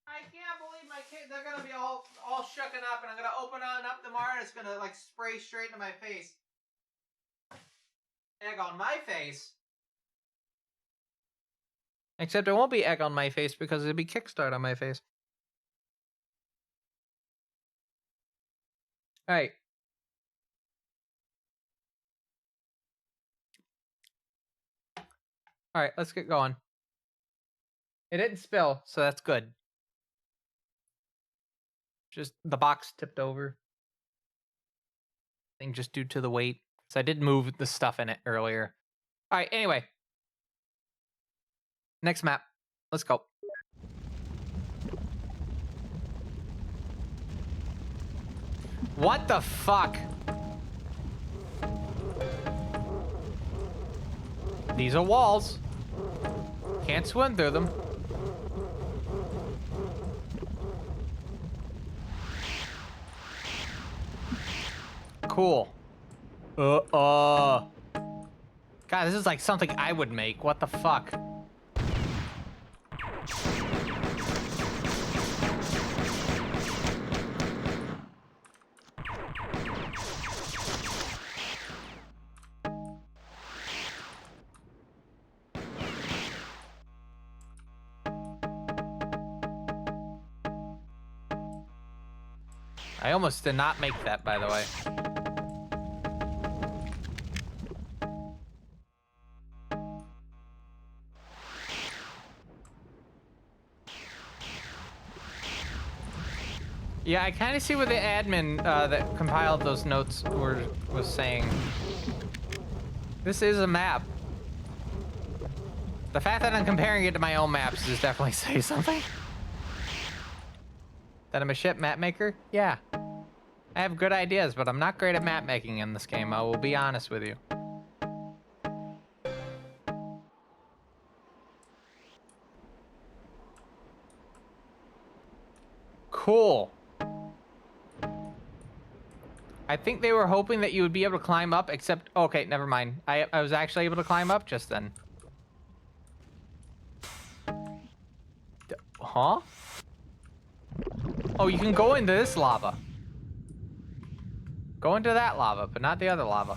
Speaker 1: I can't believe my kick. They're gonna be all shooken up, and I'm gonna open on up tomorrow, and it's gonna like spray straight into my face. Egg on my face. Except it won't be egg on my face because it'll be kickstart on my face. All right. All right, let's get going. It didn't spill, so that's good. Just the box tipped over. I think just due to the weight. So I did move the stuff in it earlier. All right, anyway. Next map. Let's go. What the fuck? These are walls. Can't swim through them. Cool. God, this is like something I would make. What the fuck? I almost did not make that, by the way. Yeah, I kind of see what the admin that compiled those notes was saying. This is a map. The fact that I'm comparing it to my own maps does definitely say something. That I'm a shit map maker? Yeah. I have good ideas, but I'm not great at map making in this game. I will be honest with you. Cool. I think they were hoping that you would be able to climb up, except... Okay, never mind. I was actually able to climb up just then. Huh? Oh, you can go into this lava. Go into that lava, but not the other lava.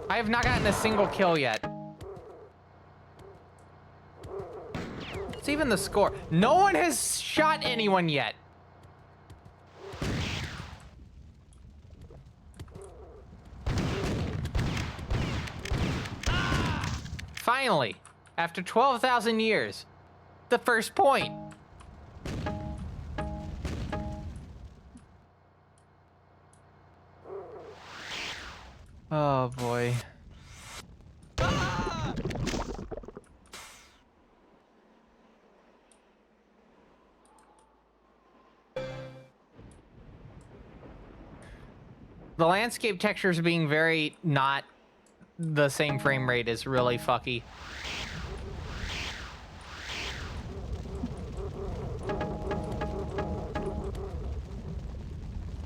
Speaker 1: I have not gotten a single kill yet. It's even the score. No one has shot anyone yet. Finally, after 12,000 years, the first point. Oh boy. The landscape textures being very not the same frame rate is really fucky.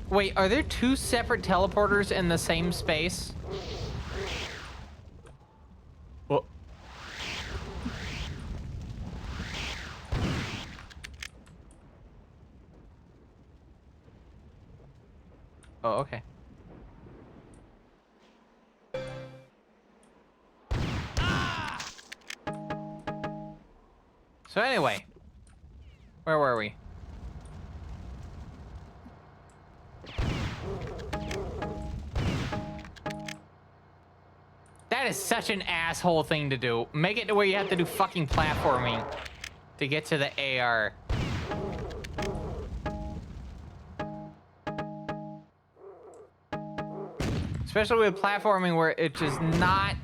Speaker 1: Wait, are there two separate teleporters in the same space? Oh. Oh, okay. So anyway, where were we? That is such an asshole thing to do. Make it to where you have to do fucking platforming to get to the AR. Especially with platforming where it's just not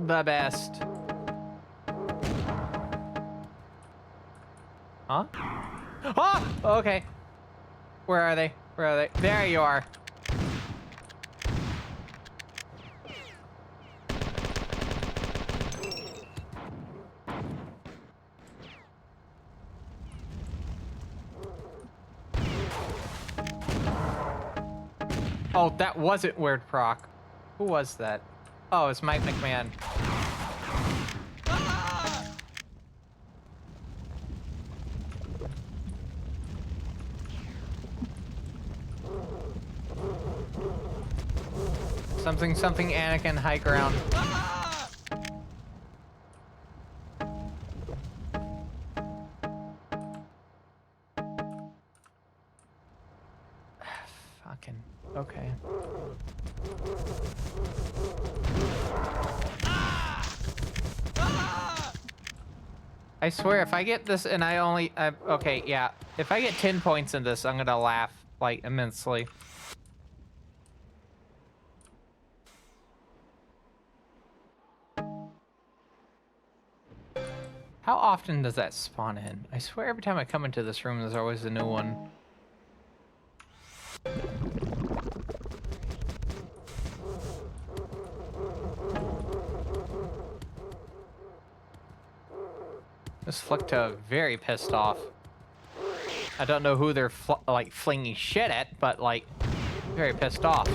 Speaker 1: the best. Huh? Oh! Okay. Where are they? Where are they? There you are. Oh, that wasn't Weird Proc. Who was that? Oh, it's Mike McMahon. Something, something, Anakin, high ground. Fucking, okay. I swear, if I get this and I only, okay, yeah. If I get 10 points in this, I'm gonna laugh, like, immensely. How often does that spawn in? I swear every time I come into this room, there's always a new one. This Flickto very pissed off. I don't know who they're like flinging shit at, but like very pissed off.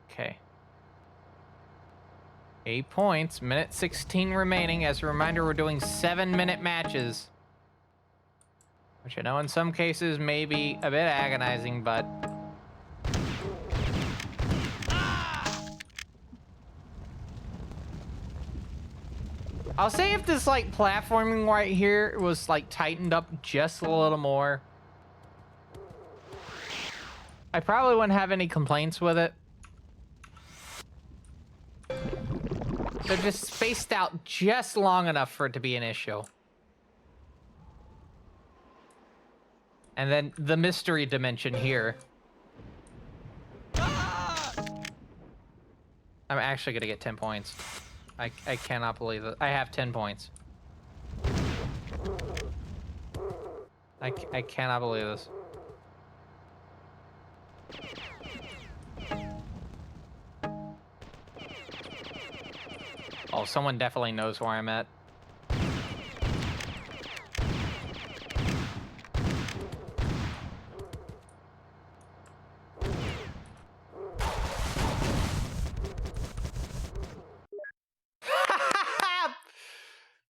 Speaker 1: Okay. 8 points, minute 16 remaining. As a reminder, we're doing 7-minute matches. Which I know in some cases may be a bit agonizing, but... I'll say if this, like, platforming right here was, like, tightened up just a little more, I probably wouldn't have any complaints with it. They're just spaced out just long enough for it to be an issue. And then the mystery dimension here. I'm actually gonna get 10 points. I cannot believe it. I have 10 points. I cannot believe this. Oh, someone definitely knows where I'm at.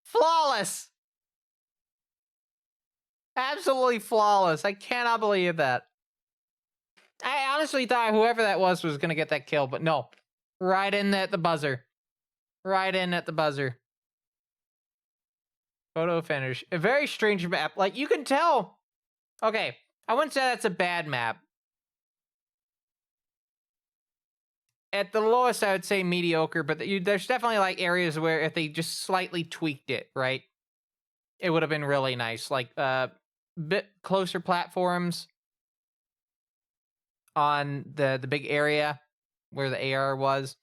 Speaker 1: Flawless! Absolutely flawless. I cannot believe that. I honestly thought whoever that was going to get that kill, but no. Right in at the buzzer. Right in at the buzzer. Photo finish. A very strange map. Like, you can tell. Okay, I wouldn't say that's a bad map. At the lowest, I would say mediocre, but there's definitely, like, areas where if they just slightly tweaked it, right, it would have been really nice. Like, bit closer platforms on the big area where the AR was.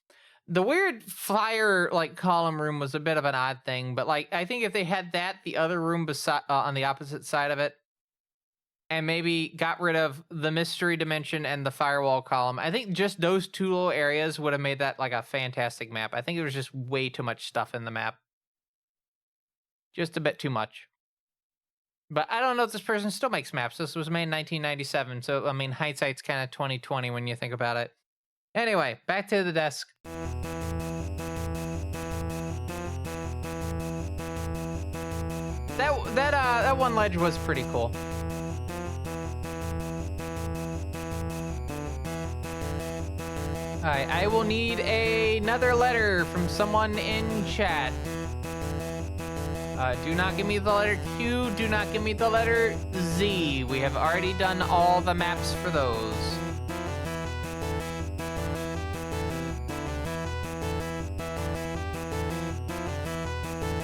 Speaker 1: The weird fire like column room was a bit of an odd thing, but like I think if they had that, the other room beside on the opposite side of it, and maybe got rid of the mystery dimension and the firewall column, I think just those two little areas would have made that like a fantastic map. I think it was just way too much stuff in the map. Just a bit too much. But I don't know if this person still makes maps. This was made in 1997, so I mean hindsight's kind of 2020 when you think about it. Anyway, back to the desk. That one ledge was pretty cool. Alright, I will need another letter from someone in chat. Do not give me the letter Q, do not give me the letter Z. We have already done all the maps for those.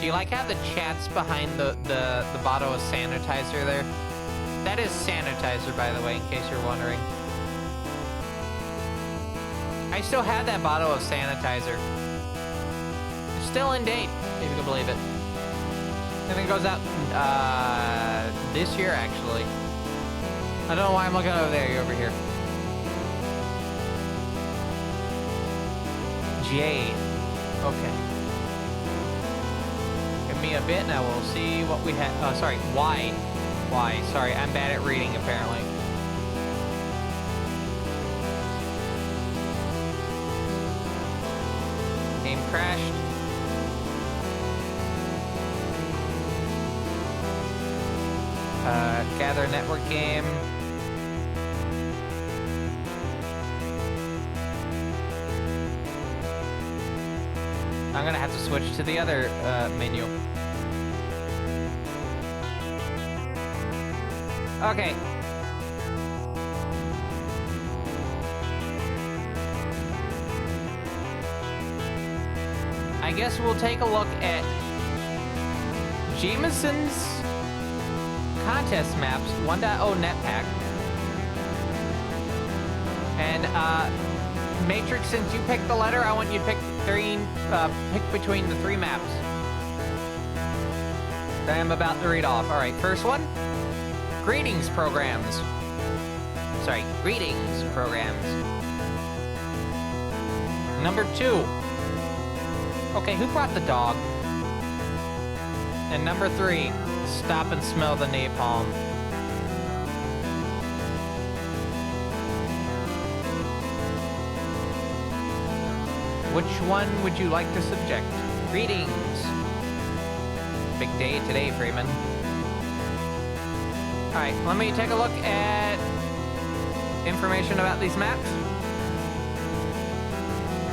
Speaker 1: Do you like how the chat's behind the bottle of sanitizer there? That is sanitizer, by the way, in case you're wondering. I still have that bottle of sanitizer. It's still in date, if you can believe it. I think it goes out this year, actually. I don't know why I'm looking over there. You're over here. Jade. Okay. Give me a bit and I will see what we have. Oh, sorry. Y. Y. Sorry, I'm bad at reading, apparently. Game crashed. Gather network game. I'm gonna have to switch to the other menu. Okay. I guess we'll take a look at Jameson's contest maps 1.0 netpack. And Matrix, since you picked the letter, I want you to pick between the three maps that I'm about to read off. All right, first one, greetings programs. Sorry, greetings programs. Number 2. Okay, who brought the dog? And number 3, stop and smell the napalm. Which one would you like to subject? Greetings. Big day today, Freeman. Alright, let me take a look at information about these maps.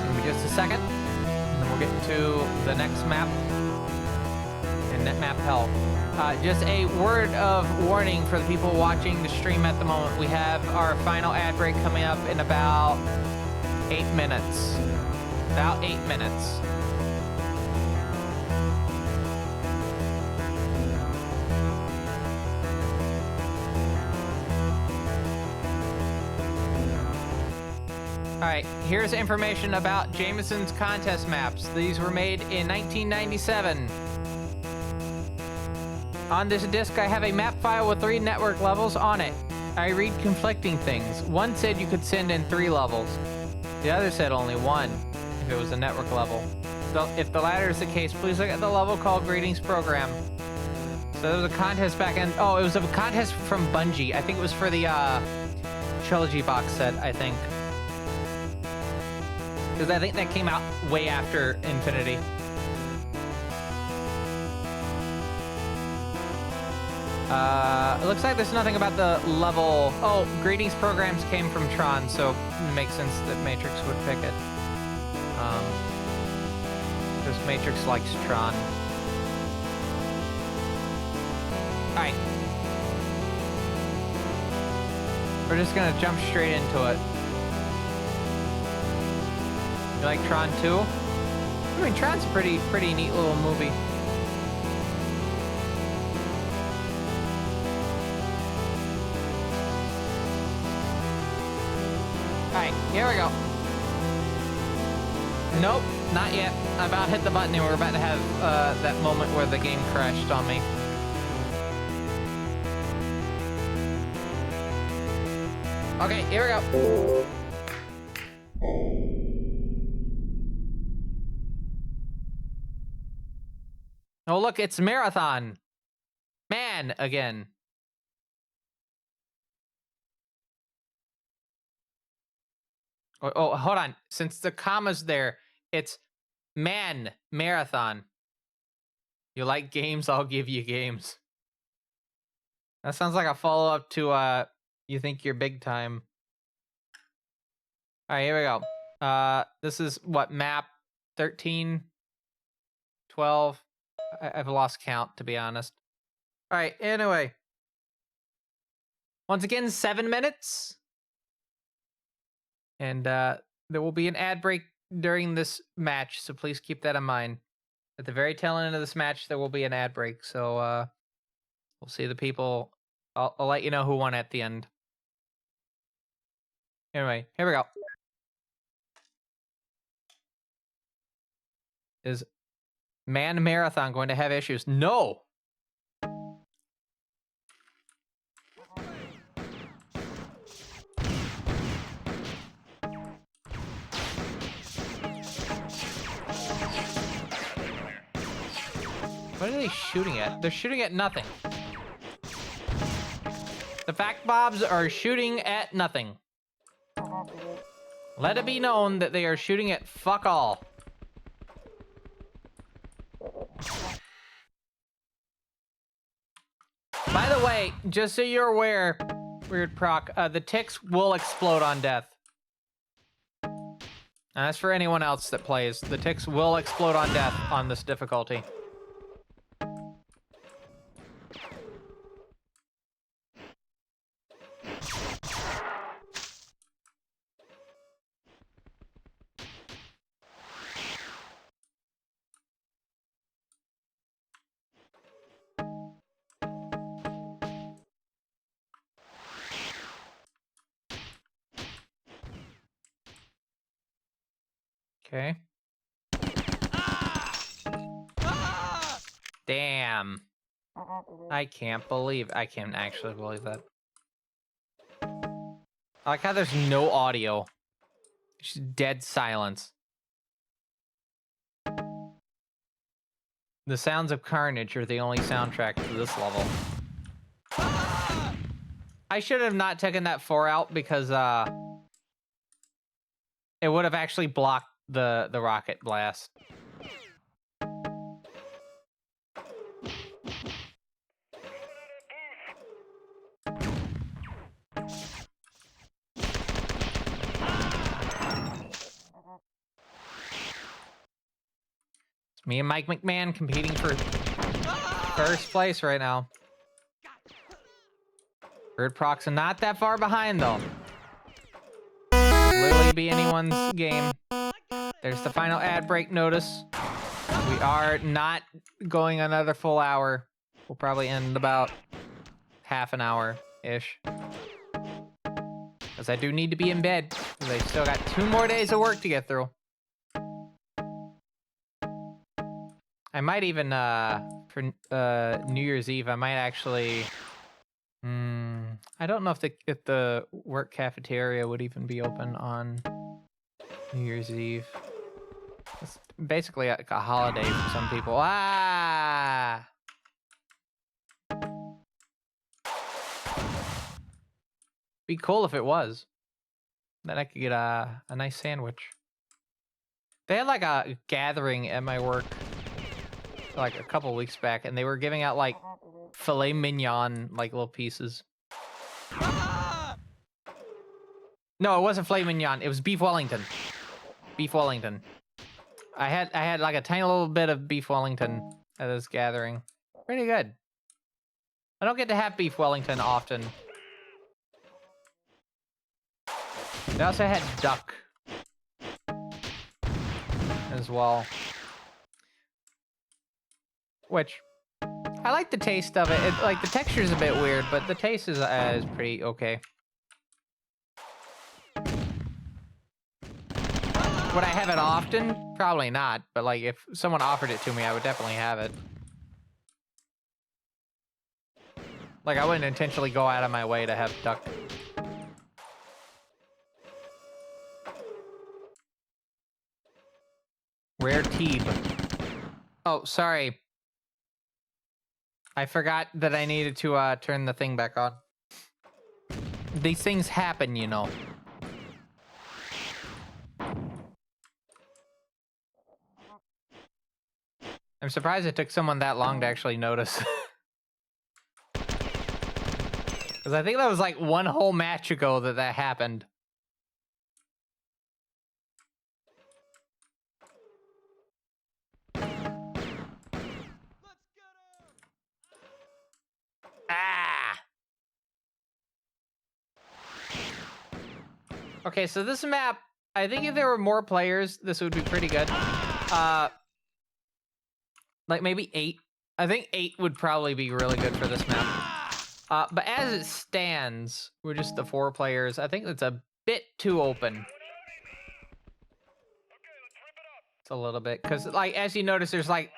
Speaker 1: Give me just a second, and then we'll get to the next map in netmap hell. Just a word of warning for the people watching the stream at the moment. We have our final ad break coming up in about 8 minutes. About 8 minutes. Alright, here's information about Jameson's contest maps. These were made in 1997. On this disk, I have a map file with 3 network levels on it. I read conflicting things. One said you could send in 3 levels. The other said only 1, if it was a network level. if the latter is the case, please look at the level called Greetings Program. So there was a contest back in... Oh, it was a contest from Bungie. I think it was for the Trilogy box set, I think. Because I think that came out way after Infinity. It looks like there's nothing about the level... Oh, Greetings Programs came from Tron, so it makes sense that Matrix would pick it. Because Matrix likes Tron. Alright. We're just gonna jump straight into it. You like Tron 2? I mean, Tron's a pretty neat little movie. Alright, here we go. Nope, not yet. I about hit the button and we're about to have that moment where the game crashed on me. Okay, here we go. Oh, look, it's Marathon. Man, again. Oh, hold on. Since the comma's there, it's Man Marathon. You like games? I'll give you games. That sounds like a follow-up to, You Think You're Big Time. All right, here we go. This is what, map 13, 12. I've lost count, to be honest. All right, anyway. Once again, 7 minutes. And there will be an ad break during this match, so please keep that in mind. At the very tail end of this match, there will be an ad break, so we'll see the people. I'll let you know who won at the end. Anyway, here we go. Is Man Marathon going to have issues? No! What are they shooting at? They're shooting at nothing. The fact bobs are shooting at nothing. Let it be known that they are shooting at fuck all. By the way, just so you're aware, Weird Proc, the ticks will explode on death. And that's for anyone else that plays. The ticks will explode on death on this difficulty. Okay. Damn. I can't actually believe that. I like how there's no audio. Just dead silence. The sounds of carnage are the only soundtrack to this level. I should have not taken that 4 out because it would have actually blocked the rocket blast. It's me and Mike McMahon competing for first place right now. Bird Procs are not that far behind though. Literally be anyone's game. There's the final ad break notice. We are not going another full hour. We'll probably end about half an hour-ish. Because I do need to be in bed. Because I still got 2 more days of work to get through. I might even, for New Year's Eve, I might actually... I don't know if the work cafeteria would even be open on New Year's Eve. basically like a holiday for some people. Ah! Be cool if it was. Then I could get a nice sandwich. They had like a gathering at my work like a couple weeks back, and they were giving out like filet mignon, like little pieces. No, it wasn't filet mignon. It was beef Wellington. Beef Wellington. I had like a tiny little bit of beef Wellington at this gathering. Pretty good. I don't get to have beef Wellington often. They also had duck as well, which I like the taste of it. Like the texture is a bit weird, but the taste is pretty okay. Would I have it often? Probably not, but like if someone offered it to me, I would definitely have it. Like I wouldn't intentionally go out of my way to have duck. Rare Teeb. Oh, sorry. I forgot that I needed to turn the thing back on. These things happen, you know. I'm surprised it took someone that long to actually notice. Because I think that was like one whole match ago that happened. Ah! Okay, so this map, I think if there were more players, this would be pretty good. Like maybe 8. I think 8 would probably be really good for this map. But as it stands, we're just the 4 players. I think that's a bit too open. It's a little bit, because like as you notice, there's like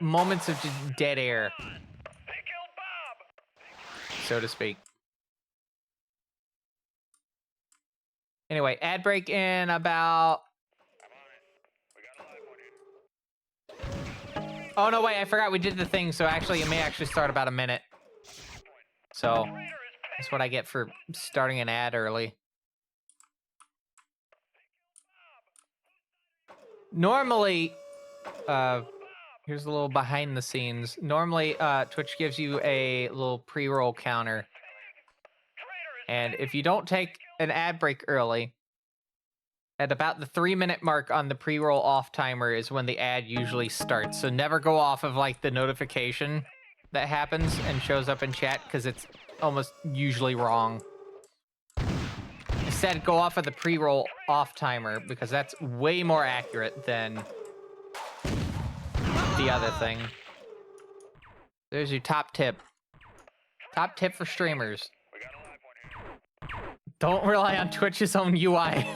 Speaker 1: moments of just dead air, so to speak. Anyway, ad break in about... Oh, no, wait, I forgot we did the thing, so actually it may actually start about a minute. So, that's what I get for starting an ad early. Normally, here's a little behind the scenes. Normally, Twitch gives you a little pre-roll counter. And if you don't take an ad break early, at about the 3-minute mark on the pre-roll off timer is when the ad usually starts. So never go off of like the notification that happens and shows up in chat, because it's almost usually wrong. Instead, go off of the pre-roll off timer, because that's way more accurate than the other thing. There's your top tip. Top tip for streamers. Don't rely on Twitch's own UI.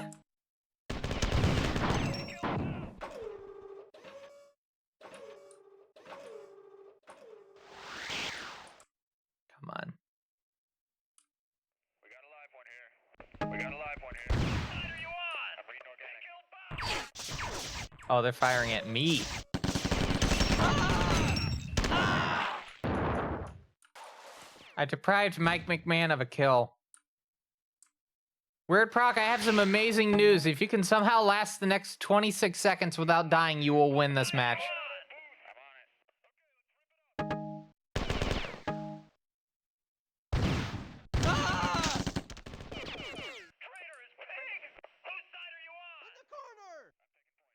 Speaker 1: Come on. We got a live one here. Oh, they're firing at me. I deprived Mike McMahon of a kill. Weird Proc, I have some amazing news. If you can somehow last the next 26 seconds without dying, you will win this match.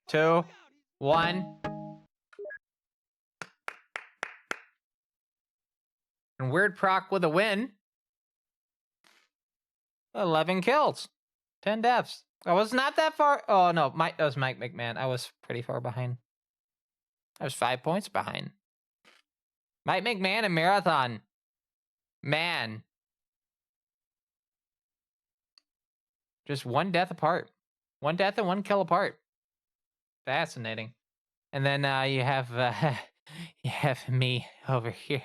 Speaker 1: Two, 1. And Weird Proc with a win. 11 kills. 10 deaths. I was not that far. Oh, no. That was Mike McMahon. I was pretty far behind. I was 5 points behind. Mike McMahon and Marathon. Man. Just 1 death apart. 1 death and 1 kill apart. Fascinating. And then you have me over here.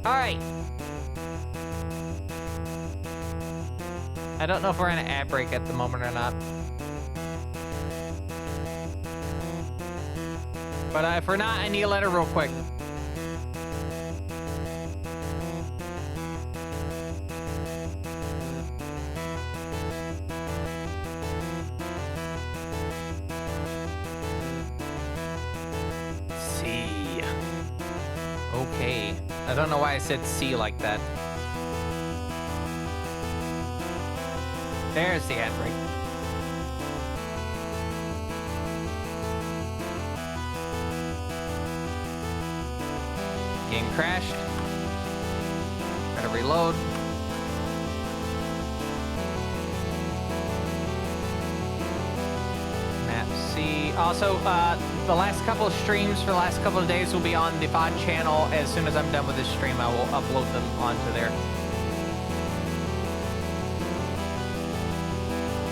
Speaker 1: All right. I don't know if we're in an ad break at the moment or not. But if we're not, I need a letter real quick. C. Okay. I don't know why I said C like that. There's the ad break. Game crashed. Gotta reload. Map C. Also, the last couple of streams for the last couple of days will be on the VOD channel. As soon as I'm done with this stream, I will upload them onto there.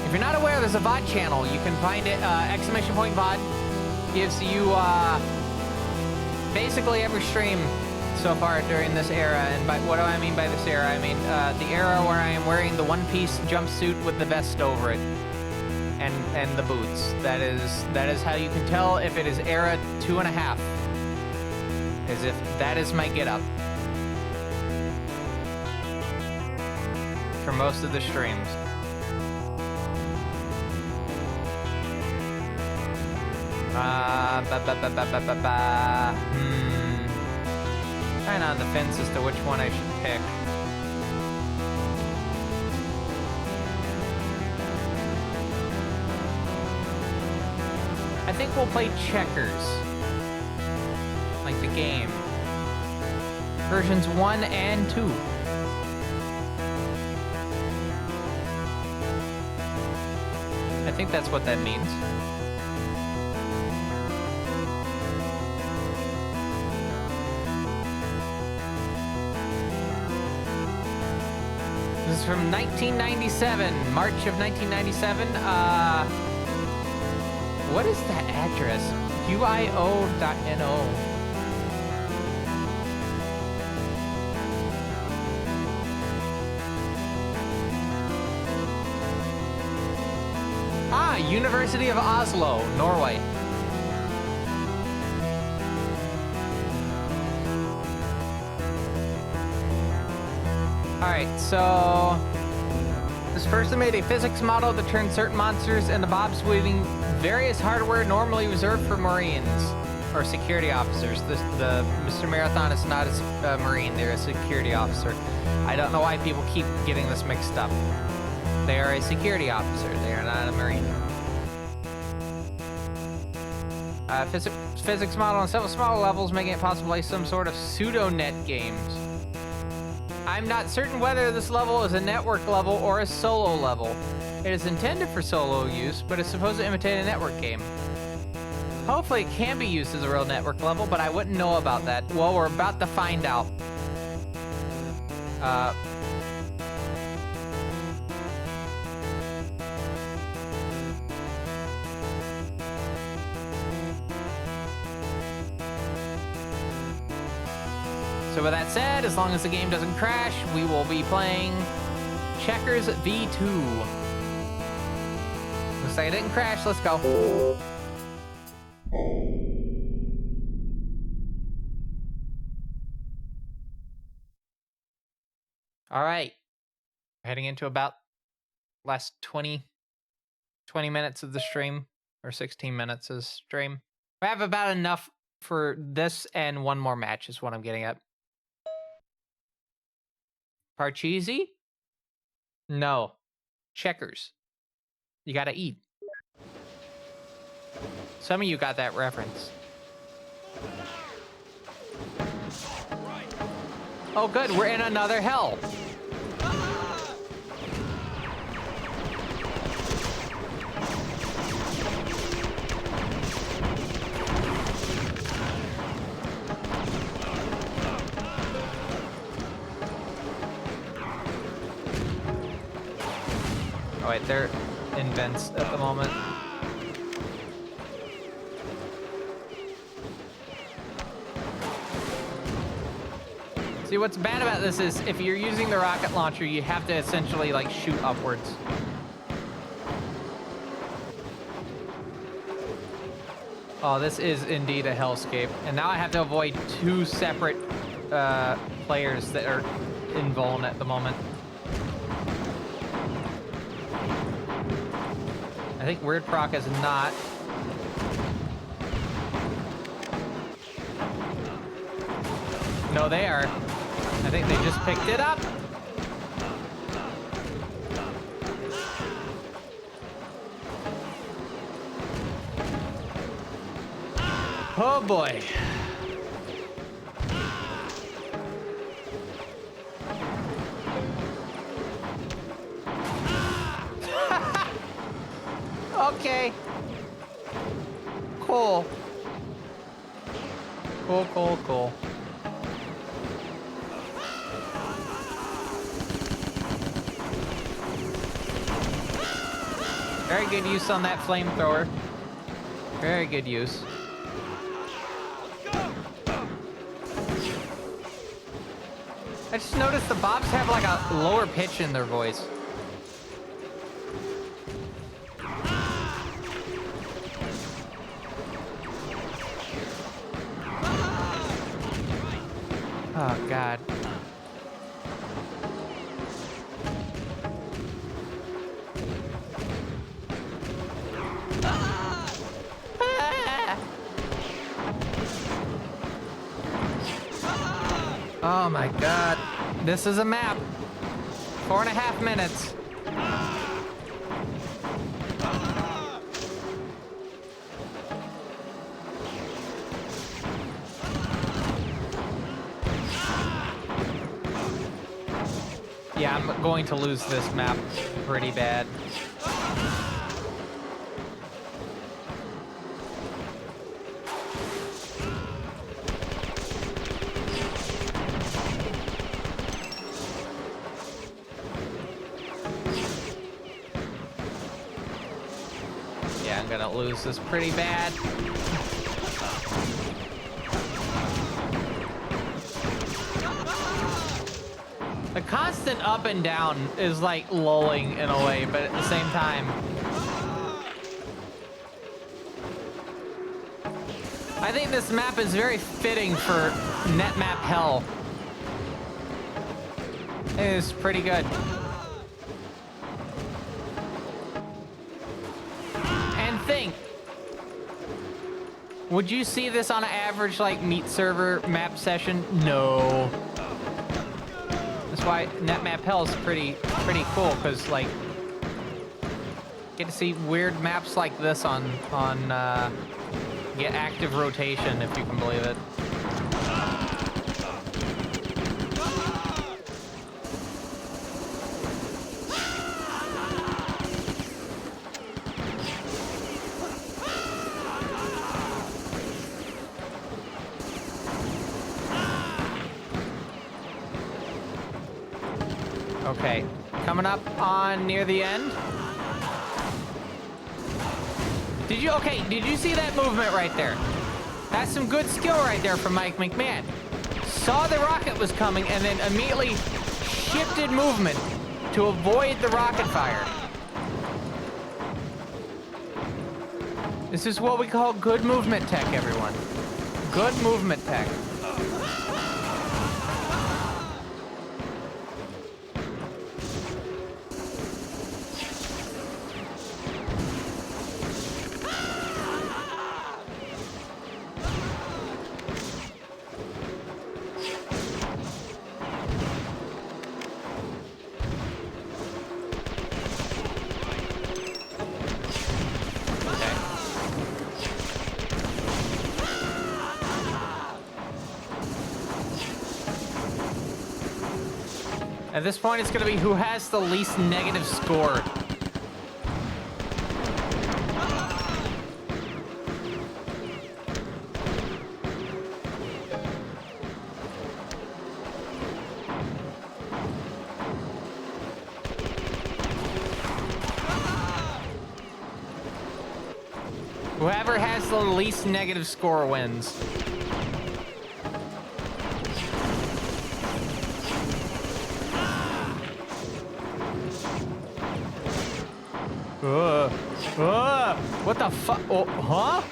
Speaker 1: If you're not aware, there's a VOD channel. You can find it, exclamation point VOD. Gives you, basically every stream so far during this era. And by what do I mean by this era? I mean, the era where I am wearing the one-piece jumpsuit with the vest over it. And the boots. That is how you can tell if it is era 2.5. As if that is my getup. For most of the streams. Kind of on the fence as to which one I should pick. I think we'll play checkers. Like the game. Versions 1 and 2. I think that's what that means. This is from 1997, March of 1997. What is that address? uio.no. Ah, University of Oslo, Norway. Alright, so this person made a physics model that turns certain monsters into bobs wielding various hardware normally reserved for Marines or security officers. The Mr. Marathon is not a Marine, they're a security officer. I don't know why people keep getting this mixed up. They are a security officer, they are not a Marine. Physics model on several smaller levels, making it possible to play some sort of pseudo-net games. I'm not certain whether this level is a network level or a solo level. It is intended for solo use, but it's supposed to imitate a network game. Hopefully it can be used as a real network level, but I wouldn't know about that. Well, we're about to find out. So with that said, as long as the game doesn't crash, we will be playing Checkers V2. Looks like it didn't crash, let's go. All right, heading into about last 20 minutes of the stream, or 16 minutes of stream. I have about enough for this and one more match is what I'm getting at. Parcheesi? No. Checkers. You gotta eat. Some of you got that reference. Oh good, we're in another hell. Oh wait, they're in vents at the moment. See, what's bad about this is if you're using the rocket launcher, you have to essentially, like, shoot upwards. Oh, this is indeed a hellscape. And now I have to avoid 2 separate players that are invuln at the moment. I think Weird Proc is not. No, they are. I think they just picked it up. Oh boy. Okay. Cool. Cool. Very good use on that flamethrower. Very good use. I just noticed the Bobs have like a lower pitch in their voice. Oh, God. Oh my God. This is a map. 4.5 minutes. Yeah, I'm going to lose this map pretty bad. Yeah, I'm gonna lose this pretty bad. The constant up and down is like lulling in a way, but at the same time, I think this map is very fitting for netmap hell. It is pretty good. And think, would you see this on an average like meat server map session? No. That's why netmap hell is pretty cool, because like get to see weird maps like this on get active rotation, if you can believe it. Okay, coming up on near the end. Did you see that movement right there? That's some good skill right there from Mike McMahon. Saw the rocket was coming and then immediately shifted movement to avoid the rocket fire. This is what we call good movement tech, everyone. Good movement tech. At this point, it's going to be who has the least negative score. Whoever has the least negative score wins. What the fuck? Oh, huh?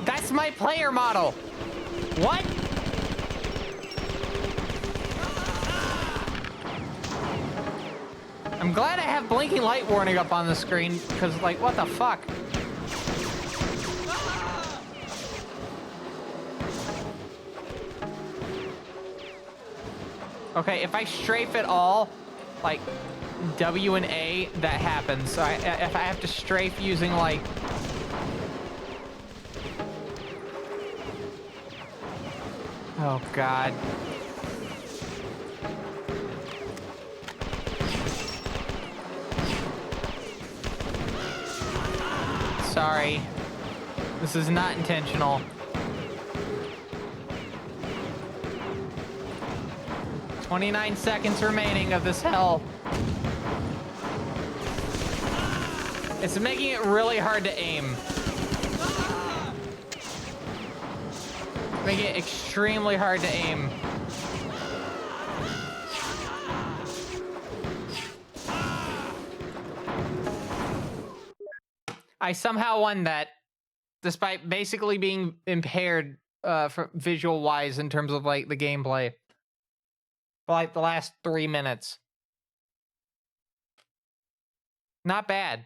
Speaker 1: That's my player model. What? I'm glad I have blinking light warning up on the screen, because, like, what the fuck? Okay, if I strafe it all, like, W and A, that happens. So if I have to strafe using, like... Oh, God. Sorry. This is not intentional. "29 seconds remaining of this hell." It's making it really hard to aim. Making it extremely hard to aim. I somehow won that, despite basically being impaired visual-wise in terms of, like, the gameplay. For, like, the last 3 minutes. Not bad.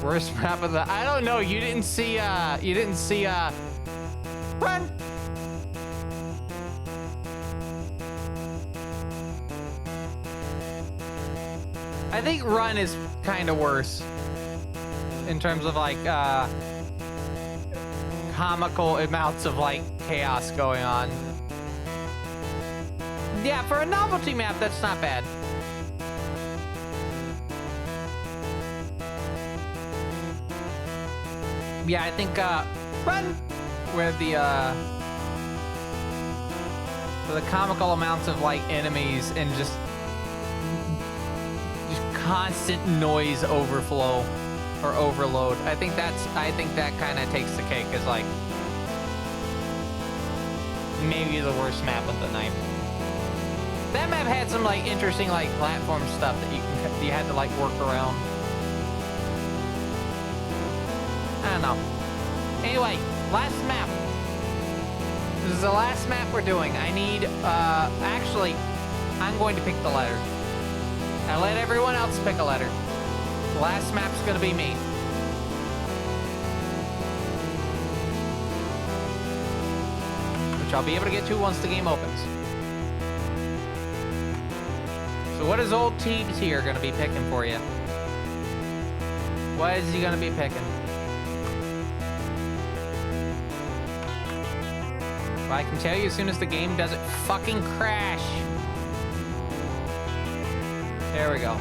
Speaker 1: Worst map of the... I don't know, you didn't see, Run! I think Run is kind of worse. In terms of, like, comical amounts of, like, chaos going on. Yeah, for a novelty map, that's not bad. Yeah, I think, Run! Where the comical amounts of, like, enemies and just constant noise overflow or overload. I think that kind of takes the cake as, like, maybe the worst map of the night. That map had some, like, interesting, like, platform stuff that you had to, like, work around. I don't know. Anyway, last map. This is the last map we're doing. I need, actually, I'm going to pick the letter. I let everyone else pick a letter. The last map's gonna be me. Which I'll be able to get to once the game opens. So what is old Teebs here gonna be picking for you? What is he gonna be picking? Well, I can tell you as soon as the game doesn't fucking crash. There we go.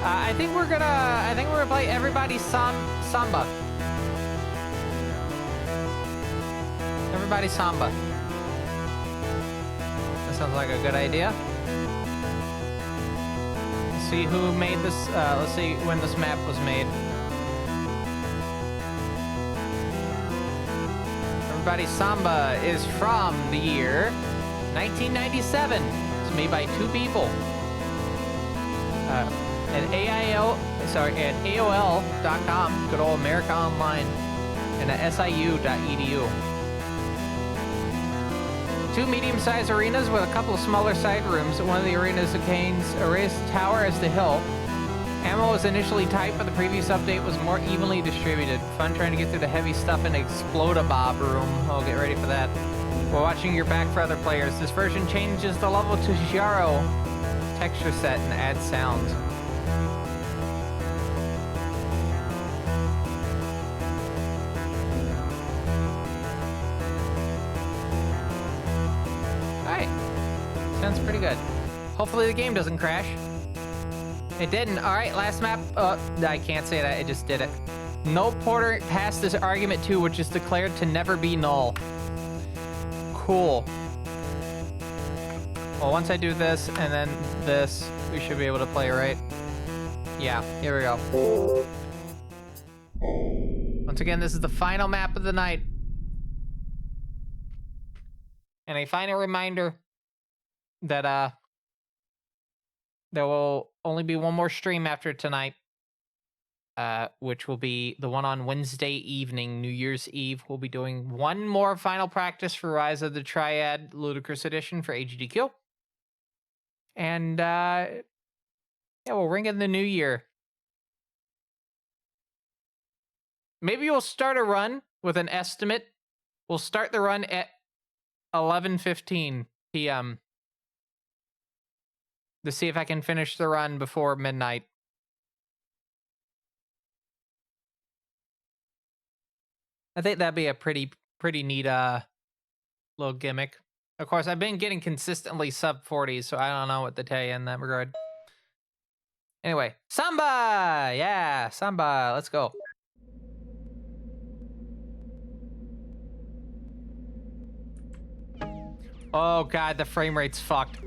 Speaker 1: I think we're gonna play Everybody's Samba. Everybody's Samba. That sounds like a good idea. Let's see who made this. Let's see when this map was made. Everybody's Samba is from the year 1997. It's made by 2 people. At AOL.com, good old America Online, and at SIU.edu. 2 medium-sized arenas with a couple of smaller side rooms. One of the arenas contains a raised tower as the hill. Ammo was initially tight, but the previous update was more evenly distributed. Fun trying to get through the heavy stuff in Explode-a-Bob room. Oh, get ready for that. While watching your back for other players, this version changes the level to Giaro texture set and adds sounds. Sounds pretty good. Hopefully the game doesn't crash. It didn't. All right, last map. I can't say that. It just did it. No porter passed this argument 2, which is declared to never be null. Cool. Well, once I do this and then this, we should be able to play, right? Yeah, here we go. Once again, this is the final map of the night. And a final reminder that there will only be one more stream after tonight, which will be the one on Wednesday evening, New Year's Eve. We'll be doing one more final practice for Rise of the Triad Ludicrous Edition for AGDQ. And yeah, we'll ring in the new year. Maybe we'll start a run with an estimate. We'll start the run at 11:15 p.m. to see if I can finish the run before midnight. I think that'd be a pretty neat little gimmick. Of course, I've been getting consistently sub 40s, so I don't know what to tell you in that regard. Anyway, Samba! Yeah, Samba, let's go. Oh god, the frame rate's fucked.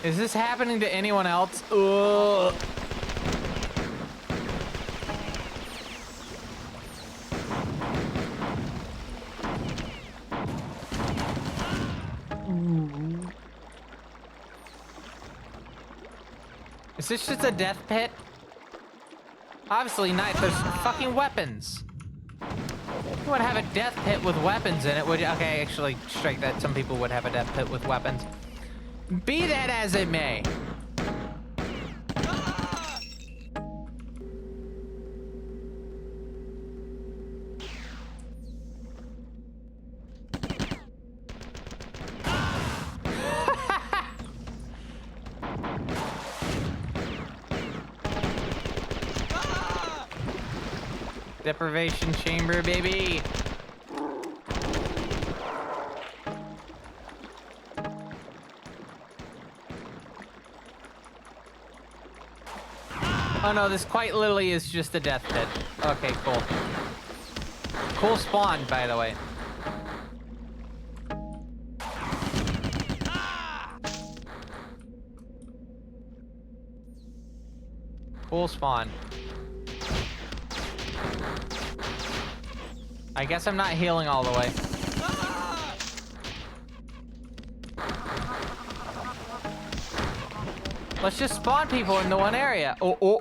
Speaker 1: Is this happening to anyone else? Is this just a death pit? Obviously not. There's fucking weapons. You would have a death pit with weapons in it, would you? Okay, actually, strike that. Some people would have a death pit with weapons. Be that as it may. Deprivation chamber, baby. Oh no, this quite literally is just a death pit. Okay, cool. Cool spawn, by the way. Cool spawn. I guess I'm not healing all the way. Let's just spawn people in the one area. Oh.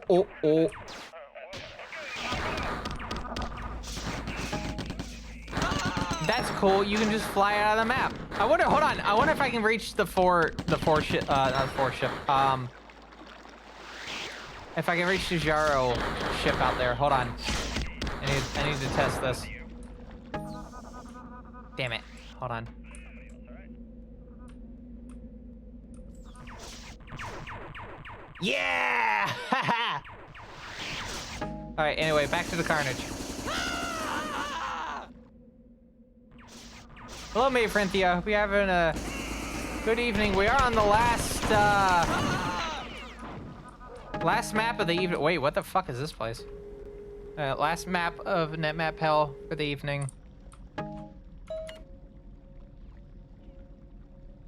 Speaker 1: That's cool. You can just fly out of the map. I wonder. Hold on. I wonder if I can reach the ship. If I can reach the Jaro ship out there. Hold on. I need to test this. Damn it. Hold on. Yeah! Alright, anyway, back to the carnage. Hello, Mate Frinthia. Hope you're having a good evening. We are on the last map of the evening. Wait, what the fuck is this place? Last map of netmap hell for the evening.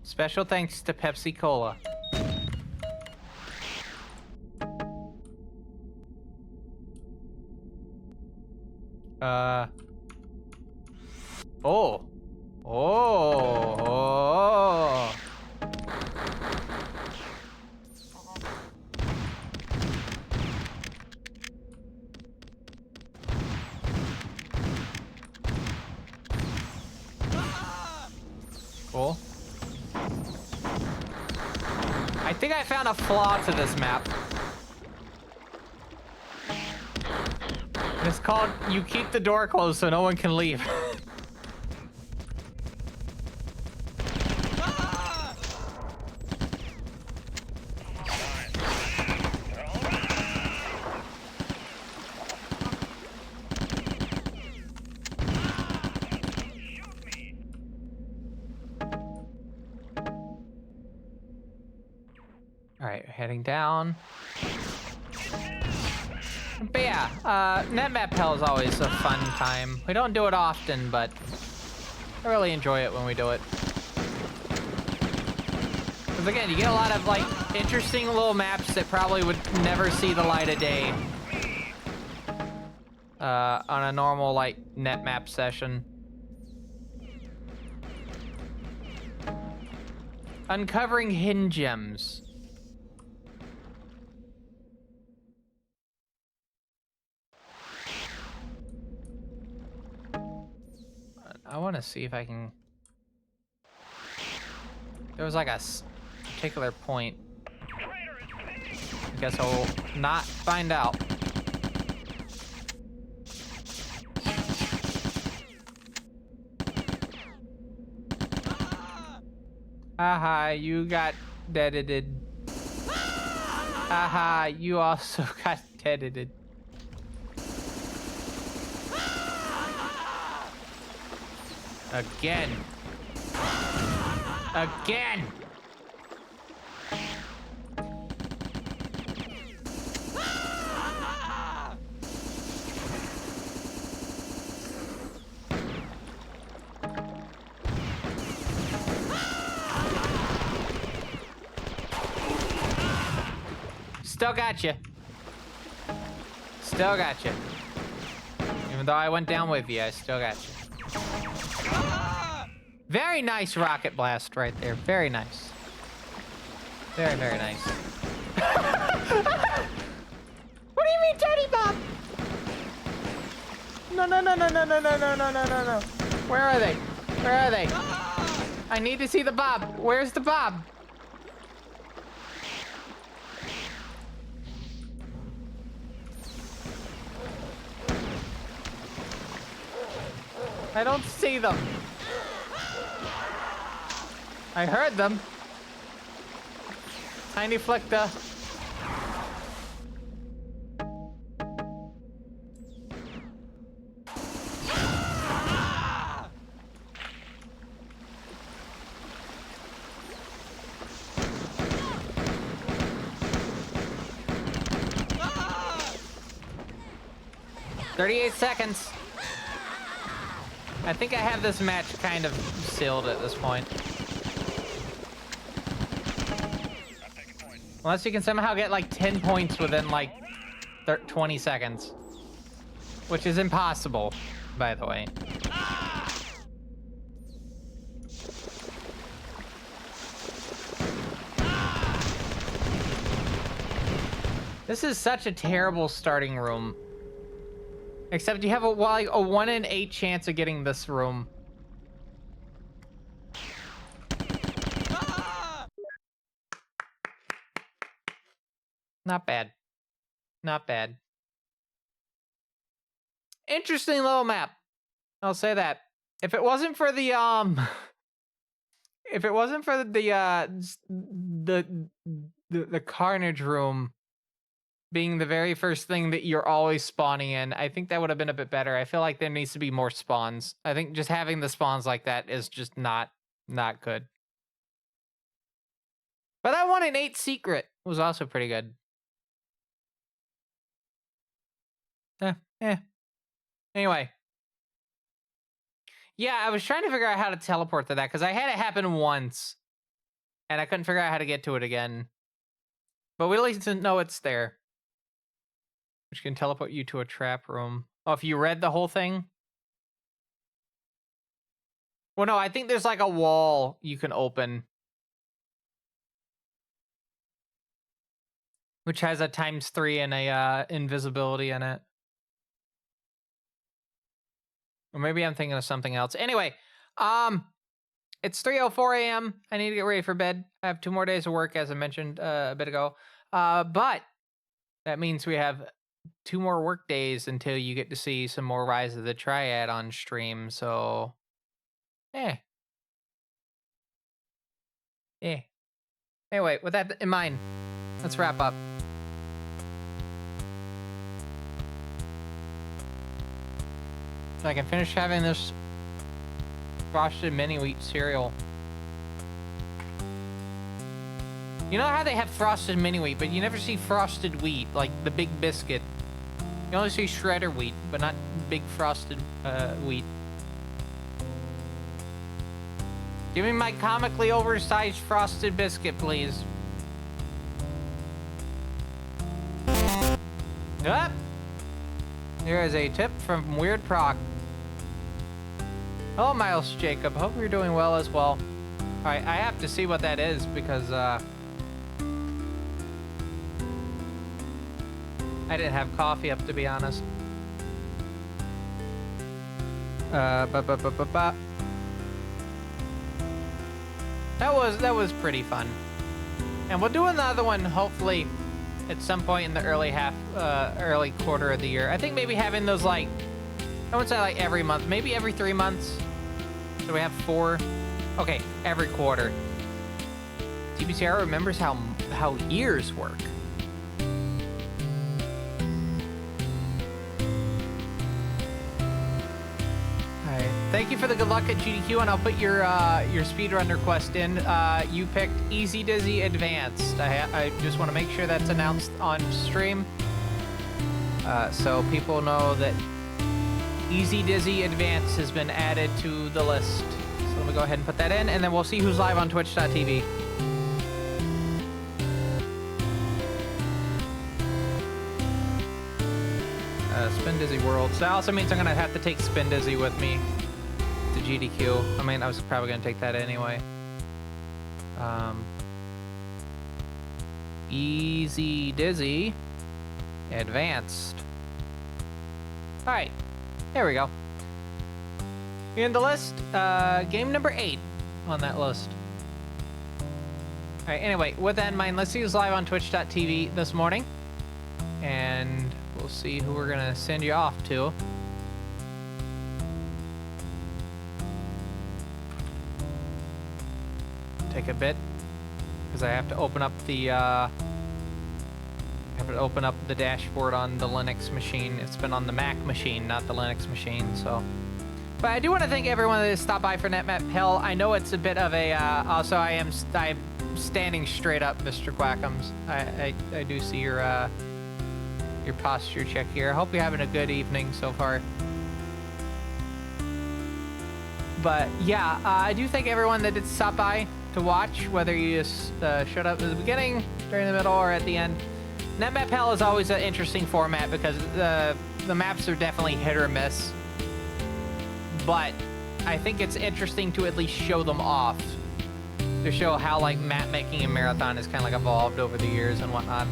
Speaker 1: Special thanks to Pepsi Cola. Oh. Cool. I think I found a flaw to this map. It's called, you keep the door closed so no one can leave. All right, heading down. But yeah, netmap hell is always a fun time. We don't do it often, but I really enjoy it when we do it. Because again, you get a lot of like interesting little maps that probably would never see the light of day on a normal like netmap session. Uncovering hidden gems. I want to see if I can... There was like a particular point. I guess I'll not find out. Haha, you got deaded. Haha, you also got deaded. Again. Again. Still got you. Still got you. Even though I went down with you, I still got you. Very nice rocket blast right there. Very nice. Very, very nice. What do you mean, Teddy Bob? No, no, no, no, no, no, no, no, no, no, no, no. Where are they? Where are they? I need to see the Bob. Where's the Bob? I don't see them. I heard them. Tiny flicker. Ah! 38 seconds. I think I have this match kind of sealed at this point. Unless you can somehow get like 10 points within like 20 seconds. Which is impossible, by the way. This is such a terrible starting room. Except you have a 1 in 8 chance of getting this room. Not bad. Not bad. Interesting little map. I'll say that. If it wasn't for the if it wasn't for the carnage room being the very first thing that you're always spawning in, I think that would have been a bit better. I feel like there needs to be more spawns. I think just having the spawns like that is just not good. But that 1 in 8 secret was also pretty good. Anyway. Yeah, I was trying to figure out how to teleport to that because I had it happen once. And I couldn't figure out how to get to it again. But we at least know it's there. Which can teleport you to a trap room. Oh, if you read the whole thing? Well, no, I think there's like a wall you can open. Which has a ×3 and a invisibility in it. Or maybe I'm thinking of something else. Anyway, it's 3:04 a.m. I need to get ready for bed. I have 2 more days of work, as I mentioned a bit ago. But that means we have 2 more work days until you get to see some more Rise of the Triad on stream. So, Anyway, with that in mind, let's wrap up. So I can finish having this frosted mini wheat cereal. You know how they have frosted mini wheat, but you never see frosted wheat, like the big biscuit. You only see shredder wheat, but not big frosted wheat. Give me my comically oversized frosted biscuit, please. Ah! There is a tip from Weird Proc. Hello, Miles Jacob. Hope you're doing well as well. Alright, I have to see what that is because, I didn't have coffee up, to be honest. That was pretty fun. And we'll do another one, hopefully, at some point in the early quarter of the year. I think maybe having those, like, I wouldn't say like every month, maybe every 3 months. So we have 4. Okay, every quarter. TBCR remembers how years work. Alright, thank you for the good luck at GDQ, and I'll put your speedrun request in. You picked Easy Dizzy Advanced. I just want to make sure that's announced on stream, so people know that Easy Dizzy Advanced has been added to the list. So let me go ahead and put that in, and then we'll see who's live on twitch.tv. Spin Dizzy World. So that also means I'm going to have to take Spin Dizzy with me to GDQ. I mean, I was probably going to take that anyway. Easy Dizzy Advanced. Alright. There we go. In the list, game number 8 on that list. Alright, anyway, with that in mind, let's see who's live on twitch.tv this morning. And we'll see who we're gonna send you off to. Take a bit, because I have to open up the dashboard on the Linux machine. It's been on the Mac machine, not the Linux machine, so. But I do want to thank everyone that has stopped by for NetMap Hell. I know it's a bit of a, also I'm standing straight up, Mr. Quackums. I do see your posture check here. I hope you're having a good evening so far. But yeah, I do thank everyone that did stop by to watch, whether you just showed up at the beginning, during the middle, or at the end. NetMap Hell is always an interesting format because the maps are definitely hit or miss. But I think it's interesting to at least show them off. To show how like map making in Marathon has kind of like evolved over the years and whatnot.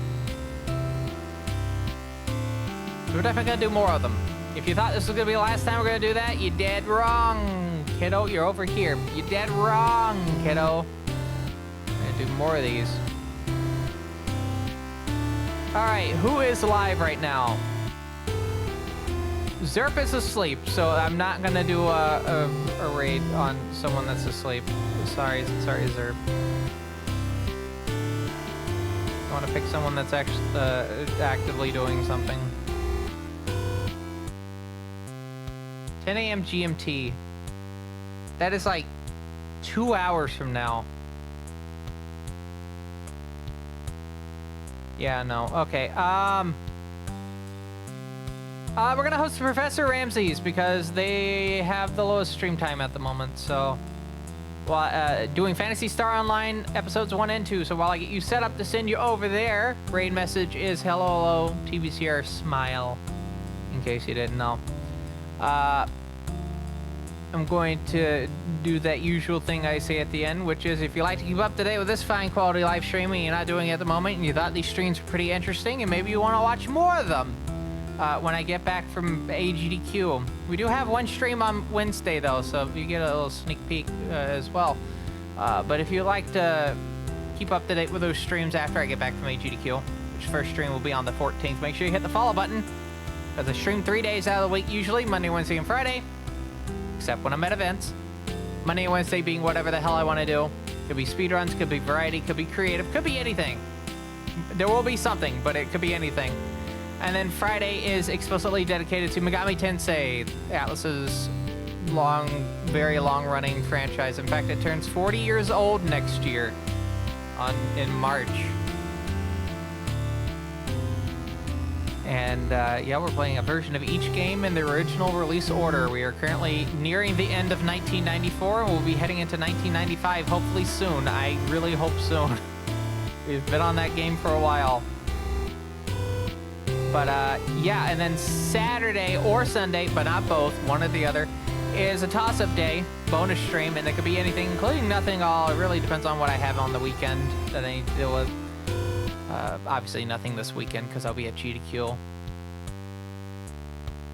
Speaker 1: So we're definitely gonna do more of them. If you thought this was gonna be the last time we're gonna do that, you're dead wrong, kiddo. You're over here. You're dead wrong, kiddo. We're gonna do more of these. Alright, who is live right now? Zerp is asleep, so I'm not gonna do a raid on someone that's asleep. Sorry, Zerp. I want to pick someone that's actually actively doing something. 10 a.m. GMT. That is like 2 hours from now. Yeah, no. Okay. We're gonna host Professor Ramsey's because they have the lowest stream time at the moment. So, doing Phantasy Star Online episodes 1 and 2. So while I get you set up to send you over there, raid message is hello TBCR smile. In case you didn't know. I'm going to do that usual thing I say at the end, which is if you like to keep up to date with this fine quality live streaming you're not doing it at the moment, and you thought these streams were pretty interesting, and maybe you want to watch more of them when I get back from AGDQ. We do have one stream on Wednesday, though, so you get a little sneak peek as well. But if you like to keep up to date with those streams after I get back from AGDQ, which first stream will be on the 14th, make sure you hit the follow button, because I stream 3 days out of the week usually, Monday, Wednesday, and Friday. Except when I'm at events. Monday and Wednesday being whatever the hell I want to do. Could be speedruns, could be variety, could be creative, could be anything. There will be something, but it could be anything. And then Friday is explicitly dedicated to Megami Tensei, Atlas's very long-running franchise. In fact, it turns 40 years old next year in March. And yeah, we're playing a version of each game in the original release order. We are currently nearing the end of 1994, and we'll be heading into 1995 hopefully soon. I really hope soon. We've been on that game for a while. But yeah, and then Saturday or Sunday, but not both, one or the other, is a toss-up day, bonus stream, and it could be anything, including nothing at all. It really depends on what I have on the weekend that I need to deal with. Obviously nothing this weekend because I'll be at AGDQ.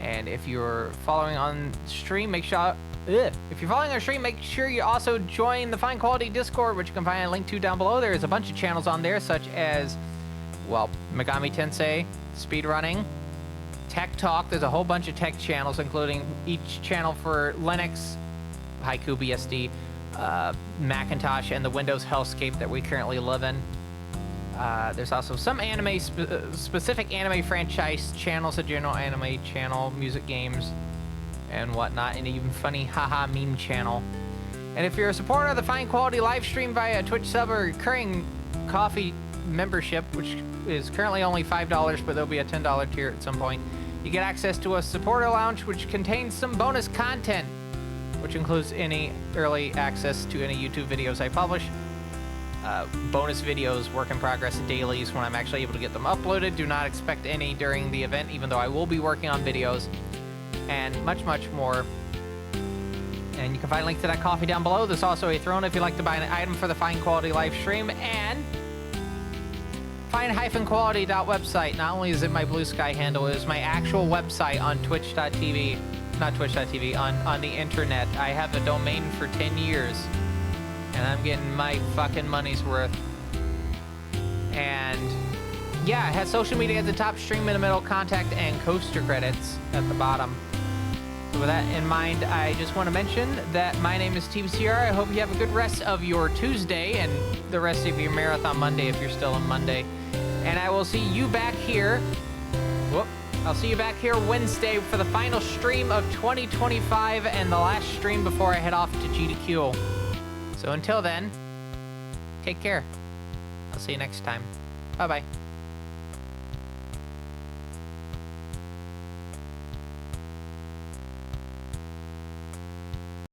Speaker 1: And if you're following on stream, make sure if you're following our stream, make sure you also join the Fine Quality Discord, which you can find a link to down below. There's a bunch of channels on there, such as, well, Megami Tensei, speedrunning, Tech Talk. There's a whole bunch of tech channels, including each channel for Linux, Haiku BSD, Macintosh, and the Windows hellscape that we currently live in. There's also some anime specific anime franchise channels, a general anime channel, music, games, and whatnot, and even funny haha meme channel. And if you're a supporter of the Fine Quality live stream via Twitch sub or recurring coffee membership, which is currently only $5, but there'll be a $10 tier at some point, you get access to a supporter lounge, which contains some bonus content, which includes any early access to any YouTube videos I publish, bonus videos, work in progress dailies when I'm actually able to get them uploaded. Do not expect any during the event, even though I will be working on videos, and much, much more. And you can find a link to that coffee down below. There's also a throne if you'd like to buy an item for the Fine Quality live stream, and fine-quality.website. Not only is it my Blue Sky handle, it is my actual website on twitch.tv, not twitch.tv, on the internet. I have a domain for 10 years, and I'm getting my fucking money's worth. And yeah, it has social media at the top, stream in the middle, contact, and coaster credits at the bottom. So with that in mind, I just want to mention that my name is TBCR. I hope you have a good rest of your Tuesday and the rest of your Marathon Monday if you're still on Monday. And I will see you back here. I'll see you back here Wednesday for the final stream of 2025 and the last stream before I head off to GDQ. So until then, take care. I'll see you next time. Bye-bye.